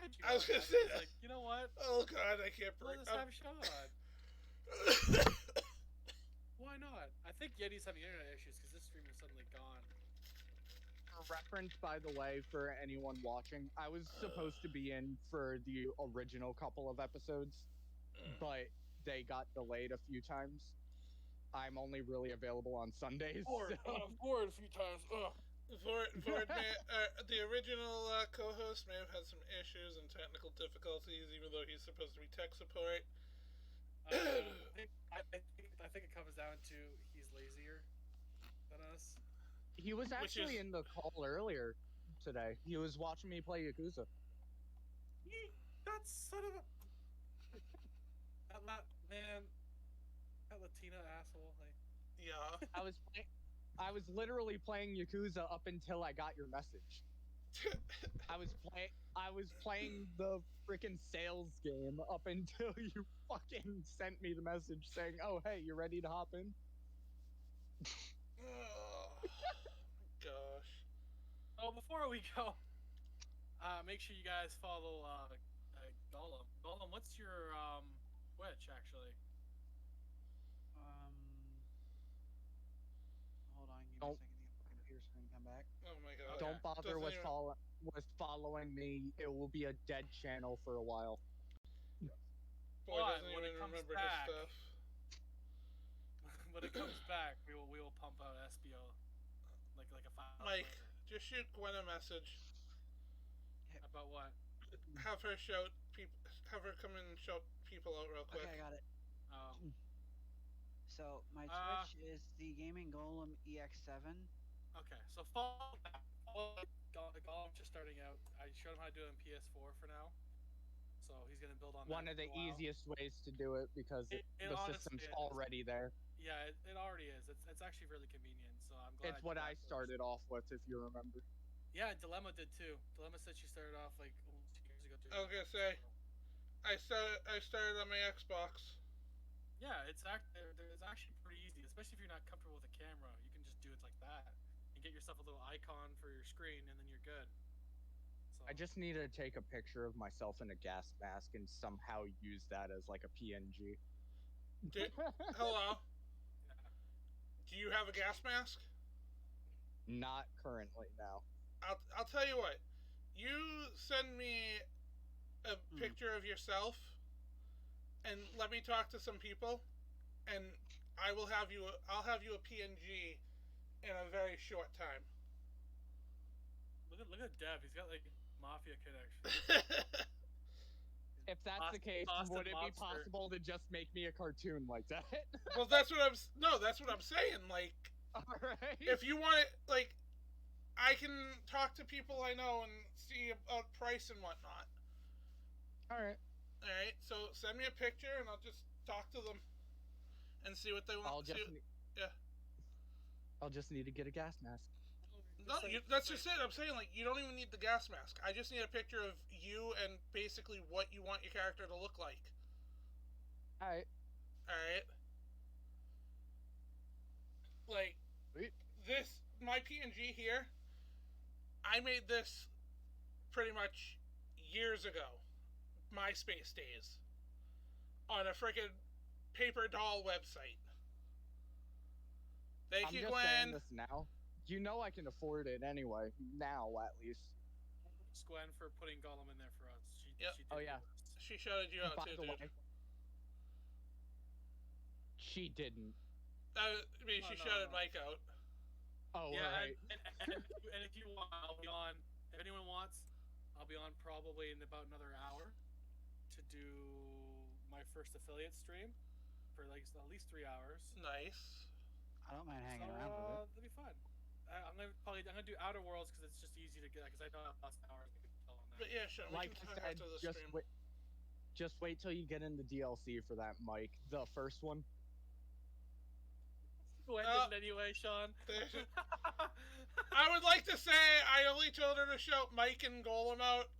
B: had you.
A: I was gonna say that.
B: Like, you know what?
A: Oh God, I can't
B: Let
A: breathe.
B: us have Sean. Why not? I think Yeti's having internet issues because this stream is suddenly gone.
C: For reference, by the way, for anyone watching, I was supposed to be in for the original couple of episodes, but they got delayed a few times. I'm only really available on Sundays.
B: Bored a few times. Ugh.
A: The original co-host may have had some issues and technical difficulties, even though he's supposed to be tech support.
B: I think it comes down to he's lazier than us.
C: He was actually in the call earlier today. He was watching me play Yakuza.
B: That son of a... That Latina asshole. Like...
A: Yeah.
C: I was literally playing Yakuza up until I got your message. I was playing the freaking sales game up until you fucking sent me the message saying, "Oh, hey, you ready to hop in?"
A: Oh, gosh.
B: Oh, before we go, make sure you guys follow Gollum. Gollum, what's your Twitch actually?
D: Hold on, give me a second to get my computer screen come back.
A: Oh my God.
C: Don't bother with following me. It will be a dead channel for a while.
A: Boy
B: But
A: doesn't
B: when
A: even
B: it comes
A: remember
B: back-
A: his stuff.
B: When it comes back, we will pump out SBO like a file.
A: Mike, just shoot Gwen a message.
B: About what?
A: Have her come in and show people out real quick.
D: Okay, I got it.
B: Oh.
D: So my Twitch is the Gaming Golem EX7.
B: Okay, so follow that. Gollum's just starting out. I showed him how to do it on PS4 for now. So he's gonna build on
C: One
B: that
C: of the
B: for a while.
C: easiest ways to do it because the
B: honestly
C: system's
B: is.
C: already there.
B: Yeah, it already is. It's actually really convenient. So I'm glad.
C: It's what I started off with, if you remember.
B: Yeah, Dilemma did too. Dilemma said she started off like almost 2 years ago.
A: I was gonna say, I started on my Xbox.
B: Yeah, it's actually pretty easy, especially if you're not comfortable with a camera. You can just do it like that and get yourself a little icon for your screen, and then you're good. So
C: I just need to take a picture of myself in a gas mask and somehow use that as like a PNG.
A: Hello.
B: yeah.
A: Do you have a gas mask?
C: Not currently, no.
A: I'll tell you what. You send me a picture of yourself, and let me talk to some people, and I'll have you a PNG in a very short time.
B: Look at Dev. He's got like mafia connections.
C: If that's the case,
B: Boston
C: would it be
B: mobster.
C: possible to just make me a cartoon like that?
A: Well, that's what I'm saying. Like,
C: All right.
A: if you want it, like, I can talk to people I know and see about price and whatnot.
C: All right.
A: All right. So send me a picture, and I'll just talk to them and see what they want.
C: I'll just need to get a gas mask.
A: No, that's just it. I'm saying, like, you don't even need the gas mask. I just need a picture of you and basically what you want your character to look like.
C: All right.
A: Alright? Like,
C: Sweet.
A: my PNG here, I made this pretty much years ago. MySpace days. On a freaking paper doll website. Thank
C: I'm
A: you,
C: just
A: Gwen.
C: saying this now. You know I can afford it anyway. Now, at least.
B: Thanks, Gwen, for putting Gollum in there for us.
A: Yep.
B: She did
C: Oh, yeah.
B: the rest.
A: She shouted you out
C: By
A: too,
C: the
A: dude.
C: way, she didn't.
A: I mean, she
B: No.
A: shouted Mike out.
C: Oh,
B: Yeah,
C: all right.
B: and if you want, I'll be on. If anyone wants, I'll be on probably in about another hour to do my first affiliate stream for like at least 3 hours.
A: Nice.
D: I don't mind hanging
B: So,
D: around with it.
B: that'll be fun. I'm gonna do Outer Worlds because it's just easy to get because I don't have lots of hours. I can tell on that.
A: But yeah, sure. We
C: Like
A: can
C: I
A: talk
C: said,
A: after the
C: just
A: stream.
C: wait. Just wait till you get in the DLC for that, Mike. The first one.
B: Gwen
A: Oh.
B: didn't anyway, Sean.
A: I would like to say I only told her to shout Mike and Golem out.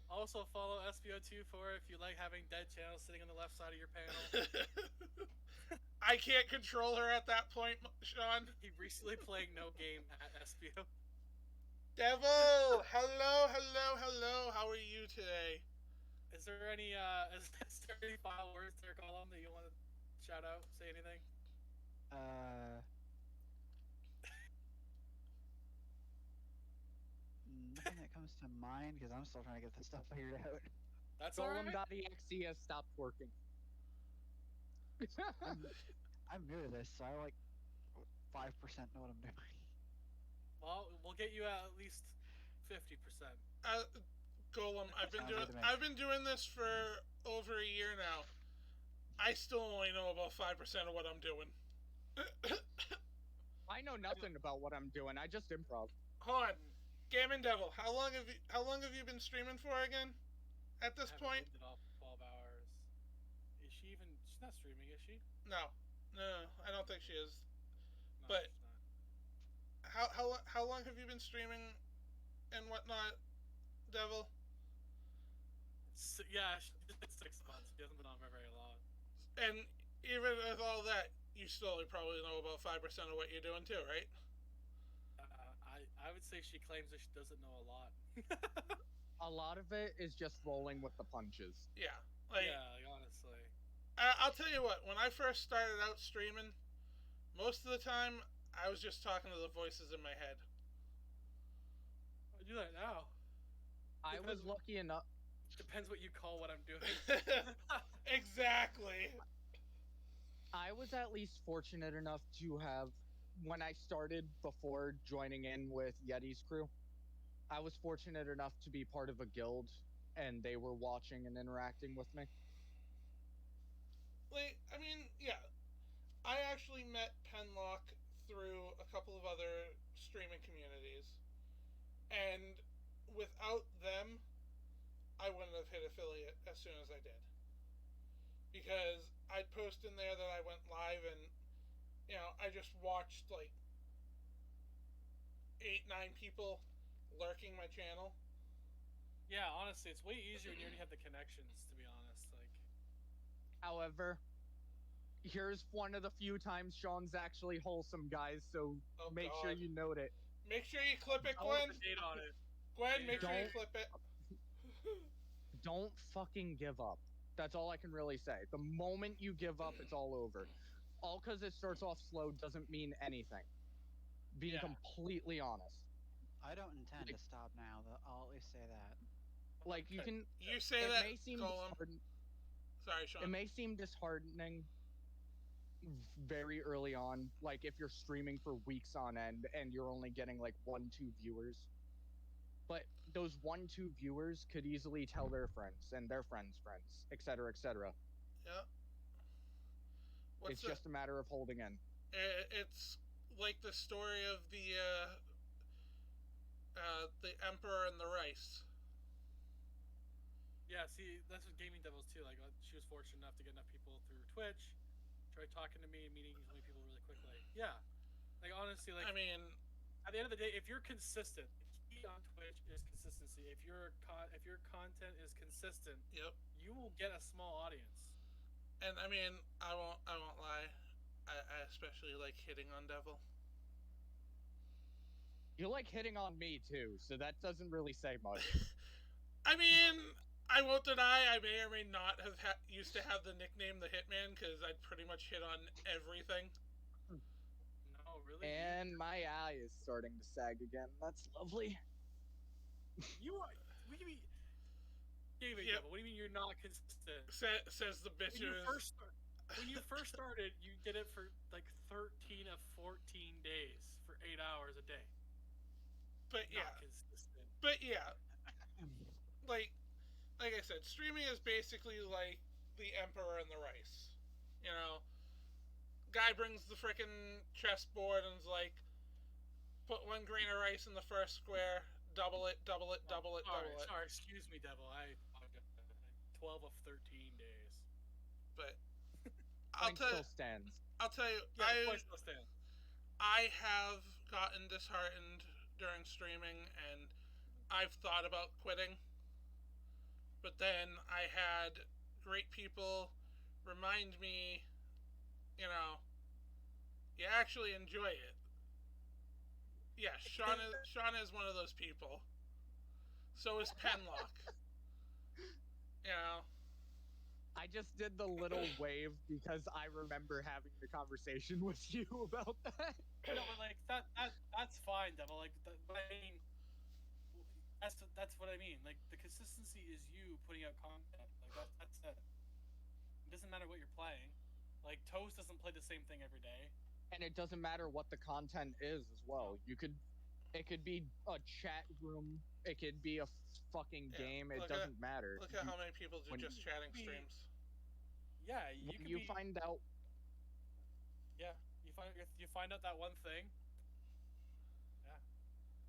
B: Also follow SBO24 if you like having dead channels sitting on the left side of your panel.
A: I can't control her at that point, Sean.
B: He recently playing no game at SBO.
A: Devil! Hello. How are you today?
B: Is there any is there any final words there, Gollum, that you want to shout out? Say anything?
D: Nothing that comes to mind because I'm still trying to get this stuff figured out.
B: That's alright.
C: Golem.exe has stopped working.
D: I'm new to this, so I like 5% know what I'm doing.
B: Well, we'll get you at least 50%.
A: Golem,
D: Sounds good to me.
A: I've been doing this for over a year now. I still only know about 5% of what I'm doing.
C: I know nothing about what I'm doing. I just improv.
A: Hold on. Gammon Devil, how long have you been streaming for again? At this
B: I
A: point?
B: haven't lived it off 12 hours. Is she even? She's not streaming, is she?
A: No, I don't think she is.
B: No,
A: But-
B: she's not.
A: How long have you been streaming and whatnot, Devil?
B: Yeah, it's 6 months. She hasn't been on for very long.
A: And even with all that, you still probably know about 5% of what you're doing too, right?
B: I would say she claims that she doesn't know a lot.
C: A lot of it is just rolling with the punches.
A: Yeah. Like,
B: yeah, like, honestly.
A: I'll tell you what, when I first started out streaming, most of the time, I was just talking to the voices in my head.
B: I do that now.
C: I was lucky enough.
B: Depends what you call what I'm doing.
A: Exactly.
C: I was at least fortunate enough to have, when I started before joining in with Yeti's crew, I was fortunate enough to be part of a guild, and they were watching and interacting with me.
A: Like, I mean, yeah. I actually met Penlock through a couple of other streaming communities. And without them, I wouldn't have hit affiliate as soon as I did. Because I'd post in there that I went live, and I just watched like 8-9 people lurking my channel.
B: Yeah, honestly, it's way easier when you already have the connections. To be honest, like.
C: However, here's one of the few times Sean's actually wholesome, guys. So make sure you note it.
A: Make sure you clip it,
B: I want
A: Gwen.
B: the date on it.
A: Gwen, make sure you
C: Don't-
A: clip it.
C: Don't fucking give up. That's all I can really say. The moment you give up, it's all over. All because it starts off slow doesn't mean anything. Being completely honest.
D: I don't intend to stop now. I'll at least say that.
C: Like you can.
A: You say
C: it
A: that.
C: May seem
A: Sorry, Sean.
C: It may seem disheartening very early on, like if you're streaming for weeks on end and you're only getting like 1-2 viewers. But those 1-2 viewers could easily tell their friends and their friends' friends, etc., etc.
A: Yeah.
C: It's just a matter of holding in.
A: It's like the story of the Emperor and the Rice.
B: Yeah, see, that's what Gaming Devils too. Like, she was fortunate enough to get enough people through Twitch, tried talking to me, meeting people really quickly. Yeah, like honestly, like
A: I mean,
B: at the end of the day, if you're consistent, the key on Twitch is consistency. If your content is consistent,
A: yep,
B: you will get a small audience.
A: And I mean, I won't lie, I especially like hitting on Devil.
C: You like hitting on me too, so that doesn't really say much.
A: I mean, I won't deny I may or may not have used to have the nickname the Hitman because I'd pretty much hit on everything.
B: No, really.
C: And my eye is starting to sag again. That's lovely.
B: You are. What do you mean? David, what do you mean you're not consistent?
A: Says the bitch
B: when you first started, you did it for like 13 of 14 days for 8 hours a day.
A: But yeah.
B: Not consistent.
A: But yeah. Like I said, streaming is basically like the Emperor and the Rice. Guy brings the frickin' chessboard and is like, put 1 grain of rice in the first square, double it, double it, double it, double it.
B: Sorry, excuse me, Devil. I 12 of 13 days.
A: But
C: I'll tell you,
B: yeah, still stands.
A: I have gotten disheartened during streaming, and I've thought about quitting. But then I had great people remind me, you actually enjoy it. Yeah, Sean is one of those people. So is Penlock.
C: I just did the little wave because I remember having the conversation with you about that.
B: No, but like that's fine, Devil. Like, but I mean, that's what I mean. Like, the consistency is you putting out content. Like that's it. It doesn't matter what you're playing. Like, Toast doesn't play the same thing every day.
C: And it doesn't matter what the content is as well. It could be a chat room. It could be a fucking game. It doesn't matter.
A: Look at how many people do just chatting streams.
B: Yeah,
C: you find out.
B: Yeah, you find out that one thing. Yeah,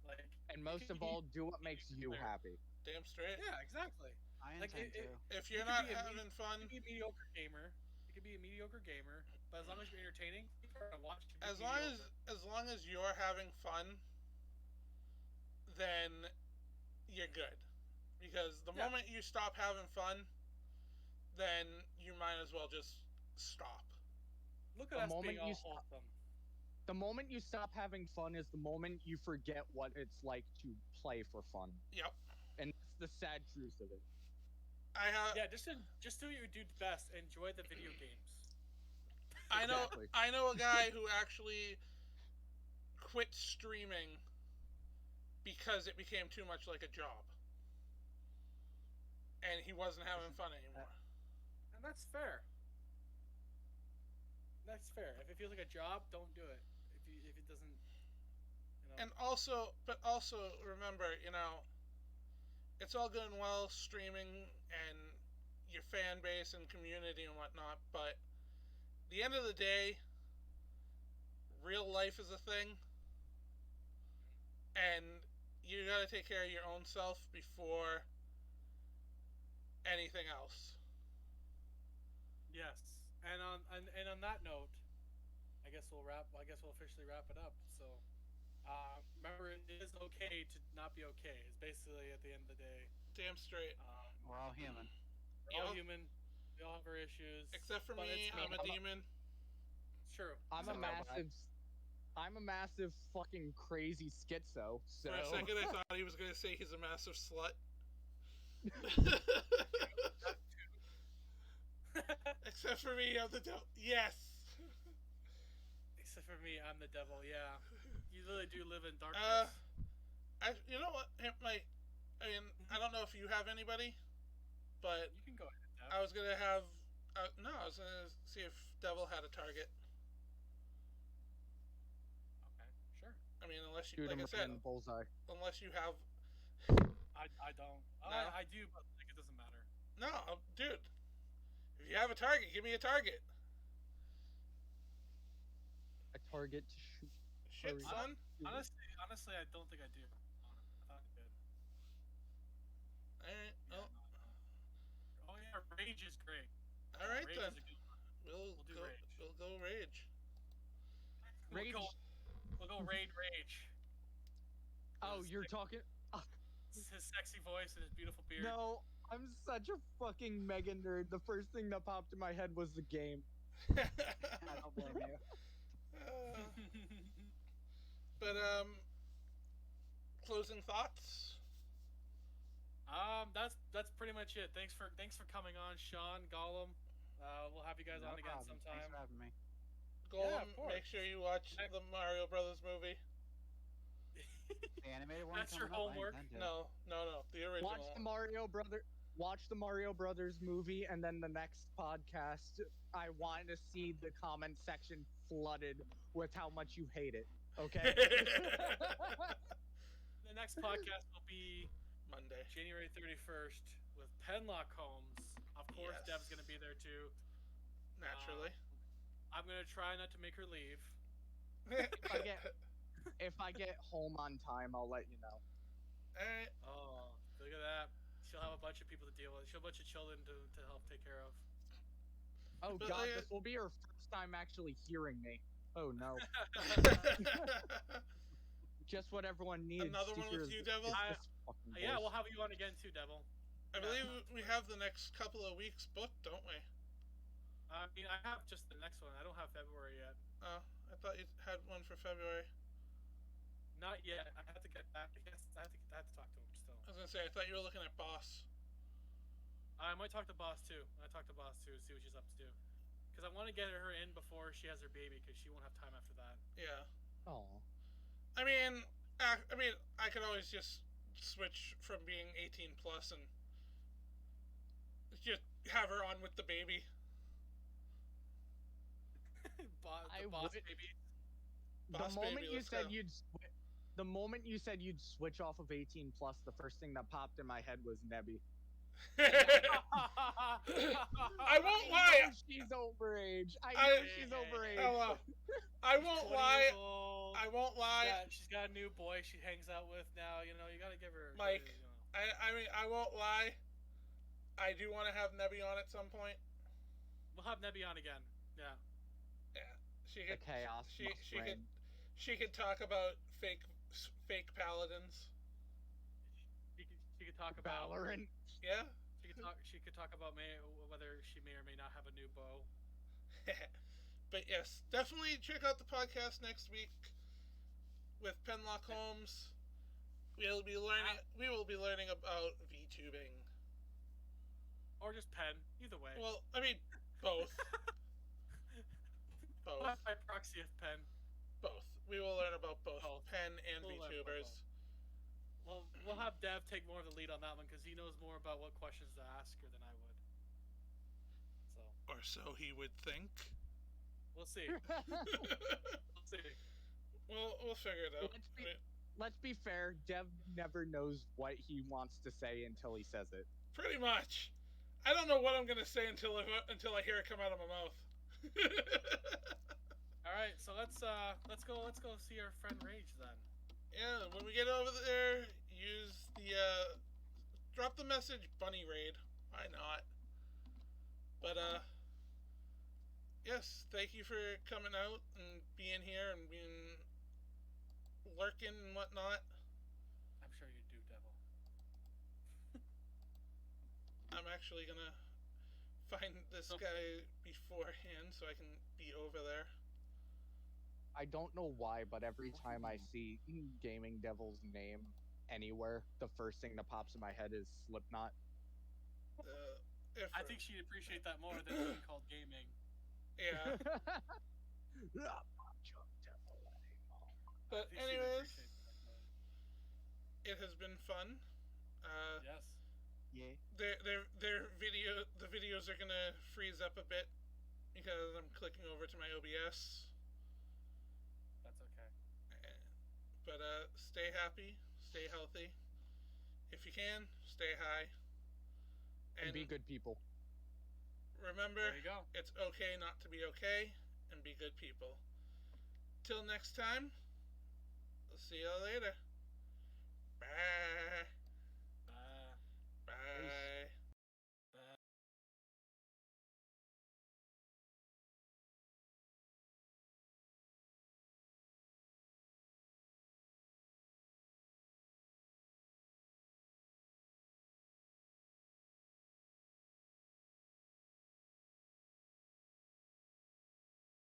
B: like.
C: And most of all, do what makes you happy.
A: Damn straight.
B: Yeah, exactly.
D: I intend to.
A: If you're not having fun,
B: you could be a mediocre gamer. You could be a mediocre gamer, but as long as you're entertaining, people are gonna watch.
A: As long as you're having fun, then you're good. Because the moment you stop having fun, then you might as well just stop.
B: Look at us being all wholesome.
C: The moment you stop having fun is the moment you forget what it's like to play for fun.
A: Yep.
C: And that's the sad truth of it.
B: Just do what you do best. Enjoy the video games.
A: I know a guy who actually quit streaming because it became too much like a job. And he wasn't having fun anymore.
B: And that's fair. That's fair. If it feels like a job, don't do it. If it doesn't,
A: And also remember, it's all good and well streaming and your fan base and community and whatnot, but at the end of the day, real life is a thing, and you gotta take care of your own self before anything else.
B: Yes. and on that note, I guess we'll officially wrap it up. So, remember, it is okay to not be okay. It's basically at the end of the day.
A: Damn straight.
D: We're all human.
B: We're all human. We all have our issues.
A: Except for me, I'm a demon.
B: True.
C: I'm a massive fucking crazy schizo. So.
A: For a second, I thought he was gonna say he's a massive slut. Except for me, I'm the devil. Yes.
B: Except for me, I'm the devil. Yeah. You really do live in darkness.
A: You know what? I mean, I don't know if you have anybody, but
B: you can go ahead. Dev.
A: I was gonna have. No, I was gonna see if Devil had a target.
B: Okay, sure.
A: I mean, unless you,
C: Shoot
A: like
C: him
A: I said,
C: in the bullseye.
A: unless you have.
B: I don't.
A: No?
B: I do, but like it doesn't matter.
A: No, dude. If you have a target, give me a target.
C: A target to shoot.
A: Shit, son.
B: Honestly, I don't think I do. I thought I did.
A: Alright, well.
B: Oh yeah, rage is great.
A: Alright
B: Rage
A: then.
B: is a good one.
A: We'll
B: do
A: go.
B: rage.
A: We'll go rage.
C: Rage.
B: We'll go rage.
C: Oh, you're talking.
B: His sexy voice and his beautiful beard.
C: No, I'm such a fucking mega nerd. The first thing that popped in my head was the game.
D: I don't blame you.
A: But closing thoughts.
B: That's pretty much it. Thanks for coming on, Sean, Gollum. We'll have you guys
D: No
B: on again
D: problem.
B: sometime.
D: Thanks for having me.
A: Gollum,
B: of course.
A: make sure you watch the Mario Brothers movie.
D: The animated one.
B: That's your
D: coming up, I
B: homework.
D: intend to.
A: No, the original.
C: Watch the Mario Brothers movie, and then the next podcast, I want to see the comment section flooded with how much you hate it. Okay.
B: The next podcast will be
A: Monday.
B: January 31st with Penlock Holmes. Of course,
A: Yes.
B: Dev's gonna be there too.
A: Naturally.
B: I'm gonna try not to make her leave.
C: If I get home on time, I'll let you know.
A: Alright.
B: Oh, look at that. She'll have a bunch of people to deal with. She'll have a bunch of children to help take care of.
C: Oh
A: But,
C: god, this will be her first time actually hearing me. Oh no. Just what everyone needs.
A: Another
C: to
A: one
C: hear
A: with you,
C: is
A: Devil?
C: this fucking
B: Yeah,
C: voice.
B: we'll have you on again too, Devil.
A: I believe we have the next couple of weeks booked, don't we?
B: I mean, I have just the next one. I don't have February yet.
A: Oh, I thought you had one for February.
B: Not yet. I have to get back. I guess I have to talk to him still.
A: I was gonna say, I thought you were looking at Boss.
B: I might talk to Boss too. I talk to Boss too, see what she's up to do. Because I want to get her in before she has her baby, because she won't have time after that.
A: Yeah.
C: Oh.
A: I mean, I could always just switch from being 18 plus and just have her on with the baby.
B: Boss
C: would-
B: baby.
A: Boss baby, let's go.
C: The moment you said you'd switch off of 18 plus, the first thing that popped in my head was Nebby.
A: I won't lie.
C: I know she's overage. I know she's overage.
A: Hello. I won't
B: 20
A: lie.
B: years old.
A: I won't lie.
B: She's got a new boy she hangs out with now. You know, you gotta give her.
A: Mike.
B: You know.
A: I mean, I won't lie. I do want to have Nebby on at some point.
B: We'll have Nebby on again. Yeah.
A: Yeah. She
C: The
A: could.
C: chaos
A: She
C: must
A: could.
C: reign.
A: She could talk about fake paladins.
B: She could talk about.
C: Valorant.
A: Yeah.
B: She could talk about whether she may or may not have a new bow.
A: But yes, definitely check out the podcast next week with Penlock Holmes. We will be learning about VTubing.
B: Or just Pen. Either way.
A: Well, I mean, both. Both.
B: By proxy of Pen.
A: Both. We will learn about both Pen and
B: We'll learn about
A: VTubers.
B: Well, we'll have Dev take more of the lead on that one because he knows more about what questions to ask her than I would. So.
A: Or so he would think.
B: We'll see. We'll see.
A: We'll figure it out.
C: Let's be fair. Dev never knows what he wants to say until he says it.
A: Pretty much. I don't know what I'm gonna say until I hear it come out of my mouth.
B: All right, so let's go see our friend Rage then.
A: Yeah, when we get over there, use the drop the message Bunny Raid. Why not? But yes, thank you for coming out and being here and being lurking and whatnot.
B: I'm sure you do, Devil.
A: I'm actually gonna find this guy beforehand so I can be over there.
C: I don't know why, but every time I see Gaming Devil's name anywhere, the first thing that pops in my head is Slipknot.
B: I think she'd appreciate that more than being called gaming.
A: Yeah. But
B: I think she'd
A: anyways,
B: appreciate that more.
A: it has been fun.
B: Yes.
D: Yeah.
A: The videos are gonna freeze up a bit because I'm clicking over to my OBS.
B: That's okay.
A: But stay happy, stay healthy. If you can, stay high.
C: And be good people.
A: Remember,
B: There you go.
A: it's okay not to be okay, and be good people. Till next time, we'll see you later. Bye.